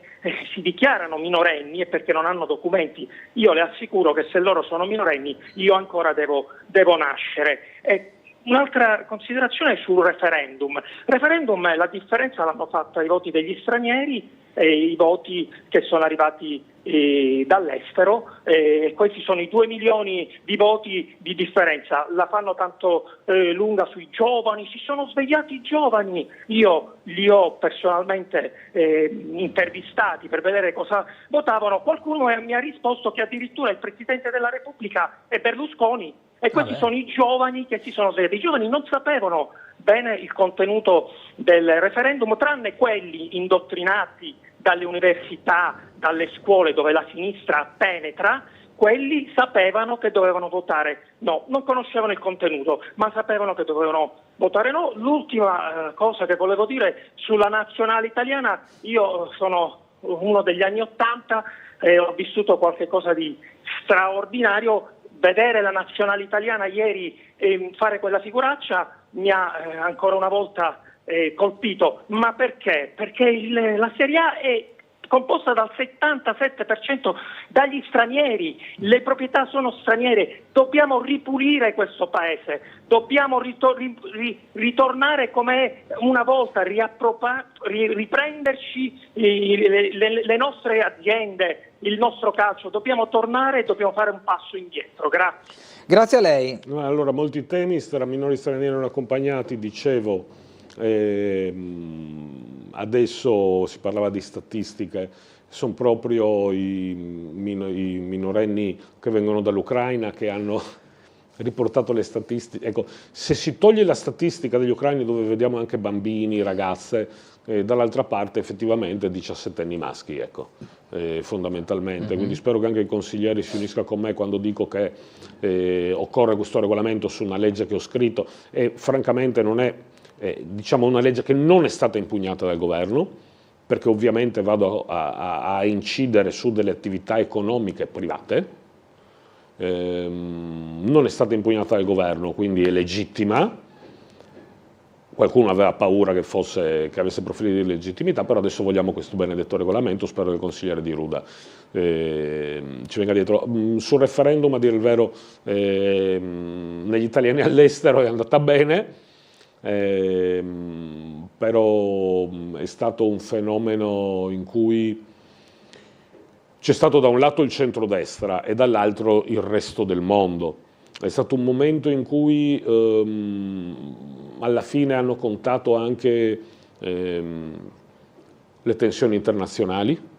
si dichiarano minorenni e perché non hanno documenti. Io le assicuro che se loro sono minorenni io ancora devo nascere. Un'altra considerazione sul referendum. Referendum, la differenza l'hanno fatta i voti degli stranieri e i voti che sono arrivati dall'estero, questi sono i 2 milioni di voti di differenza. La fanno tanto lunga sui giovani, si sono svegliati i giovani, io li ho personalmente intervistati per vedere cosa votavano. Qualcuno mi ha risposto che addirittura il Presidente della Repubblica è Berlusconi, e questi sono i giovani che si sono svegliati. I giovani non sapevano bene il contenuto del referendum, tranne quelli indottrinati dalle università, dalle scuole dove la sinistra penetra. Quelli sapevano che dovevano votare no, non conoscevano il contenuto, ma sapevano che dovevano votare no. L'ultima cosa che volevo dire sulla nazionale italiana, io sono uno degli anni '80 e ho vissuto qualche cosa di straordinario. Vedere la nazionale italiana ieri fare quella figuraccia mi ha ancora una volta colpito. Ma perché? Perché la Serie A è composta dal 77% dagli stranieri, le proprietà sono straniere, dobbiamo ripulire questo paese, dobbiamo ritornare come una volta, riprenderci le nostre aziende, il nostro calcio, dobbiamo tornare e dobbiamo fare un passo indietro. Grazie. Grazie a lei. Allora, molti temi tra minori stranieri non accompagnati, dicevo, adesso si parlava di statistiche, sono proprio i minorenni che vengono dall'Ucraina che hanno riportato le statistiche. Ecco, se si toglie la statistica degli ucraini dove vediamo anche bambini, ragazze, dall'altra parte effettivamente 17enni maschi, ecco, fondamentalmente. Quindi spero che anche il consigliere si unisca con me quando dico che occorre questo regolamento su una legge che ho scritto e francamente non è diciamo una legge che non è stata impugnata dal governo, perché ovviamente vado a incidere su delle attività economiche private, non è stata impugnata dal governo, quindi è legittima. Qualcuno aveva paura che avesse profili di legittimità, però adesso vogliamo questo benedetto regolamento, spero che il consigliere di Ruda ci venga dietro. Sul referendum, a dire il vero, negli italiani all'estero è andata bene, però è stato un fenomeno in cui c'è stato da un lato il centrodestra e dall'altro il resto del mondo. È stato un momento in cui alla fine hanno contato anche le tensioni internazionali.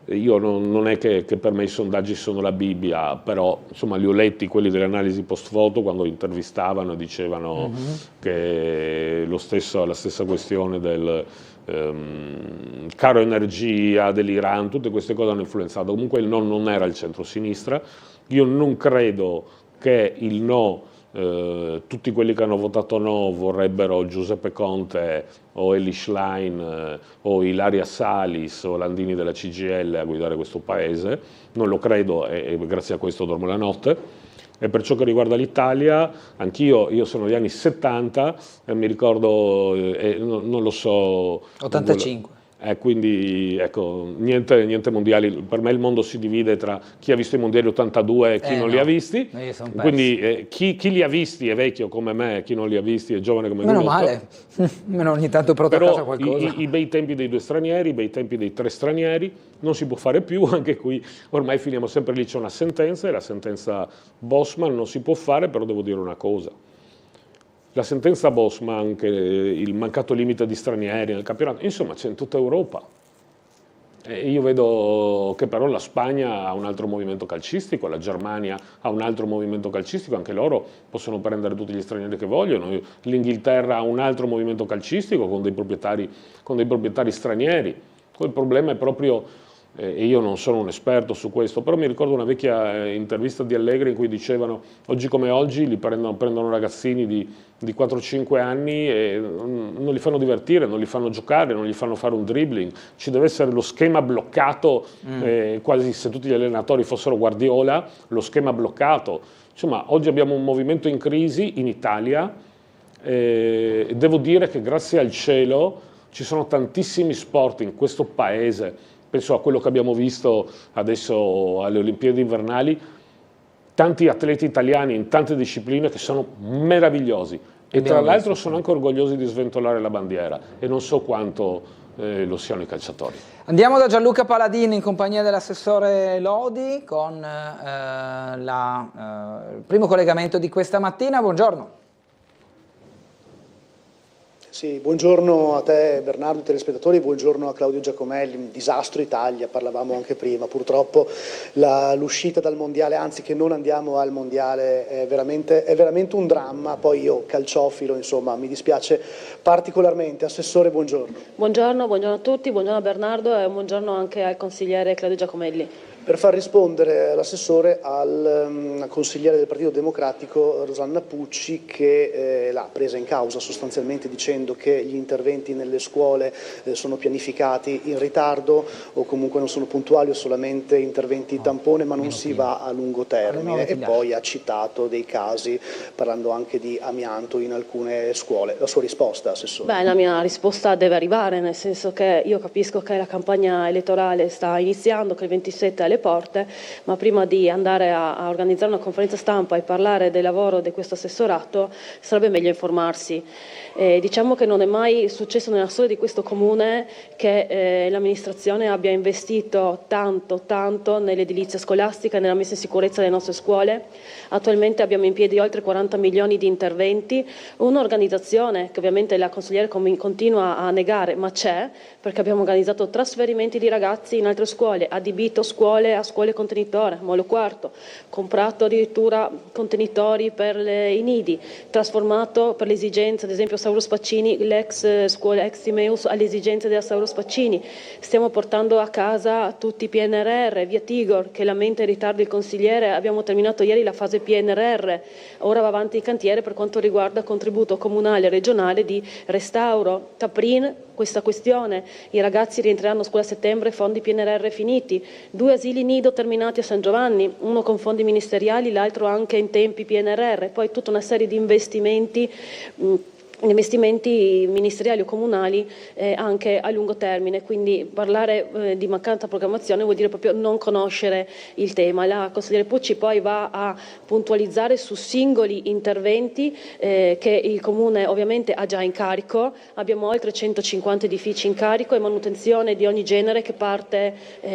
Io non è che per me i sondaggi sono la Bibbia, però insomma li ho letti, quelli delle analisi post foto, quando intervistavano e dicevano che la stessa questione del caro energia, dell'Iran, tutte queste cose hanno influenzato. Comunque il non era il centro-sinistra. Io non credo che il no, tutti quelli che hanno votato no vorrebbero Giuseppe Conte o Elly Schlein o Ilaria Salis o Landini della CGIL a guidare questo paese. Non lo credo e grazie a questo dormo la notte. E per ciò che riguarda l'Italia, anch'io, io sono degli anni 70 e mi ricordo, non lo so... 85. Quindi ecco, niente mondiali. Per me il mondo si divide tra chi ha visto i mondiali 82 e chi non li ha visti. Quindi chi li ha visti è vecchio come me, chi non li ha visti è giovane come me. Meno male, meno ogni tanto porta a casa qualcosa. I bei tempi dei 2 stranieri, i bei tempi dei 3 stranieri, non si può fare più, anche qui ormai finiamo sempre lì, c'è una sentenza, e la sentenza Bosman non si può fare, però devo dire una cosa. La sentenza Bosman, che il mancato limite di stranieri nel campionato, insomma c'è in tutta Europa. E io vedo che però la Spagna ha un altro movimento calcistico, la Germania ha un altro movimento calcistico, anche loro possono prendere tutti gli stranieri che vogliono. L'Inghilterra ha un altro movimento calcistico con dei proprietari stranieri. Il problema è proprio... e io non sono un esperto su questo, però mi ricordo una vecchia intervista di Allegri in cui dicevano oggi come oggi li prendono ragazzini di 4-5 anni e non li fanno divertire, non li fanno giocare, non gli fanno fare un dribbling, ci deve essere lo schema bloccato, quasi se tutti gli allenatori fossero Guardiola, lo schema bloccato. Insomma, oggi abbiamo un movimento in crisi in Italia e devo dire che grazie al cielo ci sono tantissimi sport in questo paese. Penso a quello che abbiamo visto adesso alle Olimpiadi invernali, tanti atleti italiani in tante discipline che sono meravigliosi e tra l'altro sono anche orgogliosi di sventolare la bandiera e non so quanto lo siano i calciatori. Andiamo da Gianluca Paladini in compagnia dell'assessore Lodi con il primo collegamento di questa mattina. Buongiorno. Sì, buongiorno a te Bernardo, telespettatori, buongiorno a Claudio Giacomelli. Disastro Italia, parlavamo anche prima, purtroppo l'uscita dal mondiale, anzi che non andiamo al mondiale è veramente un dramma. Poi io calciofilo, insomma, mi dispiace particolarmente. Assessore, buongiorno. Buongiorno a tutti, buongiorno a Bernardo e buongiorno anche al consigliere Claudio Giacomelli. Per far rispondere l'assessore al consigliere del Partito Democratico Rosanna Pucci, che l'ha presa in causa sostanzialmente dicendo che gli interventi nelle scuole sono pianificati in ritardo o comunque non sono puntuali o solamente interventi tampone, ma non si va a lungo termine, e poi ha citato dei casi parlando anche di amianto in alcune scuole. La sua risposta, assessore? Beh, la mia risposta deve arrivare, nel senso che io capisco che la campagna elettorale sta iniziando, che il 27 è alle porte, ma prima di andare a organizzare una conferenza stampa e parlare del lavoro di questo assessorato sarebbe meglio informarsi. Diciamo che non è mai successo nella storia di questo comune che l'amministrazione abbia investito tanto nell'edilizia scolastica e nella messa in sicurezza delle nostre scuole. Attualmente abbiamo in piedi oltre 40 milioni di interventi, un'organizzazione che ovviamente la consigliere continua a negare, ma c'è, perché abbiamo organizzato trasferimenti di ragazzi in altre scuole, adibito scuole a scuole contenitore, Molo Quarto, comprato addirittura contenitori per i nidi, trasformato per le esigenze, ad esempio Sauro Spaccini, l'ex scuola ex Timeus alle esigenze della Sauro Spaccini. Stiamo portando a casa tutti i PNRR, via Tigor che lamenta in ritardo il consigliere, abbiamo terminato ieri la fase PNRR, ora va avanti il cantiere per quanto riguarda contributo comunale e regionale di restauro, Caprin, questa questione, i ragazzi rientreranno a scuola a settembre, fondi PNRR finiti, 2 asili nido terminati a San Giovanni, uno con fondi ministeriali, l'altro anche in tempi PNRR, poi tutta una serie di investimenti ministeriali o comunali anche a lungo termine, quindi parlare di mancata programmazione vuol dire proprio non conoscere il tema. La consigliere Pucci poi va a puntualizzare su singoli interventi che il Comune ovviamente ha già in carico, abbiamo oltre 150 edifici in carico e manutenzione di ogni genere che parte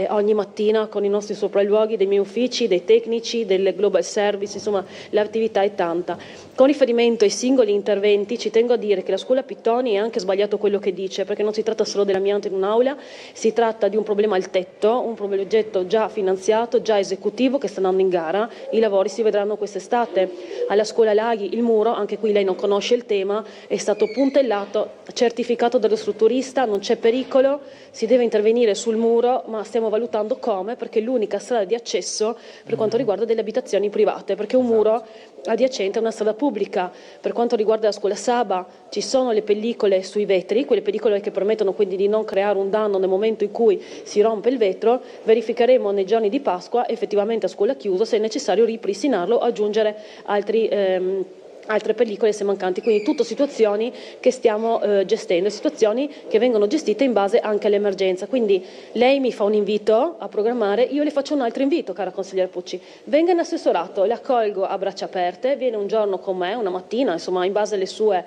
ogni mattina con i nostri sopralluoghi, dei miei uffici, dei tecnici, del Global Service, insomma l'attività è tanta. Con riferimento ai singoli interventi ci tengo tengo a dire che la scuola Pittoni è anche sbagliato quello che dice, perché non si tratta solo dell'amianto in un'aula, si tratta di un problema al tetto, un progetto già finanziato, già esecutivo, che sta andando in gara. I lavori si vedranno quest'estate. Alla scuola Laghi il muro, anche qui lei non conosce il tema, è stato puntellato, certificato dallo strutturista, non c'è pericolo, si deve intervenire sul muro, ma stiamo valutando come, perché è l'unica strada di accesso per quanto riguarda delle abitazioni private, perché un muro adiacente a una strada pubblica. Per quanto riguarda la scuola Saba ci sono le pellicole sui vetri, quelle pellicole che permettono quindi di non creare un danno nel momento in cui si rompe il vetro. Verificheremo nei giorni di Pasqua effettivamente a scuola chiusa se è necessario ripristinarlo, aggiungere altre pellicole se mancanti, quindi tutte situazioni che stiamo gestendo, situazioni che vengono gestite in base anche all'emergenza. Quindi lei mi fa un invito a programmare, io le faccio un altro invito, cara consigliere Pucci, venga in assessorato, la accolgo a braccia aperte, viene un giorno con me, una mattina, insomma in base alle sue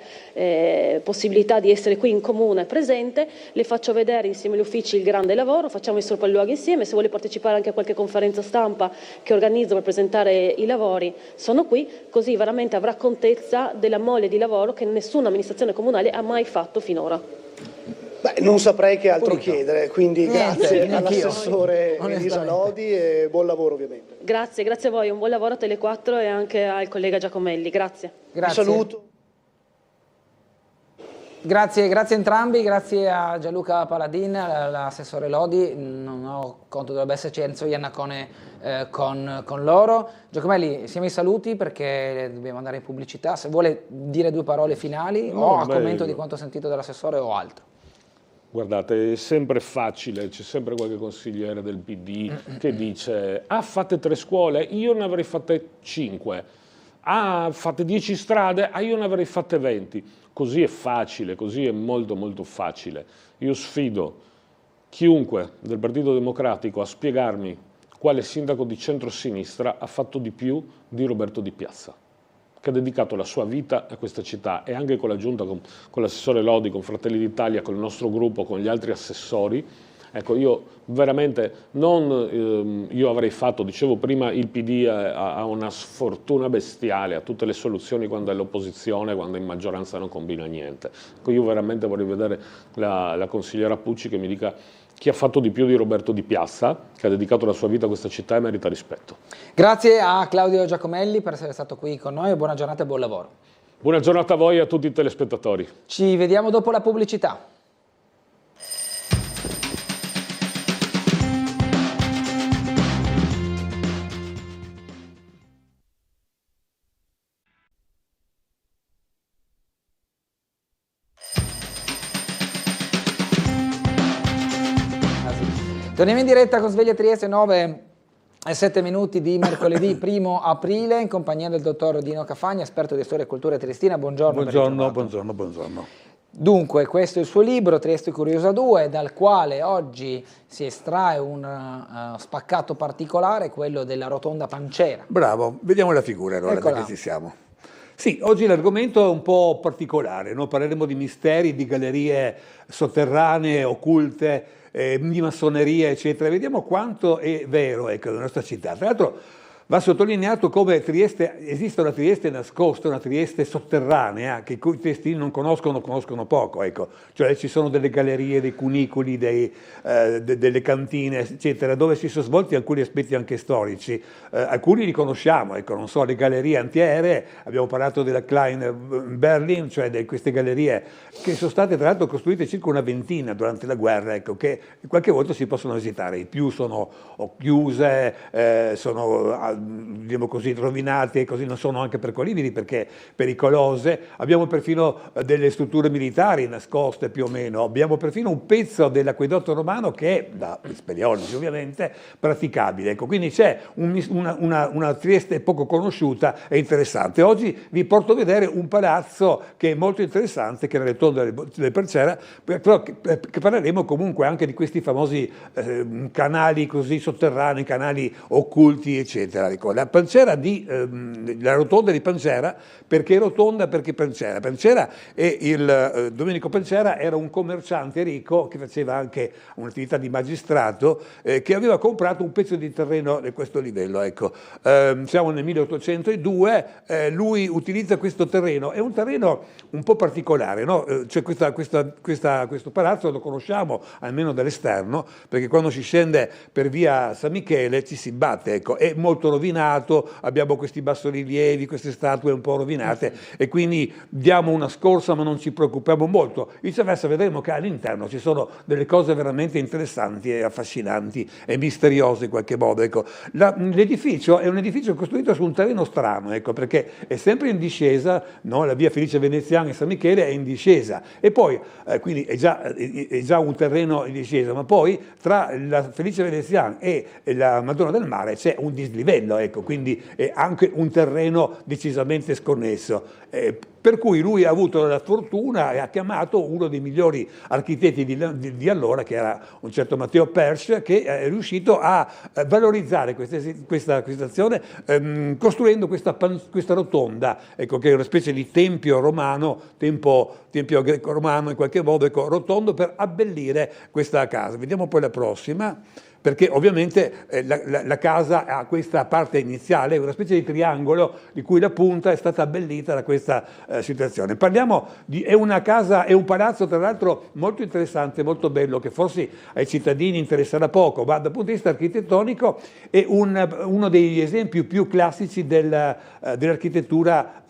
possibilità di essere qui in comune presente, le faccio vedere insieme agli uffici il grande lavoro, facciamo i sopralluoghi insieme, se vuole partecipare anche a qualche conferenza stampa che organizzo per presentare i lavori sono qui, così veramente avrà contezza della mole di lavoro che nessuna amministrazione comunale ha mai fatto finora. Beh, non saprei che altro chiedere, quindi grazie all'assessore Elisa Lodi e buon lavoro ovviamente. Grazie a voi, un buon lavoro a Tele4 e anche al collega Giacomelli, grazie. Un saluto. Grazie a entrambi, grazie a Gianluca Paladin, all'assessore Lodi, non ho conto, dovrebbe esserci Enzo Iannacone con loro. Giacomelli, siamo ai saluti perché dobbiamo andare in pubblicità, se vuole dire due parole finali o a commento di quanto ho sentito dall'assessore o altro. Guardate, è sempre facile, c'è sempre qualche consigliere del PD che dice fate 3 scuole, io ne avrei fatte 5, fate 10 strade, io ne avrei fatte 20. Così è facile, così è molto molto facile. Io sfido chiunque del Partito Democratico a spiegarmi quale sindaco di centrosinistra ha fatto di più di Roberto Di Piazza, che ha dedicato la sua vita a questa città, e anche con la giunta, con l'assessore Lodi, con Fratelli d'Italia, con il nostro gruppo, con gli altri assessori. Ecco, io veramente io avrei fatto, dicevo prima, il PD ha una sfortuna bestiale, ha tutte le soluzioni quando è all'opposizione, quando è in maggioranza non combina niente. Ecco, io veramente vorrei vedere la consigliera Pucci che mi dica chi ha fatto di più di Roberto Di Piazza, che ha dedicato la sua vita a questa città e merita rispetto. Grazie a Claudio Giacomelli per essere stato qui con noi, buona giornata e buon lavoro. Buona giornata a voi e a tutti i telespettatori. Ci vediamo dopo la pubblicità. Torniamo in diretta con Sveglia Trieste, 9:07 di mercoledì 1 aprile, in compagnia del dottor Dino Cafagna, esperto di storia e cultura triestina. Buongiorno. Buongiorno. Dunque, questo è il suo libro, Trieste Curiosa 2, dal quale oggi si estrae un spaccato particolare, quello della rotonda pancera. Bravo, vediamo la figura allora, da che ci siamo. Sì, oggi l'argomento è un po' particolare, no? Parleremo di misteri, di gallerie sotterranee, occulte, di massoneria, eccetera. Vediamo quanto è vero, ecco, nella nostra città. Tra l'altro va sottolineato come Trieste, esiste una Trieste nascosta, una Trieste sotterranea, che i triestini non conoscono poco, ecco. Cioè ci sono delle gallerie, dei cunicoli, delle cantine, eccetera, dove si sono svolti alcuni aspetti anche storici. Alcuni li conosciamo, ecco, non so, le gallerie antiaeree, abbiamo parlato della Klein Berlin, cioè di queste gallerie che sono state tra l'altro costruite circa una ventina durante la guerra, ecco, che qualche volta si possono visitare. I più sono chiuse, sono diciamo così rovinate e così, non sono anche percorribili perché pericolose. Abbiamo perfino delle strutture militari nascoste più o meno, abbiamo perfino un pezzo dell'acquedotto romano che è, da speleologi ovviamente, praticabile. Ecco, quindi c'è una Trieste poco conosciuta e interessante. Oggi vi porto a vedere un palazzo che è molto interessante, che è la Rotonda del Pancera, però che parleremo comunque anche di questi famosi canali così sotterranei, canali occulti, eccetera. Pancera, dico, la rotonda di Pancera, perché rotonda? Perché Pancera. Pancera e Domenico Pancera era un commerciante ricco che faceva anche un'attività di magistrato, che aveva comprato un pezzo di terreno di questo livello. Ecco. Siamo nel 1802, lui utilizza questo terreno, è un terreno un po' particolare, no? Cioè questo palazzo lo conosciamo almeno dall'esterno, perché quando si scende per via San Michele ci si batte, ecco. È molto rovinato, abbiamo questi bassorilievi, queste statue un po' rovinate, e quindi diamo una scorsa ma non ci preoccupiamo molto. Viceversa vedremo che all'interno ci sono delle cose veramente interessanti e affascinanti e misteriose in qualche modo. Ecco. L'edificio è un edificio costruito su un terreno strano, ecco, perché è sempre in discesa, no? La via Felice Veneziana e San Michele è in discesa, e poi quindi è già un terreno in discesa, ma poi tra la Felice Veneziana e la Madonna del Mare c'è un dislivello, ecco, quindi è anche un terreno decisamente sconnesso. Per cui lui ha avuto la fortuna e ha chiamato uno dei migliori architetti di allora, che era un certo Matteo Persch, che è riuscito a valorizzare questa azione costruendo questa rotonda, ecco, che è una specie di tempio romano, tempio greco-romano in qualche modo, ecco, rotondo, per abbellire questa casa. Vediamo poi la prossima. Perché ovviamente la casa ha questa parte iniziale, una specie di triangolo di cui la punta è stata abbellita da questa situazione. Parliamo è una casa, è un palazzo tra l'altro molto interessante, molto bello, che forse ai cittadini interesserà poco, ma dal punto di vista architettonico è uno degli esempi più classici dell'architettura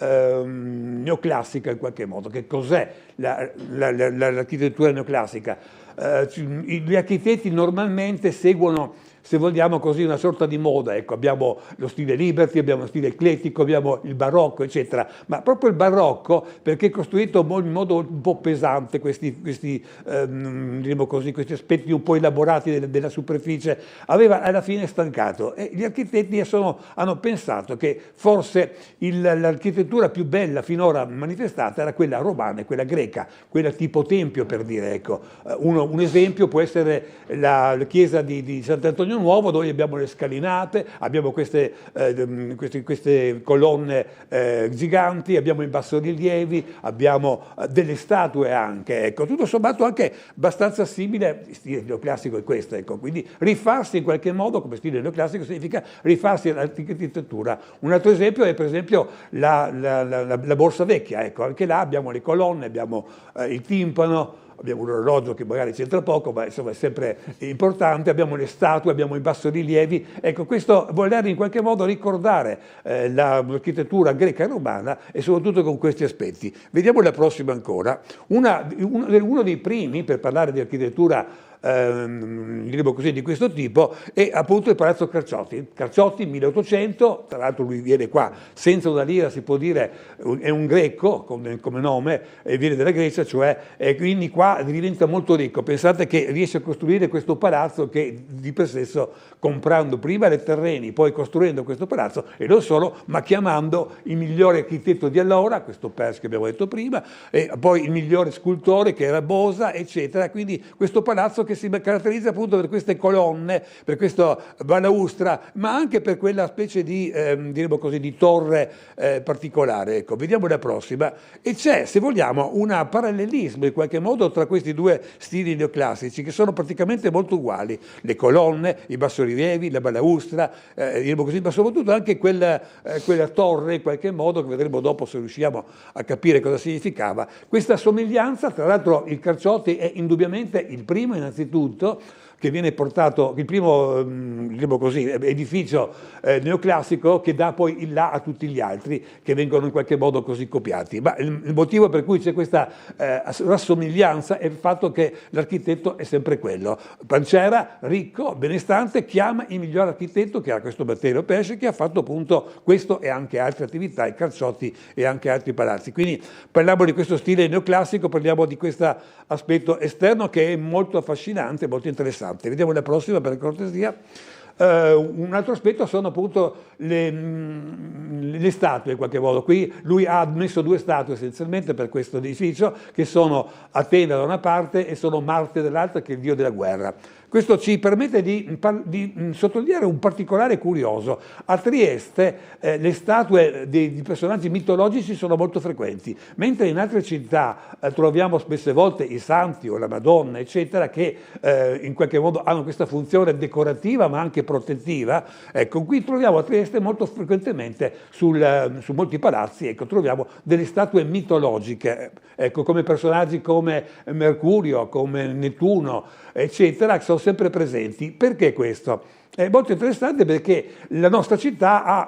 neoclassica in qualche modo. Che cos'è l'architettura neoclassica? Gli architetti normalmente seguono, se vogliamo così, una sorta di moda, ecco, abbiamo lo stile Liberty, abbiamo lo stile eclettico, abbiamo il barocco, eccetera, ma proprio il barocco, perché è costruito in modo un po' pesante, questi aspetti un po' elaborati della superficie, aveva alla fine stancato, e gli architetti hanno pensato che forse l'architettura più bella finora manifestata era quella romana e quella greca, quella tipo tempio, per dire, ecco. Un esempio può essere la chiesa di Sant'Antonio Nuovo, dove abbiamo le scalinate, abbiamo queste colonne giganti, abbiamo i bassorilievi, abbiamo delle statue anche, ecco. Tutto sommato anche abbastanza simile, stile neoclassico è questo, ecco. Quindi rifarsi in qualche modo come stile neoclassico significa rifarsi all'architettura. Un altro esempio è per esempio la Borsa Vecchia, ecco. Anche là abbiamo le colonne, abbiamo il timpano, abbiamo un orologio che magari c'entra poco, ma insomma è sempre importante, abbiamo le statue, abbiamo i bassorilievi. Ecco, questo voler in qualche modo ricordare l'architettura greca e romana, e soprattutto con questi aspetti. Vediamo la prossima ancora. Uno dei primi, per parlare di architettura diremo così, di questo tipo, è appunto il Palazzo Carciotti. Carciotti 1800, tra l'altro lui viene qua senza una lira, si può dire, è un greco come nome, e viene dalla Grecia, cioè, e quindi qua diventa molto ricco. Pensate che riesce a costruire questo palazzo che di per sé, comprando prima i terreni, poi costruendo questo palazzo, e non solo, ma chiamando il migliore architetto di allora, questo Persch che abbiamo detto prima, e poi il migliore scultore che era Bosa, eccetera. Quindi questo palazzo che si caratterizza appunto per queste colonne, per questa balaustra, ma anche per quella specie di, diremo così, di torre particolare. Ecco, vediamo la prossima. E c'è, se vogliamo, un parallelismo in qualche modo tra questi due stili neoclassici, che sono praticamente molto uguali. Le colonne, i bassorilievi, la balaustra, diremo così, ma soprattutto anche quella torre in qualche modo, che vedremo dopo se riusciamo a capire cosa significava. Questa somiglianza, tra l'altro il Carciotti è indubbiamente il primo innanzitutto che viene portato, il primo diciamo così, edificio neoclassico che dà poi il là a tutti gli altri che vengono in qualche modo così copiati. Ma il motivo per cui c'è questa rassomiglianza è il fatto che l'architetto è sempre quello. Pancera, ricco, benestante, chiama il miglior architetto, che era questo Matteo Persch, che ha fatto appunto questo e anche altre attività, i Carciotti e anche altri palazzi. Quindi parliamo di questo stile neoclassico, parliamo di questo aspetto esterno che è molto affascinante, molto interessante. Vediamo la prossima, per cortesia. Un altro aspetto sono appunto le statue in qualche modo. Qui lui ha messo due statue essenzialmente per questo edificio, che sono Atena da una parte e sono Marte dall'altra, che è il dio della guerra. Questo ci permette di sottolineare un particolare curioso. A Trieste le statue di personaggi mitologici sono molto frequenti, mentre in altre città troviamo spesse volte i santi o la Madonna, eccetera, che in qualche modo hanno questa funzione decorativa ma anche protettiva. Ecco, qui troviamo a Trieste molto frequentemente su molti palazzi, ecco, troviamo delle statue mitologiche, ecco, come personaggi come Mercurio, come Nettuno, eccetera, che sono sempre presenti. Perché questo? È molto interessante perché la nostra città ha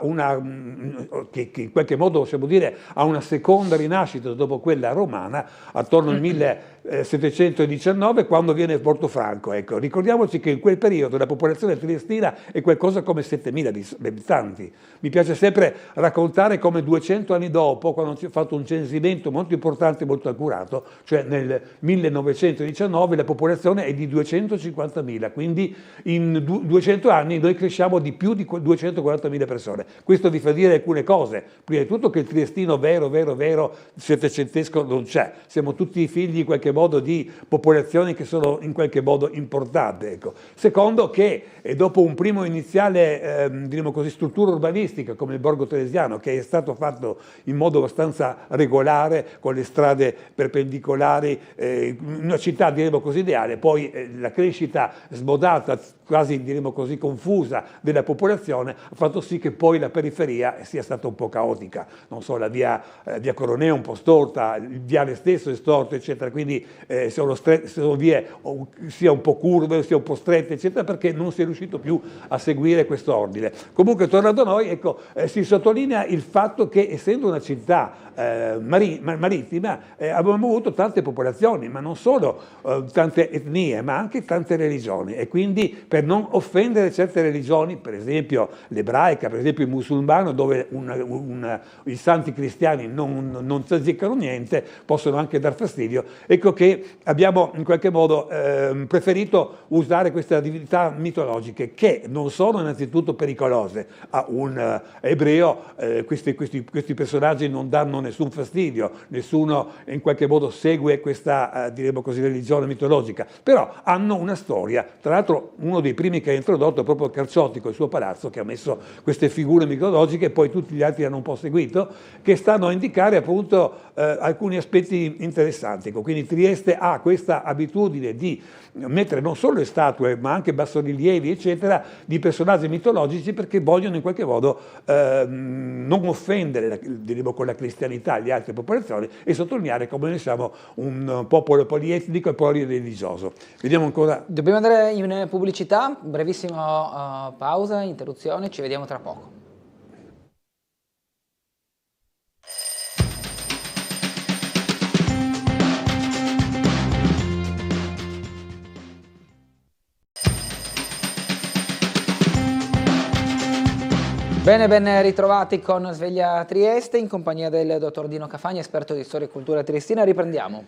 che in qualche modo possiamo dire ha una seconda rinascita dopo quella romana, attorno al 1719, quando viene Portofranco. Ecco, ricordiamoci che in quel periodo la popolazione triestina è qualcosa come 7.000 abitanti. Mi piace sempre raccontare come 200 anni dopo, quando si è fatto un censimento molto importante, molto accurato, cioè nel 1919 la popolazione è di 250.000, quindi in 200 anni noi cresciamo di più di 240.000 persone. Questo vi fa dire alcune cose. Prima di tutto che il triestino vero settecentesco non c'è. Siamo tutti figli in qualche modo di popolazioni che sono in qualche modo importanti. Ecco. Secondo che dopo un primo iniziale diremo così, struttura urbanistica come il Borgo Teresiano, che è stato fatto in modo abbastanza regolare, con le strade perpendicolari, una città diremo così ideale, poi la crescita smodata, quasi diremo così confusa della popolazione ha fatto sì che poi la periferia sia stata un po' caotica, non so, la via Coroneo un po' storta, il viale stesso è storto, eccetera, quindi sono vie sia un po' curve, sia un po' strette, eccetera, perché non si è riuscito più a seguire questo ordine. Comunque, tornando a noi, ecco, si sottolinea il fatto che, essendo una città marittima, abbiamo avuto tante popolazioni, ma non solo tante etnie, ma anche tante religioni, e quindi per non offendere certe religioni, per esempio l'ebraica, per esempio il musulmano, dove i santi cristiani non azzeccano niente, possono anche dar fastidio, ecco che abbiamo in qualche modo preferito usare queste divinità mitologiche, che non sono innanzitutto pericolose. A un ebreo questi personaggi non danno nessun fastidio, nessuno in qualche modo segue questa diremo così religione mitologica, però hanno una storia. Tra l'altro uno dei primi che ha introdotto proprio Carciotti con il suo palazzo, che ha messo queste figure mitologiche, e poi tutti gli altri hanno un po' seguito, che stanno a indicare appunto alcuni aspetti interessanti. Quindi Trieste ha questa abitudine di mettere non solo le statue ma anche bassorilievi eccetera di personaggi mitologici, perché vogliono in qualche modo non offendere diremo con la cristianità le altre popolazioni e sottolineare come noi siamo un popolo polietnico e polireligioso. Vediamo ancora. Dobbiamo andare in pubblicità, brevissima pausa, interruzione, ci vediamo tra poco. Bene, ben ritrovati con Sveglia Trieste in compagnia del dottor Dino Cafagna, esperto di storia e cultura triestina. Riprendiamo.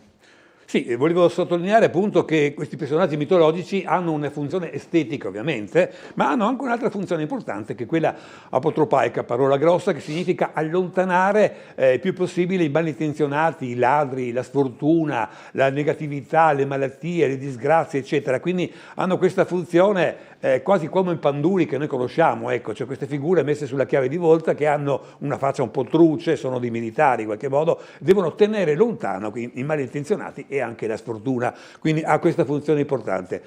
Sì, volevo sottolineare appunto che questi personaggi mitologici hanno una funzione estetica ovviamente, ma hanno anche un'altra funzione importante, che è quella apotropaica, parola grossa, che significa allontanare il più possibile i malintenzionati, i ladri, la sfortuna, la negatività, le malattie, le disgrazie, eccetera. Quindi hanno questa funzione quasi come i panduri che noi conosciamo, ecco, cioè queste figure messe sulla chiave di volta che hanno una faccia un po' truce, sono dei militari in qualche modo, devono tenere lontano i malintenzionati e anche la sfortuna, quindi ha questa funzione importante.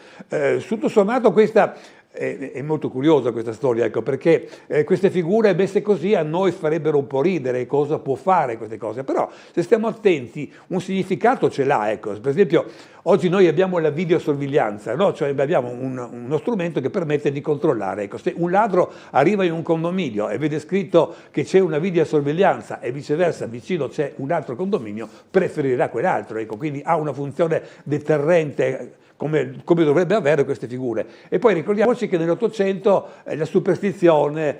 Tutto sommato questa è molto curiosa questa storia, ecco, perché queste figure messe così a noi farebbero un po' ridere, cosa può fare queste cose, però se stiamo attenti un significato ce l'ha, ecco. Per esempio oggi noi abbiamo la videosorveglianza, no? Cioè abbiamo uno strumento che permette di controllare, ecco, se un ladro arriva in un condominio e vede scritto che c'è una videosorveglianza e viceversa vicino c'è un altro condominio, preferirà quell'altro, ecco, quindi ha una funzione deterrente come dovrebbe avere queste figure. E poi ricordiamoci che nell'Ottocento la superstizione,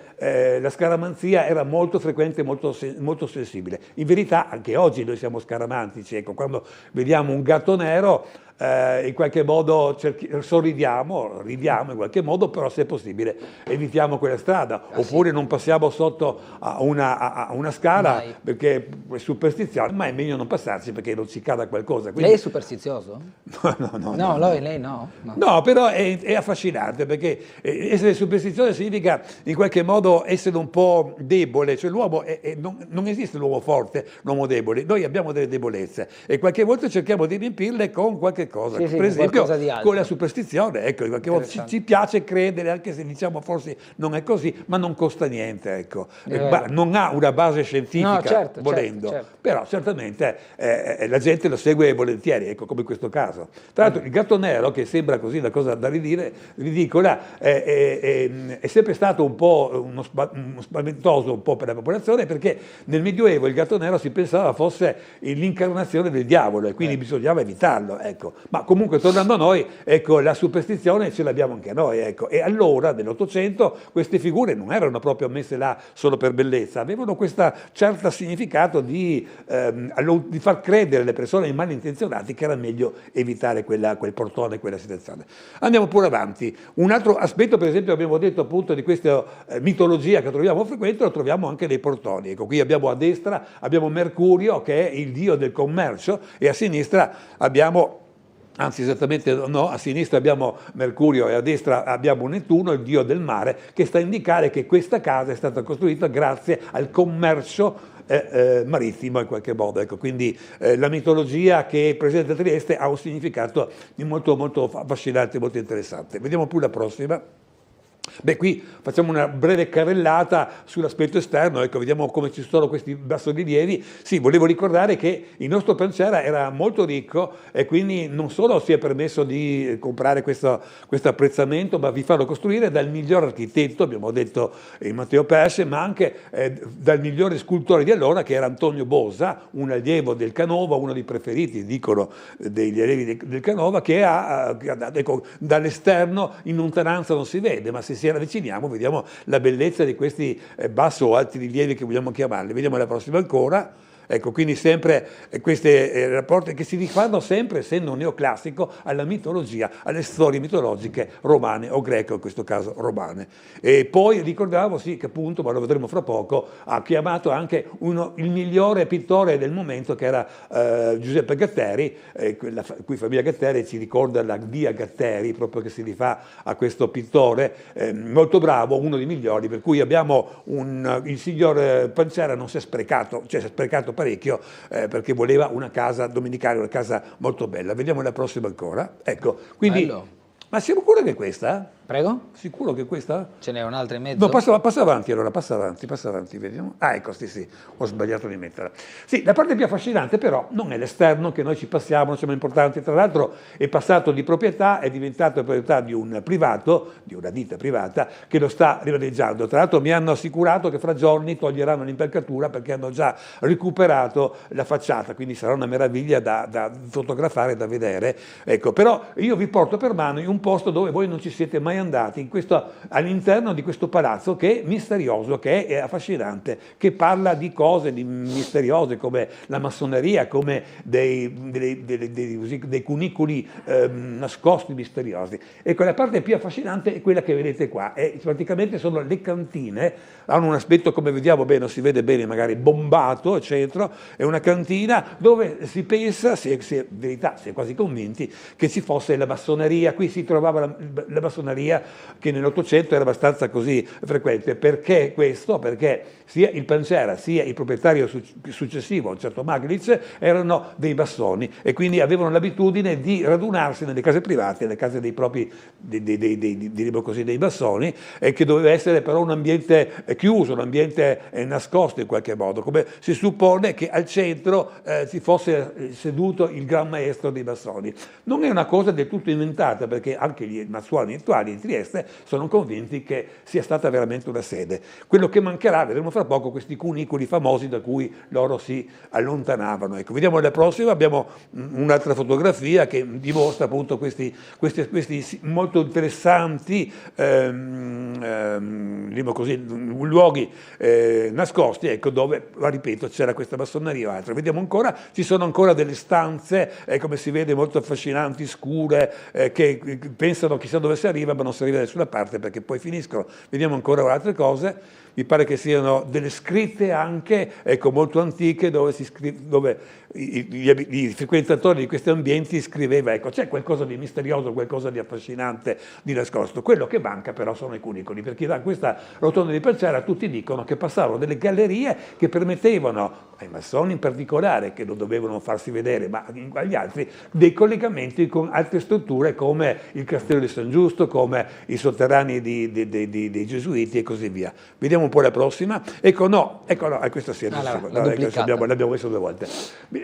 la scaramanzia era molto frequente, molto sensibile. In verità anche oggi noi siamo scaramantici, ecco, quando vediamo un gatto nero in qualche modo sorridiamo, ridiamo in qualche modo, però se è possibile evitiamo quella strada, oppure non passiamo sotto a una scala perché è superstizione, ma è meglio non passarci perché non ci cada qualcosa. Quindi... Lei è superstizioso? No, lei no. No, però è affascinante perché essere superstizioso significa in qualche modo essere un po' debole, cioè l'uomo non esiste l'uomo forte, l'uomo debole, noi abbiamo delle debolezze e qualche volta cerchiamo di riempirle con qualche cosa, Sì, per esempio di con la superstizione, ecco, qualche volta ci piace credere, anche se diciamo forse non è così, ma non costa niente, ecco. Non ha una base scientifica, volendo, però certamente la gente lo segue volentieri, ecco, come in questo caso. Tra l'altro il gatto nero, che sembra così una cosa da ridire, ridicola, è sempre stato un po' uno spaventoso un po' per la popolazione, perché nel Medioevo il gatto nero si pensava fosse l'incarnazione del diavolo e quindi bisognava evitarlo, ecco. Ma comunque tornando a noi, ecco, la superstizione ce l'abbiamo anche noi, ecco. E allora nell'Ottocento queste figure non erano proprio messe là solo per bellezza, avevano questo certo significato di far credere le persone malintenzionate che era meglio evitare quel portone, quella situazione. Andiamo pure avanti. Un altro aspetto, per esempio, abbiamo detto appunto di questa mitologia che troviamo frequente, lo troviamo anche nei portoni. Ecco, qui abbiamo a destra abbiamo Mercurio, che è il dio del commercio, e a sinistra abbiamo, anzi esattamente no, a sinistra abbiamo Mercurio e a destra abbiamo Nettuno, il dio del mare, che sta a indicare che questa casa è stata costruita grazie al commercio marittimo in qualche modo. Ecco, quindi la mitologia che è presente a Trieste ha un significato molto, molto affascinante, molto interessante. Vediamo pure la prossima. Beh, qui facciamo una breve carrellata sull'aspetto esterno, ecco, vediamo come ci sono questi bassorilievi. Sì, volevo ricordare che il nostro Pancera era molto ricco e quindi non solo si è permesso di comprare questo apprezzamento, ma di farlo costruire dal miglior architetto, abbiamo detto Matteo Pesce, ma anche dal migliore scultore di allora, che era Antonio Bosa, un allievo del Canova, uno dei preferiti, dicono, degli allievi del Canova, che ecco, dall'esterno in lontananza non si vede, ma se ci avviciniamo vediamo la bellezza di questi basso o alti rilievi che vogliamo chiamarli. Vediamo la prossima ancora. Ecco, quindi sempre questi rapporti che si rifanno sempre, essendo neoclassico, alla mitologia, alle storie mitologiche romane o greche, in questo caso romane. E poi ricordavo, sì, che appunto, ma lo vedremo fra poco, ha chiamato anche il migliore pittore del momento, che era Giuseppe Gatteri, la cui famiglia Gatteri ci ricorda la Dia Gatteri, proprio che si rifà a questo pittore molto bravo, uno dei migliori, per cui abbiamo il signor Pancera non si è sprecato, cioè si è sprecato parecchio perché voleva una casa domenicale, una casa molto bella. Vediamo la prossima ancora. Ecco, quindi, ma siamo sicuri che è questa? Prego? Sicuro che è questa? Ce n'è un'altra in mezzo? No, passa avanti allora, passa avanti, vediamo. Ah, ecco, sì, ho sbagliato di metterla. Sì, la parte più affascinante però non è l'esterno, che noi ci passiamo, non siamo importanti, tra l'altro è passato di proprietà, è diventato proprietà di un privato, di una ditta privata, che lo sta rimaneggiando. Tra l'altro mi hanno assicurato che fra giorni toglieranno l'impalcatura perché hanno già recuperato la facciata, quindi sarà una meraviglia da fotografare, da vedere. Ecco, però io vi porto per mano in un posto dove voi non ci siete mai andati, all'interno di questo palazzo che è misterioso, che è affascinante, che parla di cose misteriose come la massoneria, come dei cunicoli nascosti misteriosi. Ecco, la parte più affascinante è quella che vedete qua, praticamente sono le cantine, hanno un aspetto, come vediamo bene, non si vede bene, magari bombato al centro, è una cantina dove si pensa, in verità si è quasi convinti, che ci fosse la massoneria. Qui si trovava la massoneria, che nell'Ottocento era abbastanza così frequente. Perché questo? Perché sia il Pancera sia il proprietario successivo, un certo Maglic, erano dei massoni e quindi avevano l'abitudine di radunarsi nelle case private, nelle case dei propri, diremo così, dei massoni, e che doveva essere però un ambiente chiuso, un ambiente nascosto in qualche modo, come si suppone che al centro si fosse seduto il gran maestro dei massoni. Non è una cosa del tutto inventata, perché anche gli massoni attuali di Trieste sono convinti che sia stata veramente una sede. Quello che mancherà, vedremo fra poco, questi cunicoli famosi da cui loro si allontanavano. Ecco, vediamo la prossima, abbiamo un'altra fotografia che dimostra appunto questi molto interessanti diciamo così, luoghi nascosti, ecco, dove, ripeto, c'era questa massoneria o altro. Vediamo ancora, ci sono ancora delle stanze, come si vede, molto affascinanti, scure, che pensano chissà dove si arriva, ma non si arriva da nessuna parte perché poi finiscono. Vediamo ancora altre cose. Mi pare che siano delle scritte anche, ecco, molto antiche, dove i frequentatori di questi ambienti scriveva, ecco, c'è qualcosa di misterioso, qualcosa di affascinante, di nascosto. Quello che manca però sono i cunicoli, perché da questa rotonda di Pelcera tutti dicono che passavano delle gallerie che permettevano, ai massoni in particolare, che non dovevano farsi vedere, ma agli altri, dei collegamenti con altre strutture come il Castello di San Giusto, come i sotterranei dei Gesuiti e così via. Vediamo un po' la prossima. Ecco, questa sì, l'abbiamo messo 2 volte.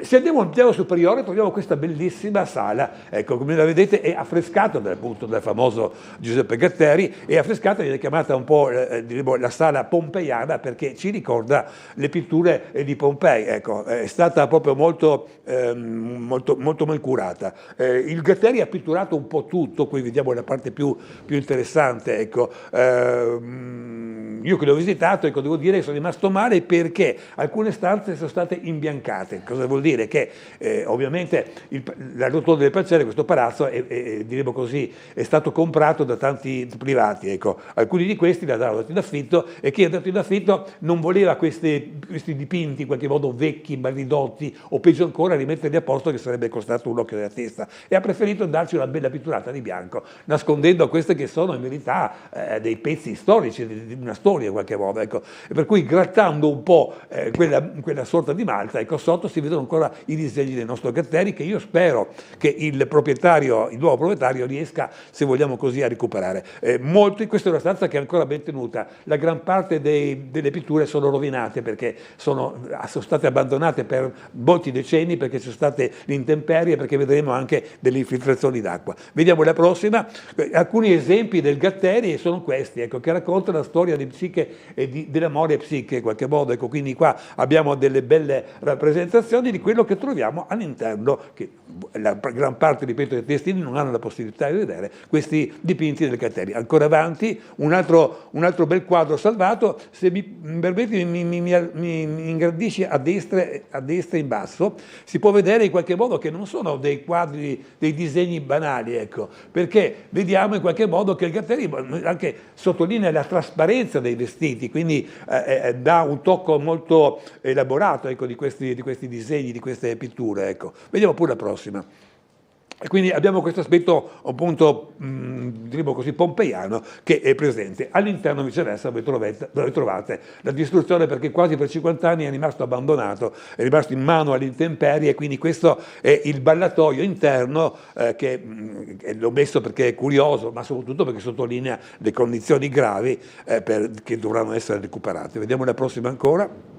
Se andiamo al piano superiore troviamo questa bellissima sala, ecco, come la vedete è affrescata appunto dal famoso Giuseppe Gatteri, è affrescata, viene chiamata un po' la sala pompeiana perché ci ricorda le pitture di Pompei, ecco, è stata proprio molto mal curata. Il Gatteri ha pitturato un po' tutto, qui vediamo la parte più interessante, ecco. Io che l'ho visitato, ecco, devo dire che sono rimasto male perché alcune stanze sono state imbiancate. Cosa vuol dire? Che ovviamente la rotonda del Pelcera, questo palazzo, diremo così, è stato comprato da tanti privati. Ecco. Alcuni di questi li hanno dati in affitto e chi ha dato in affitto non voleva questi dipinti in qualche modo vecchi, malridotti o peggio ancora rimetterli a posto, che sarebbe costato un occhio della testa, e ha preferito darci una bella pitturata di bianco, nascondendo queste che sono in verità dei pezzi storici di una storia in qualche modo, ecco. E per cui grattando un po' quella sorta di malta, ecco, sotto si vedono ancora i disegni del nostro Gatteri, che io spero che il nuovo proprietario riesca, se vogliamo così, a recuperare. Questa è una stanza che è ancora ben tenuta, la gran parte delle pitture sono rovinate perché sono state abbandonate per molti decenni, perché ci sono state le intemperie, perché vedremo anche delle infiltrazioni d'acqua. Vediamo la prossima. Alcuni esempi del Gatteri sono questi, ecco, che raccontano la storia di psiche e dell'amore e psiche in qualche modo, ecco, quindi qua abbiamo delle belle rappresentazioni di quello che troviamo all'interno, che la gran parte, ripeto, dei testini non hanno la possibilità di vedere questi dipinti del Gatteri. Ancora avanti un altro bel quadro salvato, se mi permetti mi ingrandisci a destra in basso, si può vedere in qualche modo che non sono dei quadri, dei disegni banali, ecco, perché vediamo in qualche modo che il Gatteri anche sottolinea la trasparenza dei vestiti, quindi dà un tocco molto elaborato, ecco, di questi disegni, di queste pitture, ecco. Vediamo pure la prossima. E quindi abbiamo questo aspetto appunto, diremo così, pompeiano, che è presente. All'interno viceversa dove trovate la distruzione, perché quasi per 50 anni è rimasto abbandonato, è rimasto in mano alle intemperie, quindi questo è il ballatoio interno, che l'ho messo perché è curioso, ma soprattutto perché sottolinea le condizioni gravi che dovranno essere recuperate. Vediamo la prossima ancora.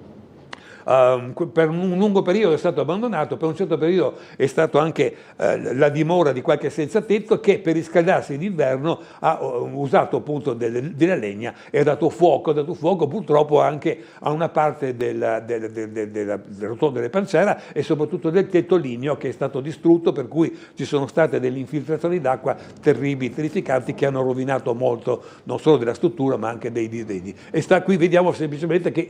Per un lungo periodo è stato abbandonato, per un certo periodo è stato anche la dimora di qualche senza tetto che per riscaldarsi d'inverno ha usato appunto della legna e ha dato fuoco purtroppo anche a una parte della rotonda delle Pelcera e soprattutto del tetto ligneo, che è stato distrutto, per cui ci sono state delle infiltrazioni d'acqua terribili, terrificanti, che hanno rovinato molto non solo della struttura ma anche dei disegni. E qui vediamo semplicemente che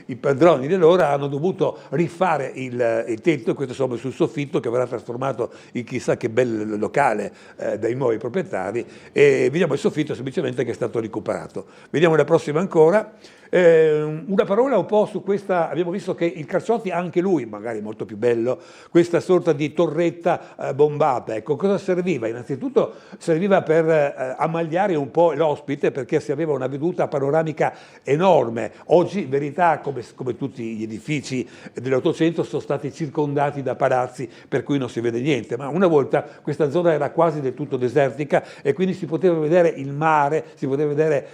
i padroni dell'ora hanno dovuto rifare il tetto, questo insomma sul soffitto, che verrà trasformato in chissà che bel locale dai nuovi proprietari, e vediamo il soffitto semplicemente che è stato recuperato. Vediamo la prossima ancora. Una parola un po' su questa, abbiamo visto che il Carciotti, anche lui, magari molto più bello, questa sorta di torretta bombata, ecco, cosa serviva? Innanzitutto serviva per ammagliare un po' l'ospite, perché si aveva una veduta panoramica enorme. Oggi, in verità, come tutti gli edifici edifici dell'Ottocento sono stati circondati da palazzi per cui non si vede niente, ma una volta questa zona era quasi del tutto desertica e quindi si poteva vedere il mare, si poteva vedere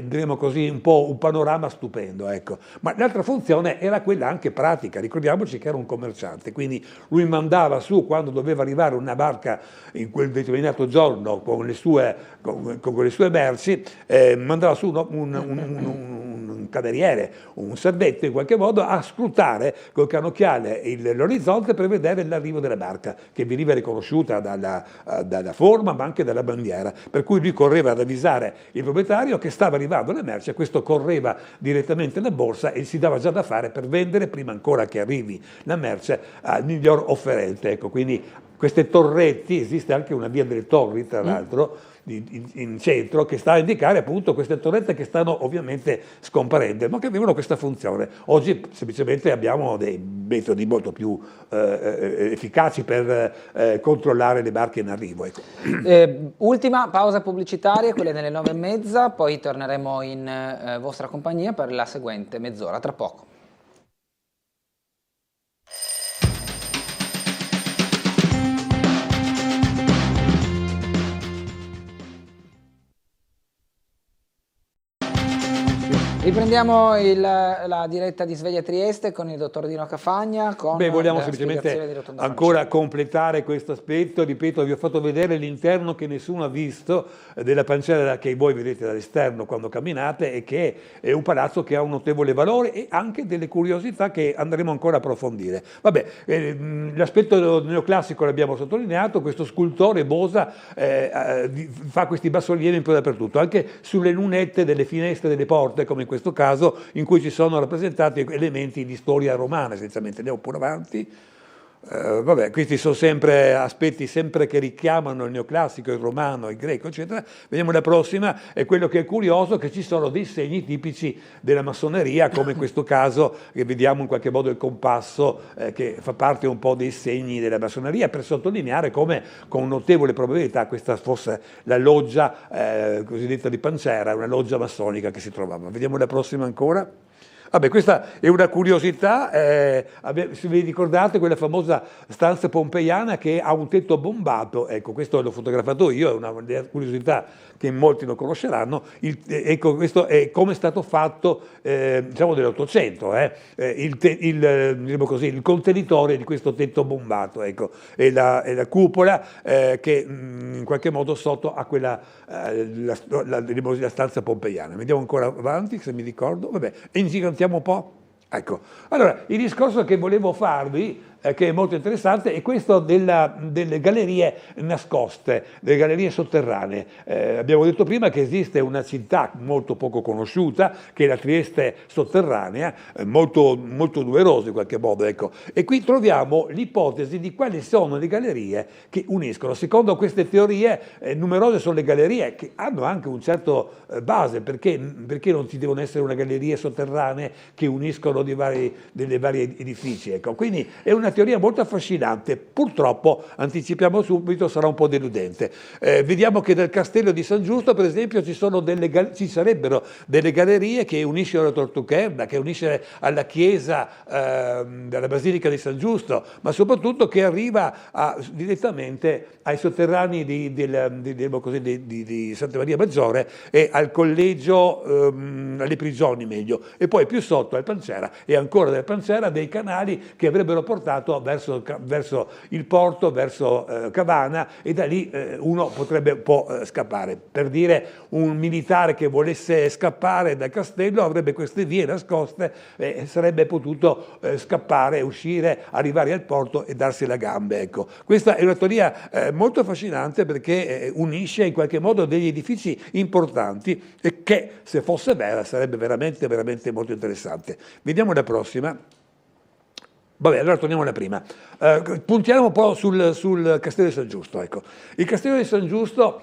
diremo così un po' un panorama stupendo, ecco. Ma l'altra funzione era quella anche pratica, ricordiamoci che era un commerciante, quindi lui mandava su quando doveva arrivare una barca in quel determinato giorno con le sue merci, mandava su un cameriere, un servetto in qualche modo a scrutare col canocchiale l'orizzonte per vedere l'arrivo della barca, che veniva riconosciuta dalla forma ma anche dalla bandiera, per cui lui correva ad avvisare il proprietario che stava arrivando la merce, questo correva direttamente alla borsa e si dava già da fare per vendere prima ancora che arrivi la merce al miglior offerente, ecco. Quindi queste torretti, esiste anche una via delle torri tra l'altro in centro che sta a indicare appunto queste torrette che stanno ovviamente scomparendo, ma che avevano questa funzione. Oggi semplicemente abbiamo dei metodi molto più efficaci per controllare le barche in arrivo, ecco. Ultima pausa pubblicitaria, quella delle 9:30, poi torneremo in vostra compagnia per la seguente mezz'ora, tra poco. Riprendiamo la diretta di Sveglia Trieste con il dottor Dino Cafagna. Vogliamo semplicemente ancora completare questo aspetto. Ripeto, vi ho fatto vedere l'interno che nessuno ha visto della pancella che voi vedete dall'esterno quando camminate e che è un palazzo che ha un notevole valore e anche delle curiosità che andremo ancora a approfondire. Vabbè, l'aspetto neoclassico l'abbiamo sottolineato, questo scultore Bosa fa questi bassorilievi un po' dappertutto, anche sulle lunette delle finestre delle porte, come in questo caso, in cui ci sono rappresentati elementi di storia romana, essenzialmente. Andiamo pure avanti. Vabbè, questi sono sempre aspetti sempre che richiamano il neoclassico, il romano, il greco, eccetera. Vediamo la prossima, è quello che è curioso, che ci sono dei segni tipici della massoneria, come in questo caso che vediamo in qualche modo il compasso che fa parte un po' dei segni della massoneria, per sottolineare come con notevole probabilità questa fosse la loggia cosiddetta di Pancera, una loggia massonica che si trovava. Vediamo la prossima ancora. Vabbè, questa è una curiosità, se vi ricordate quella famosa stanza pompeiana che ha un tetto bombato, ecco, questo l'ho fotografato io, è una curiosità che molti non conosceranno, ecco, questo è come è stato fatto, diciamo, dell'Ottocento, diciamo così, il contenitore di questo tetto bombato, ecco, e la cupola che in qualche modo sotto ha quella, la stanza pompeiana. Andiamo ancora avanti, se mi ricordo, vabbè, e ingigantiamo un po'. Ecco, allora, il discorso che volevo farvi, che è molto interessante, è questo delle gallerie nascoste, delle gallerie sotterranee. Abbiamo detto prima che esiste una città molto poco conosciuta, che è la Trieste sotterranea, molto, molto numerosa in qualche modo, ecco. E qui troviamo l'ipotesi di quali sono le gallerie che uniscono. Secondo queste teorie, numerose sono le gallerie che hanno anche un certo base, perché non ci devono essere una galleria sotterranee che uniscono delle vari edifici, ecco. Quindi è una teoria molto affascinante, purtroppo anticipiamo subito, sarà un po' deludente. Vediamo che nel castello di San Giusto, per esempio, ci sarebbero delle gallerie che uniscono la Tortucherna, che unisce alla chiesa della Basilica di San Giusto, ma soprattutto che arriva direttamente ai sotterranei di Santa Maria Maggiore e al collegio, alle prigioni meglio, e poi più sotto al Pancera, e ancora del Pancera dei canali che avrebbero portato verso il porto, verso Cavana, e da lì uno potrebbe un po' scappare. Per dire, un militare che volesse scappare dal castello avrebbe queste vie nascoste e sarebbe potuto scappare, uscire, arrivare al porto e darsi la gambe, ecco. Questa è una teoria molto affascinante, perché unisce in qualche modo degli edifici importanti e che, se fosse vera, sarebbe veramente, veramente molto interessante. Vediamo la prossima. Vabbè, allora torniamo alla prima. Puntiamo un po' sul Castello di San Giusto. Ecco. Il Castello di San Giusto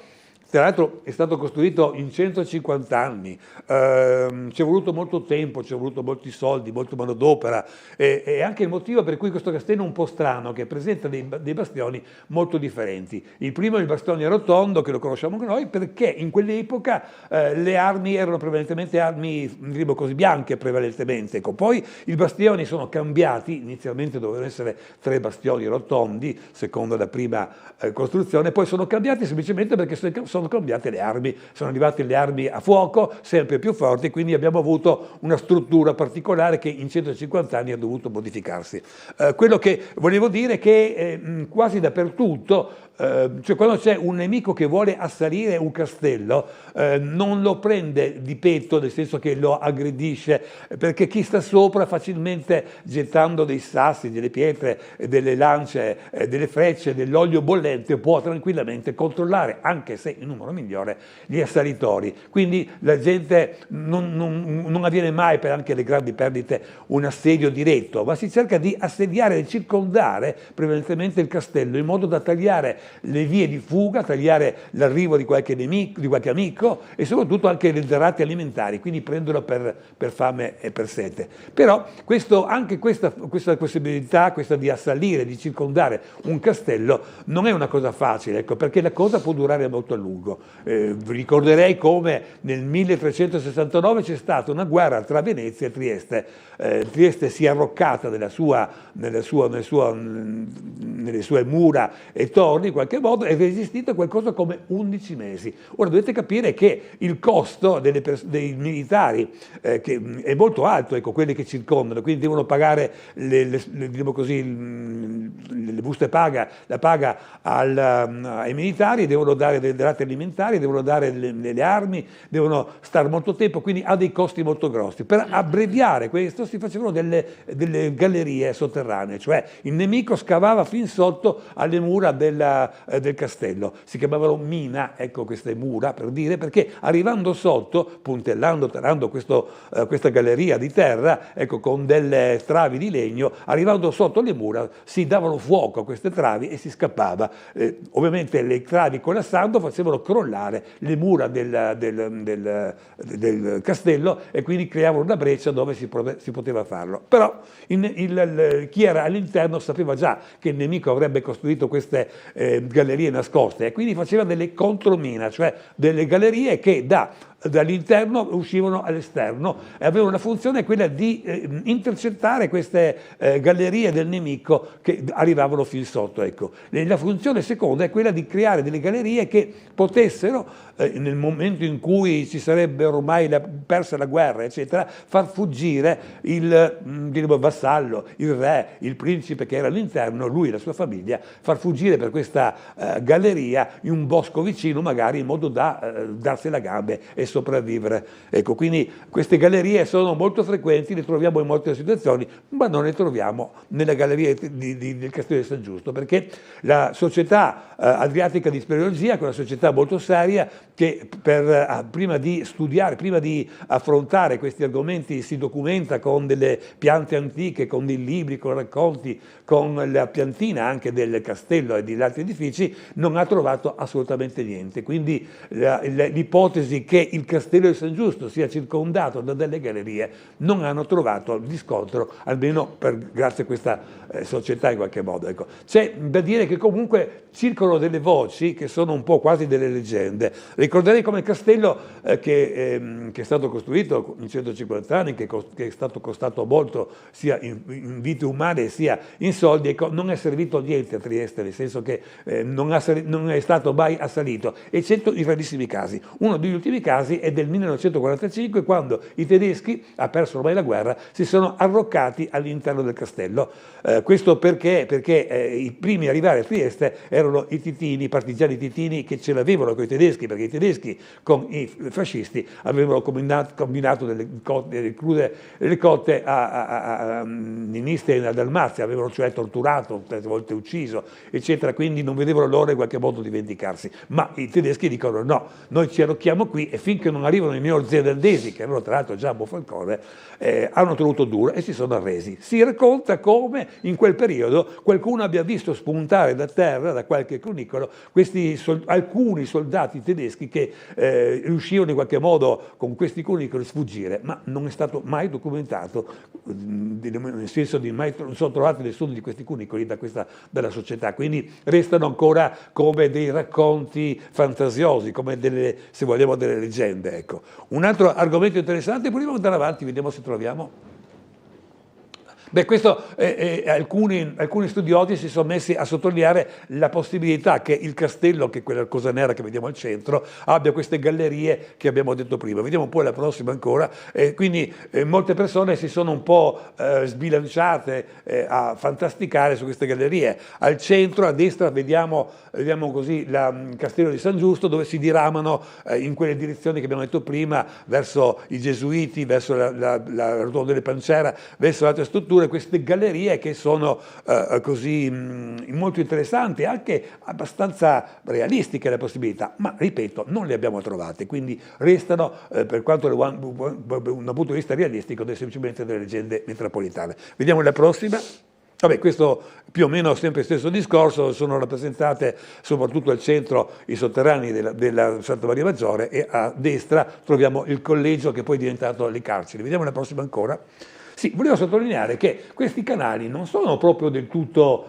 Tra l'altro è stato costruito in 150 anni, ci è voluto molto tempo, ci è voluto molti soldi, molta manodopera, e anche il motivo per cui questo castello è un po' strano, che presenta dei bastioni molto differenti. Il primo è il bastione rotondo, che lo conosciamo anche noi, perché in quell'epoca le armi erano prevalentemente armi, diremo così, bianche prevalentemente. Ecco. Poi i bastioni sono cambiati, inizialmente dovevano essere 3 bastioni rotondi, secondo la prima costruzione, poi sono cambiati semplicemente perché sono cambiate le armi, sono arrivate le armi a fuoco sempre più forti, quindi abbiamo avuto una struttura particolare che in 150 anni ha dovuto modificarsi. Quello che volevo dire è che quasi dappertutto, cioè quando c'è un nemico che vuole assalire un castello, non lo prende di petto, nel senso che lo aggredisce, perché chi sta sopra facilmente, gettando dei sassi, delle pietre, delle lance, delle frecce, dell'olio bollente, può tranquillamente controllare, anche se in numero migliore, gli assalitori. Quindi la gente non avviene mai, per anche le grandi perdite, un assedio diretto, ma si cerca di assediare e circondare prevalentemente il castello in modo da tagliare le vie di fuga, tagliare l'arrivo di qualche nemico, di qualche amico, e soprattutto anche le derrate alimentari, quindi prenderlo per fame e per sete. Però anche questa possibilità, questa di assalire, di circondare un castello, non è una cosa facile, ecco, perché la cosa può durare molto a lungo. Ricorderei come nel 1369 c'è stata una guerra tra Venezia e Trieste. Trieste si è arroccata nelle sue mura e torri in qualche modo, è resistito qualcosa come 11 mesi. Ora dovete capire che il costo dei militari che è molto alto, ecco, quelli che circondano, quindi devono pagare diciamo così, le buste paga, la paga ai militari, devono dare delle rate alimentari, devono dare le armi, devono stare molto tempo, quindi ha dei costi molto grossi. Per abbreviare questo si facevano delle gallerie sotterranee, cioè il nemico scavava fin sotto alle mura del castello, si chiamavano mina, ecco, queste mura, per dire, perché arrivando sotto, puntellando, tarando questa galleria di terra, ecco, con delle travi di legno, arrivando sotto le mura si davano fuoco a queste travi e si scappava. Ovviamente le travi collassando facevano crollare le mura del castello e quindi creavano una breccia dove si poteva farlo. Però chi era all'interno sapeva già che il nemico avrebbe costruito queste gallerie nascoste, e quindi faceva delle contromina, cioè delle gallerie che dall'interno uscivano all'esterno e avevano la funzione quella di intercettare queste gallerie del nemico che arrivavano fin sotto. Ecco. La funzione seconda è quella di creare delle gallerie che potessero, nel momento in cui ci sarebbe ormai persa la guerra, eccetera, far fuggire il vassallo, il re, il principe che era all'interno, lui e la sua famiglia, far fuggire per questa galleria in un bosco vicino, magari, in modo da darsi la gambe e sopravvivere. Ecco, quindi queste gallerie sono molto frequenti, le troviamo in molte situazioni, ma non le troviamo nella galleria del Castello di San Giusto, perché la società adriatica di speleologia, che è una società molto seria, che prima di studiare, prima di affrontare questi argomenti, si documenta con delle piante antiche, con dei libri, con racconti, con la piantina anche del castello e degli altri edifici, non ha trovato assolutamente niente. Quindi l'ipotesi che il Castello di San Giusto sia circondato da delle gallerie non hanno trovato riscontro, almeno grazie a questa società in qualche modo. Ecco. C'è da dire che comunque circolano delle voci che sono un po' quasi delle leggende. Ricorderei come il castello che è stato costruito in 150 anni, che è stato costato molto sia in vite umane sia in soldi, ecco, non è servito a niente a Trieste, nel senso che non è stato mai assalito, eccetto in rarissimi casi. Uno degli ultimi casi è del 1945, quando i tedeschi, ha perso ormai la guerra, si sono arroccati all'interno del castello. Questo perché i primi a arrivare a Trieste erano i titini, i partigiani titini, che ce l'avevano con i tedeschi, perché i tedeschi con i fascisti avevano combinato delle cotte in Istria e nella Dalmazia, avevano cioè torturato, tante volte ucciso, eccetera, quindi non vedevano l'ora in qualche modo di vendicarsi. Ma i tedeschi dicono no, noi ci arrocchiamo qui e finché finché non arrivano i neozelandesi, che erano tra l'altro già a Monfalcone, hanno tenuto duro e si sono arresi. Si racconta come in quel periodo qualcuno abbia visto spuntare da terra, da qualche cunicolo, alcuni soldati tedeschi che riuscivano in qualche modo con questi cunicoli a sfuggire, ma non è stato mai documentato, nel senso di mai non sono trovati nessuno di questi cunicoli dalla società, quindi restano ancora come dei racconti fantasiosi, come se vogliamo delle leggende. Ecco. Un altro argomento interessante, prima di andare avanti, vediamo se troviamo. Questo alcuni studiosi si sono messi a sottolineare la possibilità che il castello, che è quella cosa nera che vediamo al centro, abbia queste gallerie che abbiamo detto prima. Vediamo poi la prossima ancora. Quindi molte persone si sono un po' sbilanciate a fantasticare su queste gallerie. Al centro, a destra, vediamo così il castello di San Giusto, dove si diramano in quelle direzioni che abbiamo detto prima, verso i Gesuiti, verso la Rotonda delle Pancera, verso le altre strutture, queste gallerie che sono così molto interessanti, anche abbastanza realistiche le possibilità, ma ripeto, non le abbiamo trovate, quindi restano, per quanto riguarda un punto di vista realistico, semplicemente delle leggende metropolitane. Vediamo la prossima. Vabbè, questo più o meno sempre il stesso discorso, sono rappresentate soprattutto al centro i sotterranei della Santa Maria Maggiore e a destra troviamo il collegio che poi è diventato le carceri. Vediamo la prossima ancora. Sì, volevo sottolineare che questi canali non sono proprio del tutto,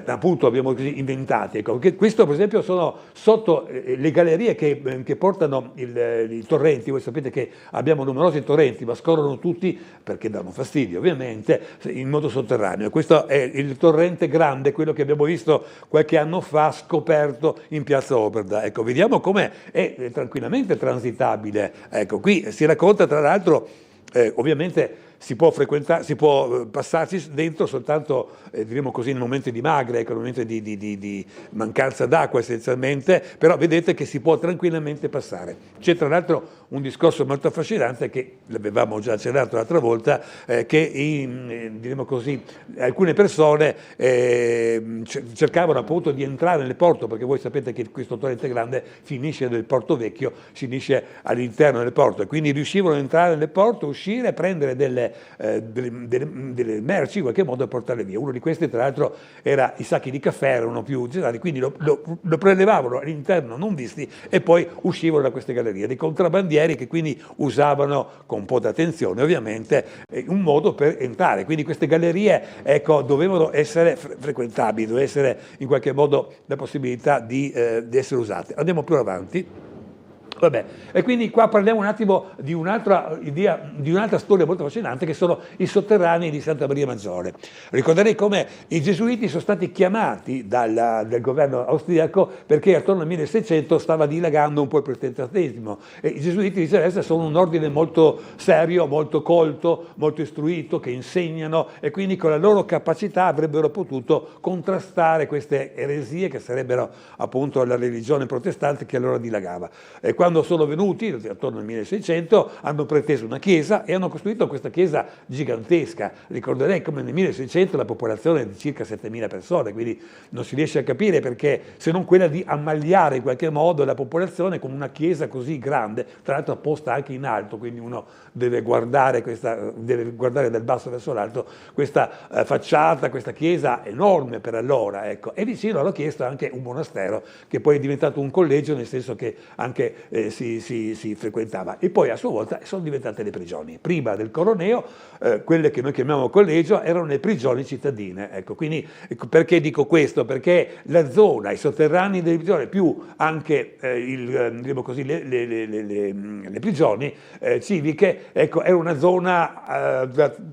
appunto, abbiamo così inventati. Ecco, questo per esempio sono sotto le gallerie che portano i torrenti. Voi sapete che abbiamo numerosi torrenti, ma scorrono tutti, perché danno fastidio ovviamente, in modo sotterraneo. Questo è il torrente grande, quello che abbiamo visto qualche anno fa scoperto in Piazza Oberda. Ecco, vediamo come è tranquillamente transitabile. Ecco, qui si racconta tra l'altro, ovviamente, si può passarci dentro soltanto, diremo così, in momenti di magre, in momenti di mancanza d'acqua essenzialmente, però vedete che si può tranquillamente passare. C'è tra l'altro un discorso molto affascinante che l'avevamo già accennato l'altra volta, che diremo così, alcune persone cercavano appunto di entrare nel porto, perché voi sapete che questo torrente grande finisce nel porto vecchio, finisce all'interno del porto, e quindi riuscivano ad entrare nel porto, uscire, prendere delle merci in qualche modo e portarle via. Uno di questi tra l'altro era i sacchi di caffè, erano più generali, quindi lo prelevavano all'interno non visti e poi uscivano da queste gallerie. Dei contrabbandieri che quindi usavano con un po' di attenzione ovviamente un modo per entrare. Quindi queste gallerie, ecco, dovevano essere frequentabili, doveva essere in qualche modo la possibilità di essere usate. Andiamo più avanti. Vabbè. E quindi qua parliamo un attimo di un'altra idea, di un'altra storia molto affascinante, che sono i sotterranei di Santa Maria Maggiore. Ricorderei come i gesuiti sono stati chiamati dal governo austriaco perché attorno al 1600 stava dilagando un po' il protestantesimo, e i gesuiti viceversa sono un ordine molto serio, molto colto, molto istruito, che insegnano, e quindi con la loro capacità avrebbero potuto contrastare queste eresie che sarebbero appunto la religione protestante che allora dilagava. E quando sono venuti, attorno al 1600, hanno preteso una chiesa e hanno costruito questa chiesa gigantesca. Ricorderei come nel 1600 la popolazione è di circa 7.000 persone, quindi non si riesce a capire perché, se non quella di ammagliare in qualche modo la popolazione con una chiesa così grande, tra l'altro posta anche in alto, quindi uno deve guardare dal basso verso l'alto questa facciata, questa chiesa enorme per allora, ecco. E vicino hanno chiesto anche un monastero, che poi è diventato un collegio, nel senso che anche si frequentava, e poi a sua volta sono diventate le prigioni. Prima del Coroneo, quelle che noi chiamiamo collegio erano le prigioni cittadine. Ecco, quindi perché dico questo? Perché la zona, i sotterranei delle prigioni, più anche diciamo così, le prigioni civiche, ecco, era una zona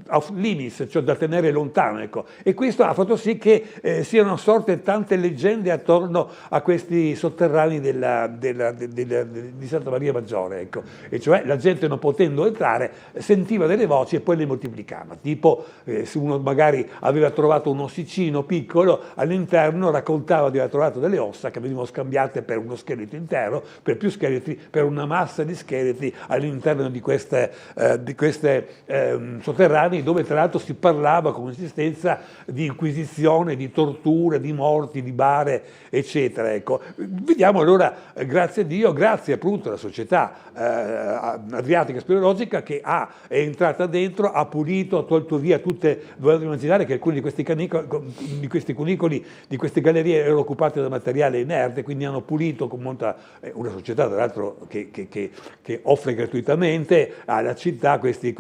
off limits, cioè da tenere lontano. Ecco. E questo ha fatto sì che siano sorte tante leggende attorno a questi sotterranei di Santa Maria Maggiore, ecco. E cioè la gente, non potendo entrare, sentiva delle voci e poi le moltiplicava, tipo se uno magari aveva trovato un ossicino piccolo, all'interno raccontava di aver trovato delle ossa che venivano scambiate per uno scheletro intero, per più scheletri, per una massa di scheletri all'interno di queste sotterranei, dove tra l'altro si parlava con insistenza di inquisizione, di torture, di morti, di bare, eccetera. Ecco. Vediamo allora, grazie a Dio, grazie appunto la società adriatica speleologica che è entrata dentro, ha pulito, ha tolto via tutte, dovete immaginare che alcuni di questi cunicoli, di queste gallerie erano occupati da materiale inerte, quindi hanno pulito con molta, una società tra l'altro che offre gratuitamente alla città questi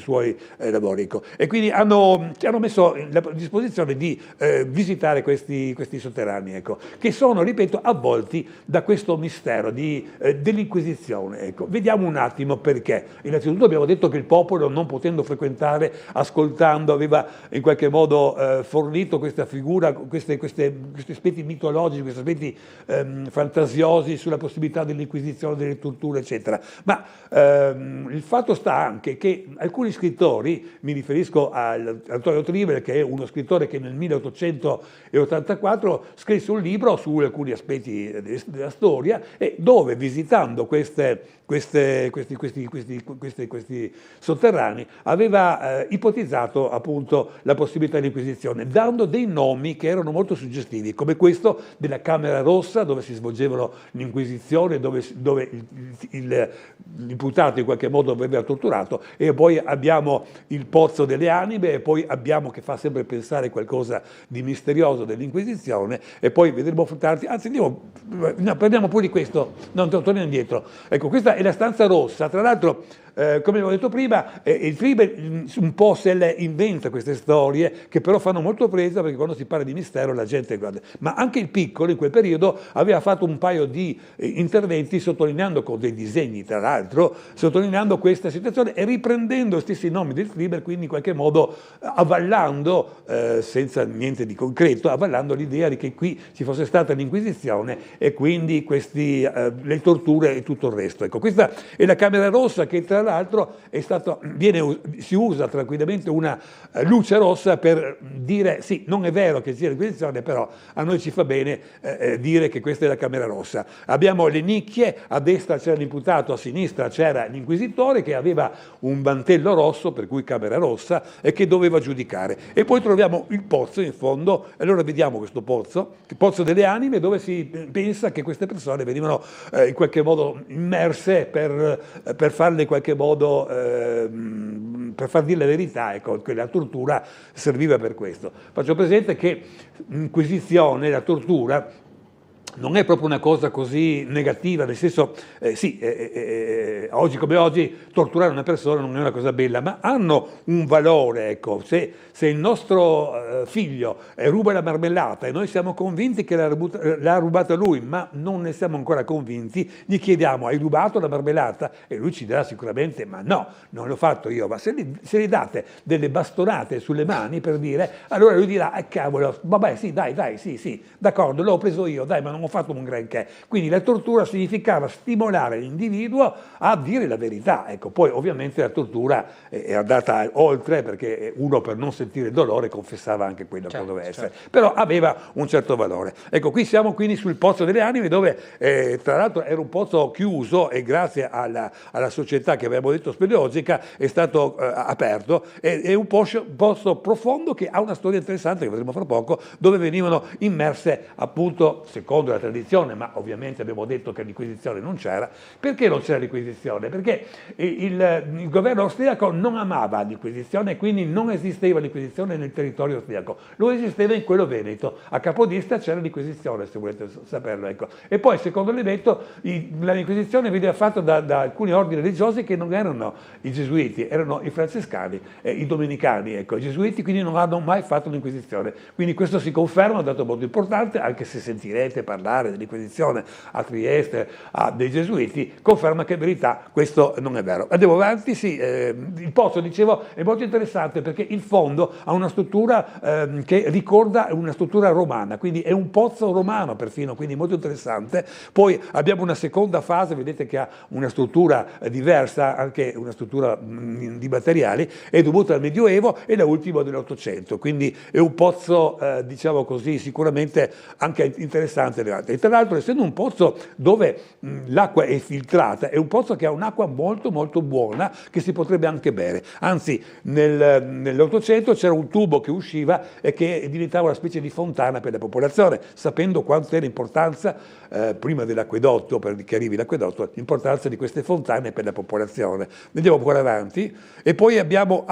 suoi lavori. E quindi ci hanno messo a disposizione di visitare questi sotterranei, che sono, ripeto, avvolti da questo mistero dell'Inquisizione. Vediamo un attimo perché. Innanzitutto abbiamo detto che il popolo, non potendo frequentare, ascoltando, aveva in qualche modo fornito questa figura, questi aspetti mitologici, questi aspetti fantasiosi sulla possibilità dell'Inquisizione, delle torture, eccetera. Ma il fatto sta anche che alcuni scrittori, mi riferisco a Antonio Tribel, che è uno scrittore che nel 1884 scrisse un libro su alcuni aspetti della storia, e dove, visitando questi sotterranei, aveva ipotizzato appunto la possibilità dell'Inquisizione, dando dei nomi che erano molto suggestivi, come questo della Camera Rossa, dove si svolgevano l'Inquisizione, dove l'imputato in qualche modo aveva torturato, e poi abbiamo il Pozzo delle Anime, e poi abbiamo, che fa sempre pensare qualcosa di misterioso dell'Inquisizione, e poi vedremo tardi, anzi parliamo pure di questo, torniamo indietro. Ecco, questa è la stanza rossa, tra l'altro. Come avevo detto prima, il Tribel un po' se le inventa queste storie, che però fanno molto presa, perché quando si parla di mistero la gente guarda. Ma anche il Piccolo in quel periodo aveva fatto un paio di interventi sottolineando, con dei disegni tra l'altro, sottolineando questa situazione e riprendendo gli stessi nomi del Tribel, quindi in qualche modo avvallando, senza niente di concreto, avvallando l'idea di che qui ci fosse stata l'Inquisizione e quindi le torture e tutto il resto. Ecco, questa è la Camera Rossa, che tra l'altro si usa tranquillamente una luce rossa per dire sì, non è vero che sia l'Inquisizione, però a noi ci fa bene dire che questa è la Camera Rossa. Abbiamo le nicchie, a destra c'era l'imputato, a sinistra c'era l'inquisitore che aveva un mantello rosso, per cui Camera Rossa, e che doveva giudicare. E poi troviamo il pozzo in fondo, allora vediamo questo pozzo, il Pozzo delle Anime, dove si pensa che queste persone venivano in qualche modo immerse per farle in qualche modo, per far dire la verità, ecco, che la tortura serviva per questo. Faccio presente che l'Inquisizione, la tortura, non è proprio una cosa così negativa, nel senso, oggi come oggi torturare una persona non è una cosa bella, ma hanno un valore, ecco. Se il nostro figlio ruba la marmellata e noi siamo convinti che l'ha rubata lui, ma non ne siamo ancora convinti, gli chiediamo: hai rubato la marmellata? E lui ci dirà sicuramente: ma no, non l'ho fatto io. Ma se gli date delle bastonate sulle mani per dire, allora lui dirà: cavolo, vabbè, sì, dai, sì, d'accordo, l'ho preso io, dai, ma non ho fatto un granché. Quindi la tortura significava stimolare l'individuo a dire la verità. Ecco, poi ovviamente la tortura è andata oltre, perché uno, per non sentire il dolore, confessava anche quello che doveva essere. Però aveva un certo valore. Ecco, qui siamo quindi sul Pozzo delle Anime, dove tra l'altro era un pozzo chiuso, e grazie alla società che abbiamo detto speleologica è stato aperto. È un pozzo profondo che ha una storia interessante, che vedremo fra poco, dove venivano immerse, appunto, secondo la tradizione, ma ovviamente abbiamo detto che l'Inquisizione non c'era. Perché non c'era l'Inquisizione? Perché il governo austriaco non amava l'Inquisizione, e quindi non esisteva l'Inquisizione nel territorio austriaco, lo esisteva in quello veneto. A Capodistria c'era l'Inquisizione, se volete saperlo. Ecco. E poi, secondo l'evento, l'Inquisizione veniva fatta da alcuni ordini religiosi che non erano i gesuiti, erano i francescani, i domenicani. Ecco. I gesuiti quindi non hanno mai fatto l'Inquisizione. Quindi questo si conferma, un dato molto importante, anche se sentirete parlare dell'Inquisizione a Trieste, dei gesuiti, conferma che in verità questo non è vero. Andiamo avanti, sì, il pozzo, dicevo, è molto interessante perché il fondo ha una struttura che ricorda una struttura romana, quindi è un pozzo romano perfino, quindi molto interessante. Poi abbiamo una seconda fase, vedete che ha una struttura diversa, anche una struttura di materiali, è dovuta al Medioevo e da ultimo dell'Ottocento, quindi è un pozzo, diciamo così, sicuramente anche interessante elevata. E tra l'altro, essendo un pozzo dove l'acqua è filtrata, è un pozzo che ha un'acqua molto molto buona che si potrebbe anche bere. Anzi, nell'Ottocento c'era un tubo che usciva e che diventava una specie di fontana per la popolazione, sapendo quanto è l'importanza, prima dell'acquedotto, perché arrivi l'acquedotto, l'importanza di queste fontane per la popolazione. Andiamo ancora avanti. E poi abbiamo,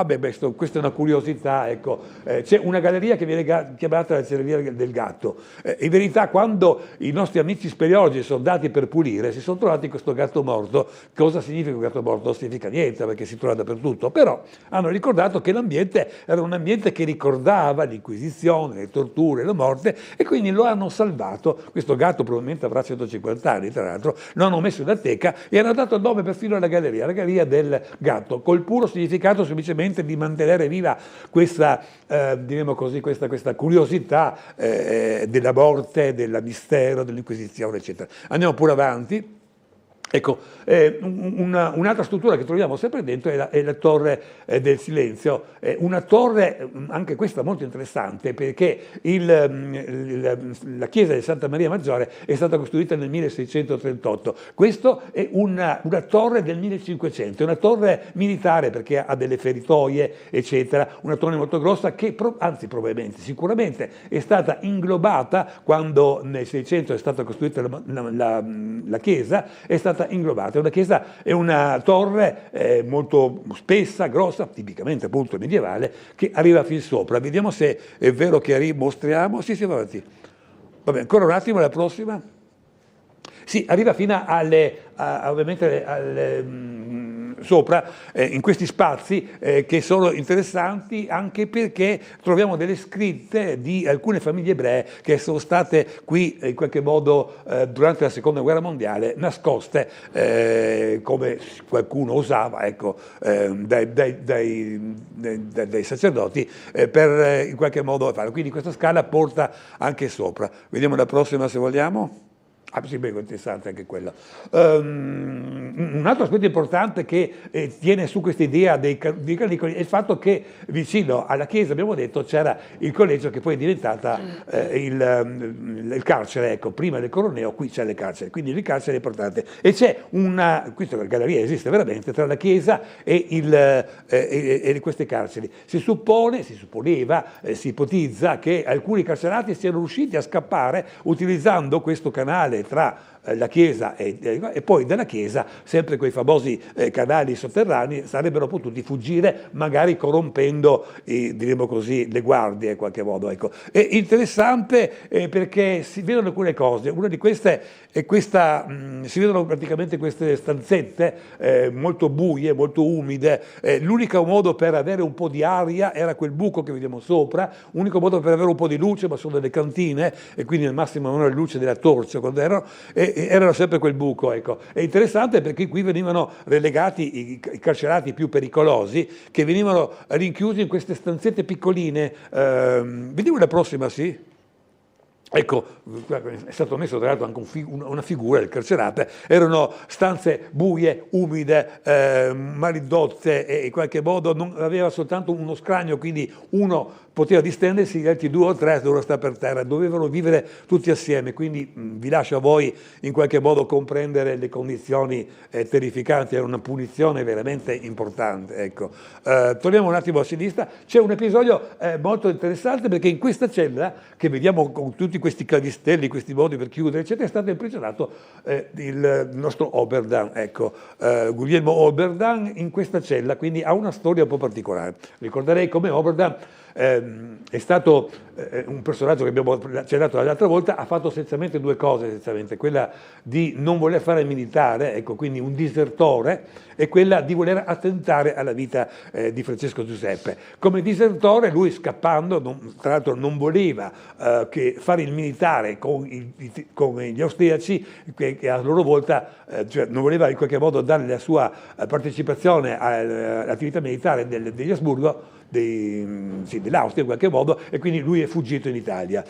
questa è una curiosità, ecco, c'è una galleria che viene chiamata la Galleria del Gatto. In verità, quando i nostri amici speleologi sono andati per pulire, si sono trovati questo gatto morto. Cosa significa un gatto morto? Non significa niente, perché si trova dappertutto, però hanno ricordato che l'ambiente era un ambiente che ricordava l'Inquisizione, le torture, la morte, e quindi lo hanno salvato. Questo gatto probabilmente avrà 150 anni, tra l'altro, lo hanno messo in teca e hanno dato il nome perfino alla Galleria del Gatto, col puro significato semplicemente di mantenere viva questa, diremo così, questa curiosità della morte, del mistero, dell'Inquisizione, eccetera. Andiamo pure avanti. Ecco, un'altra struttura che troviamo sempre dentro è la Torre del Silenzio, una torre anche questa molto interessante, perché la chiesa di Santa Maria Maggiore è stata costruita nel 1638. Questa è una torre del 1500, è una torre militare perché ha delle feritoie, eccetera, una torre molto grossa che, sicuramente è stata inglobata quando nel 600 è stata costruita la chiesa, è stata inglobata. Una chiesa è una torre molto spessa, grossa, tipicamente appunto medievale, che arriva fin sopra. Vediamo se è vero che mostriamo. Sì, va avanti. Vabbè, ancora un attimo, la prossima. Sì, arriva fino sopra, in questi spazi che sono interessanti anche perché troviamo delle scritte di alcune famiglie ebree che sono state qui in qualche modo durante la Seconda Guerra Mondiale nascoste, come qualcuno osava, ecco, dai sacerdoti, per in qualche modo farlo. Quindi questa scala porta anche sopra. Vediamo la prossima se vogliamo. Sì, beh, interessante anche quello. Un altro aspetto importante che tiene su questa idea dei canicoli è il fatto che vicino alla chiesa, abbiamo detto, c'era il collegio che poi è diventata il carcere. Ecco, prima del Coroneo qui c'è le carceri, quindi il carcere è importante. E c'è questa galleria esiste veramente, tra la chiesa e queste carceri. Si ipotizza che alcuni carcerati siano riusciti a scappare utilizzando questo canale tra la chiesa e poi dalla chiesa, sempre quei famosi canali sotterranei, sarebbero potuti fuggire, magari corrompendo, diremo così, le guardie in qualche modo. Ecco. È interessante perché si vedono alcune cose. Una di queste è questa, si vedono praticamente queste stanzette molto buie, molto umide. L'unico modo per avere un po' di aria era quel buco che vediamo sopra, l'unico modo per avere un po' di luce, ma sono delle cantine, e quindi al massimo non la luce della torcia quando erano sempre quel buco. Ecco. È interessante perché qui venivano relegati i carcerati più pericolosi, che venivano rinchiusi in queste stanzette piccoline. Vediamo la prossima, sì? Ecco, è stato messo tra l'altro anche una figura del carcerato. Erano stanze buie, umide, malidotte, e in qualche modo non aveva soltanto uno scranio, quindi uno poteva distendersi, gli altri 2 o 3 dovevano stare per terra, dovevano vivere tutti assieme, quindi vi lascio a voi in qualche modo comprendere le condizioni terrificanti. Era una punizione veramente importante. Ecco. Torniamo un attimo a sinistra, c'è un episodio molto interessante, perché in questa cella che vediamo con tutti questi clavistelli, questi modi per chiudere, eccetera, è stato imprigionato il nostro Oberdan, ecco, Guglielmo Oberdan, in questa cella, quindi ha una storia un po' particolare. Ricorderei come Oberdan è stato un personaggio che abbiamo accennato l'altra volta, ha fatto essenzialmente 2 cose, essenzialmente quella di non voler fare il militare, ecco, quindi un disertore, e quella di voler attentare alla vita di Francesco Giuseppe. Come disertore lui, scappando, tra l'altro non voleva che fare il militare con gli austriaci, che a loro volta cioè non voleva in qualche modo dare la sua partecipazione all'attività militare degli Asburgo, dell'Austria in qualche modo, e quindi lui è fuggito in Italia.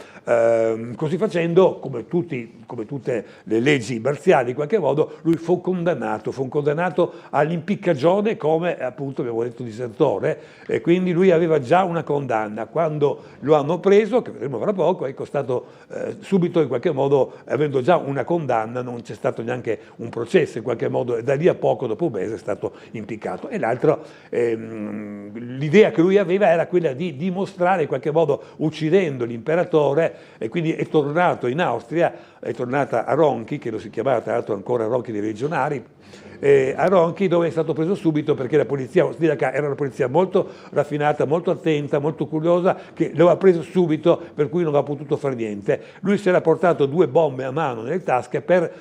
Così facendo, come tutte le leggi marziali in qualche modo, lui fu condannato all'impiccagione come appunto abbiamo detto disertore, e quindi lui aveva già una condanna. Quando lo hanno preso, che vedremo fra poco, è stato subito in qualche modo, avendo già una condanna, non c'è stato neanche un processo in qualche modo, e da lì a poco, dopo un mese, è stato impiccato. E l'altro, l'idea che lui aveva era quella di dimostrare in qualche modo, uccidendo l'imperatore, e quindi è tornato in Austria, è tornata a Ronchi, che lo si chiamava tra l'altro ancora Ronchi dei Legionari, a Ronchi, dove è stato preso subito perché la polizia austriaca era una polizia molto raffinata, molto attenta, molto curiosa, che lo ha preso subito, per cui non ha potuto fare niente. Lui si era portato 2 bombe a mano nelle tasche per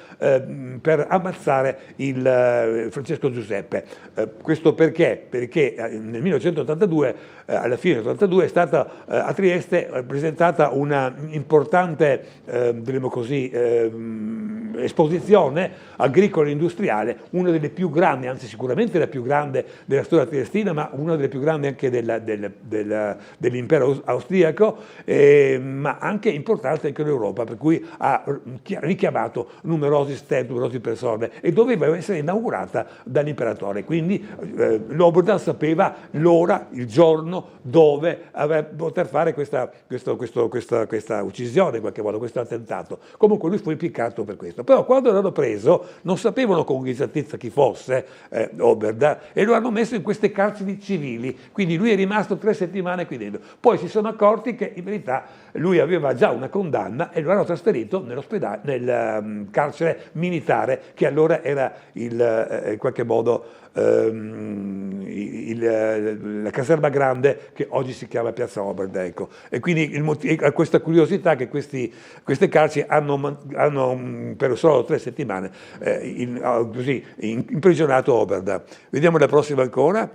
ammazzare il Francesco Giuseppe. Questo perché? Perché nel 1982, alla fine del 1982, è stata a Trieste presentata una importante, diremo così, esposizione agricola e industriale, una delle più grandi, anzi sicuramente la più grande della storia triestina, ma una delle più grandi anche dell'impero austriaco, ma anche importante anche in Europa, per cui ha richiamato numerosi stand, numerose persone, e doveva essere inaugurata dall'imperatore. Quindi Lobodan sapeva l'ora, il giorno dove poter fare questa uccisione, in qualche modo, questo attentato. Comunque lui fu impiccato per questo. Però quando l'hanno preso non sapevano con esattezza chi fosse Oberdan, e lo hanno messo in queste carceri civili, quindi lui è rimasto 3 settimane qui dentro. Poi si sono accorti che in verità lui aveva già una condanna e lo hanno trasferito nel carcere militare, che allora era in qualche modo la caserma grande, che oggi si chiama Piazza Oberdan, ecco. E quindi questa curiosità che queste carceri hanno per solo 3 settimane imprigionato Oberdan. Vediamo la prossima ancora,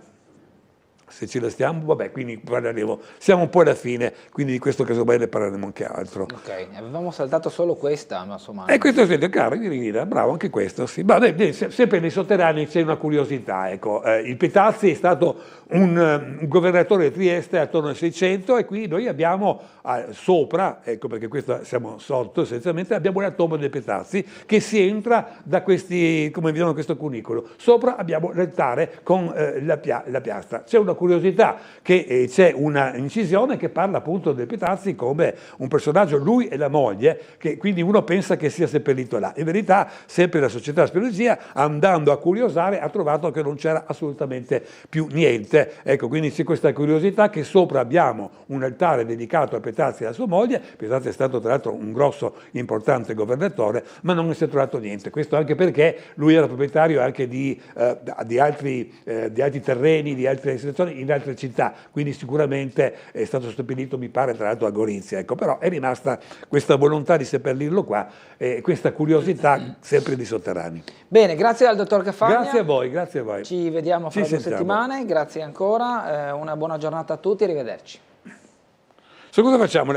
se ce la stiamo, vabbè, quindi parleremo, siamo un po' alla fine, quindi di questo caso bene parleremo anche altro. Ok, avevamo saltato solo questa, ma insomma... E questo è caro, bravo, anche questo, sì. Ma sempre nei sotterranei c'è una curiosità, ecco. Il Petazzi è stato un governatore di Trieste attorno al 600, e qui noi abbiamo sopra, ecco perché questo siamo sotto essenzialmente, abbiamo la tomba dei Petazzi, che si entra da questi, come vediamo in questo cunicolo. Sopra abbiamo l'altare con la piastra. C'è una curiosità, che c'è una incisione che parla appunto del Petazzi come un personaggio, lui e la moglie, che quindi uno pensa che sia seppellito là. In verità, sempre la società di speleologia, andando a curiosare, ha trovato che non c'era assolutamente più niente. Ecco, quindi c'è questa curiosità, che sopra abbiamo un altare dedicato a Petazzi e alla sua moglie. Petazzi è stato tra l'altro un grosso, importante governatore, ma non si è trovato niente. Questo anche perché lui era proprietario anche di altri terreni, di altre istituzioni in altre città, quindi sicuramente è stato stabilito, mi pare, tra l'altro a Gorizia, ecco. Però è rimasta questa volontà di seppellirlo qua, e questa curiosità sempre di sotterranei. Bene, grazie al dottor Cafagna. Grazie a voi, grazie a voi. Ci vediamo fra 2 settimane, grazie ancora, una buona giornata a tutti, arrivederci. So cosa facciamo?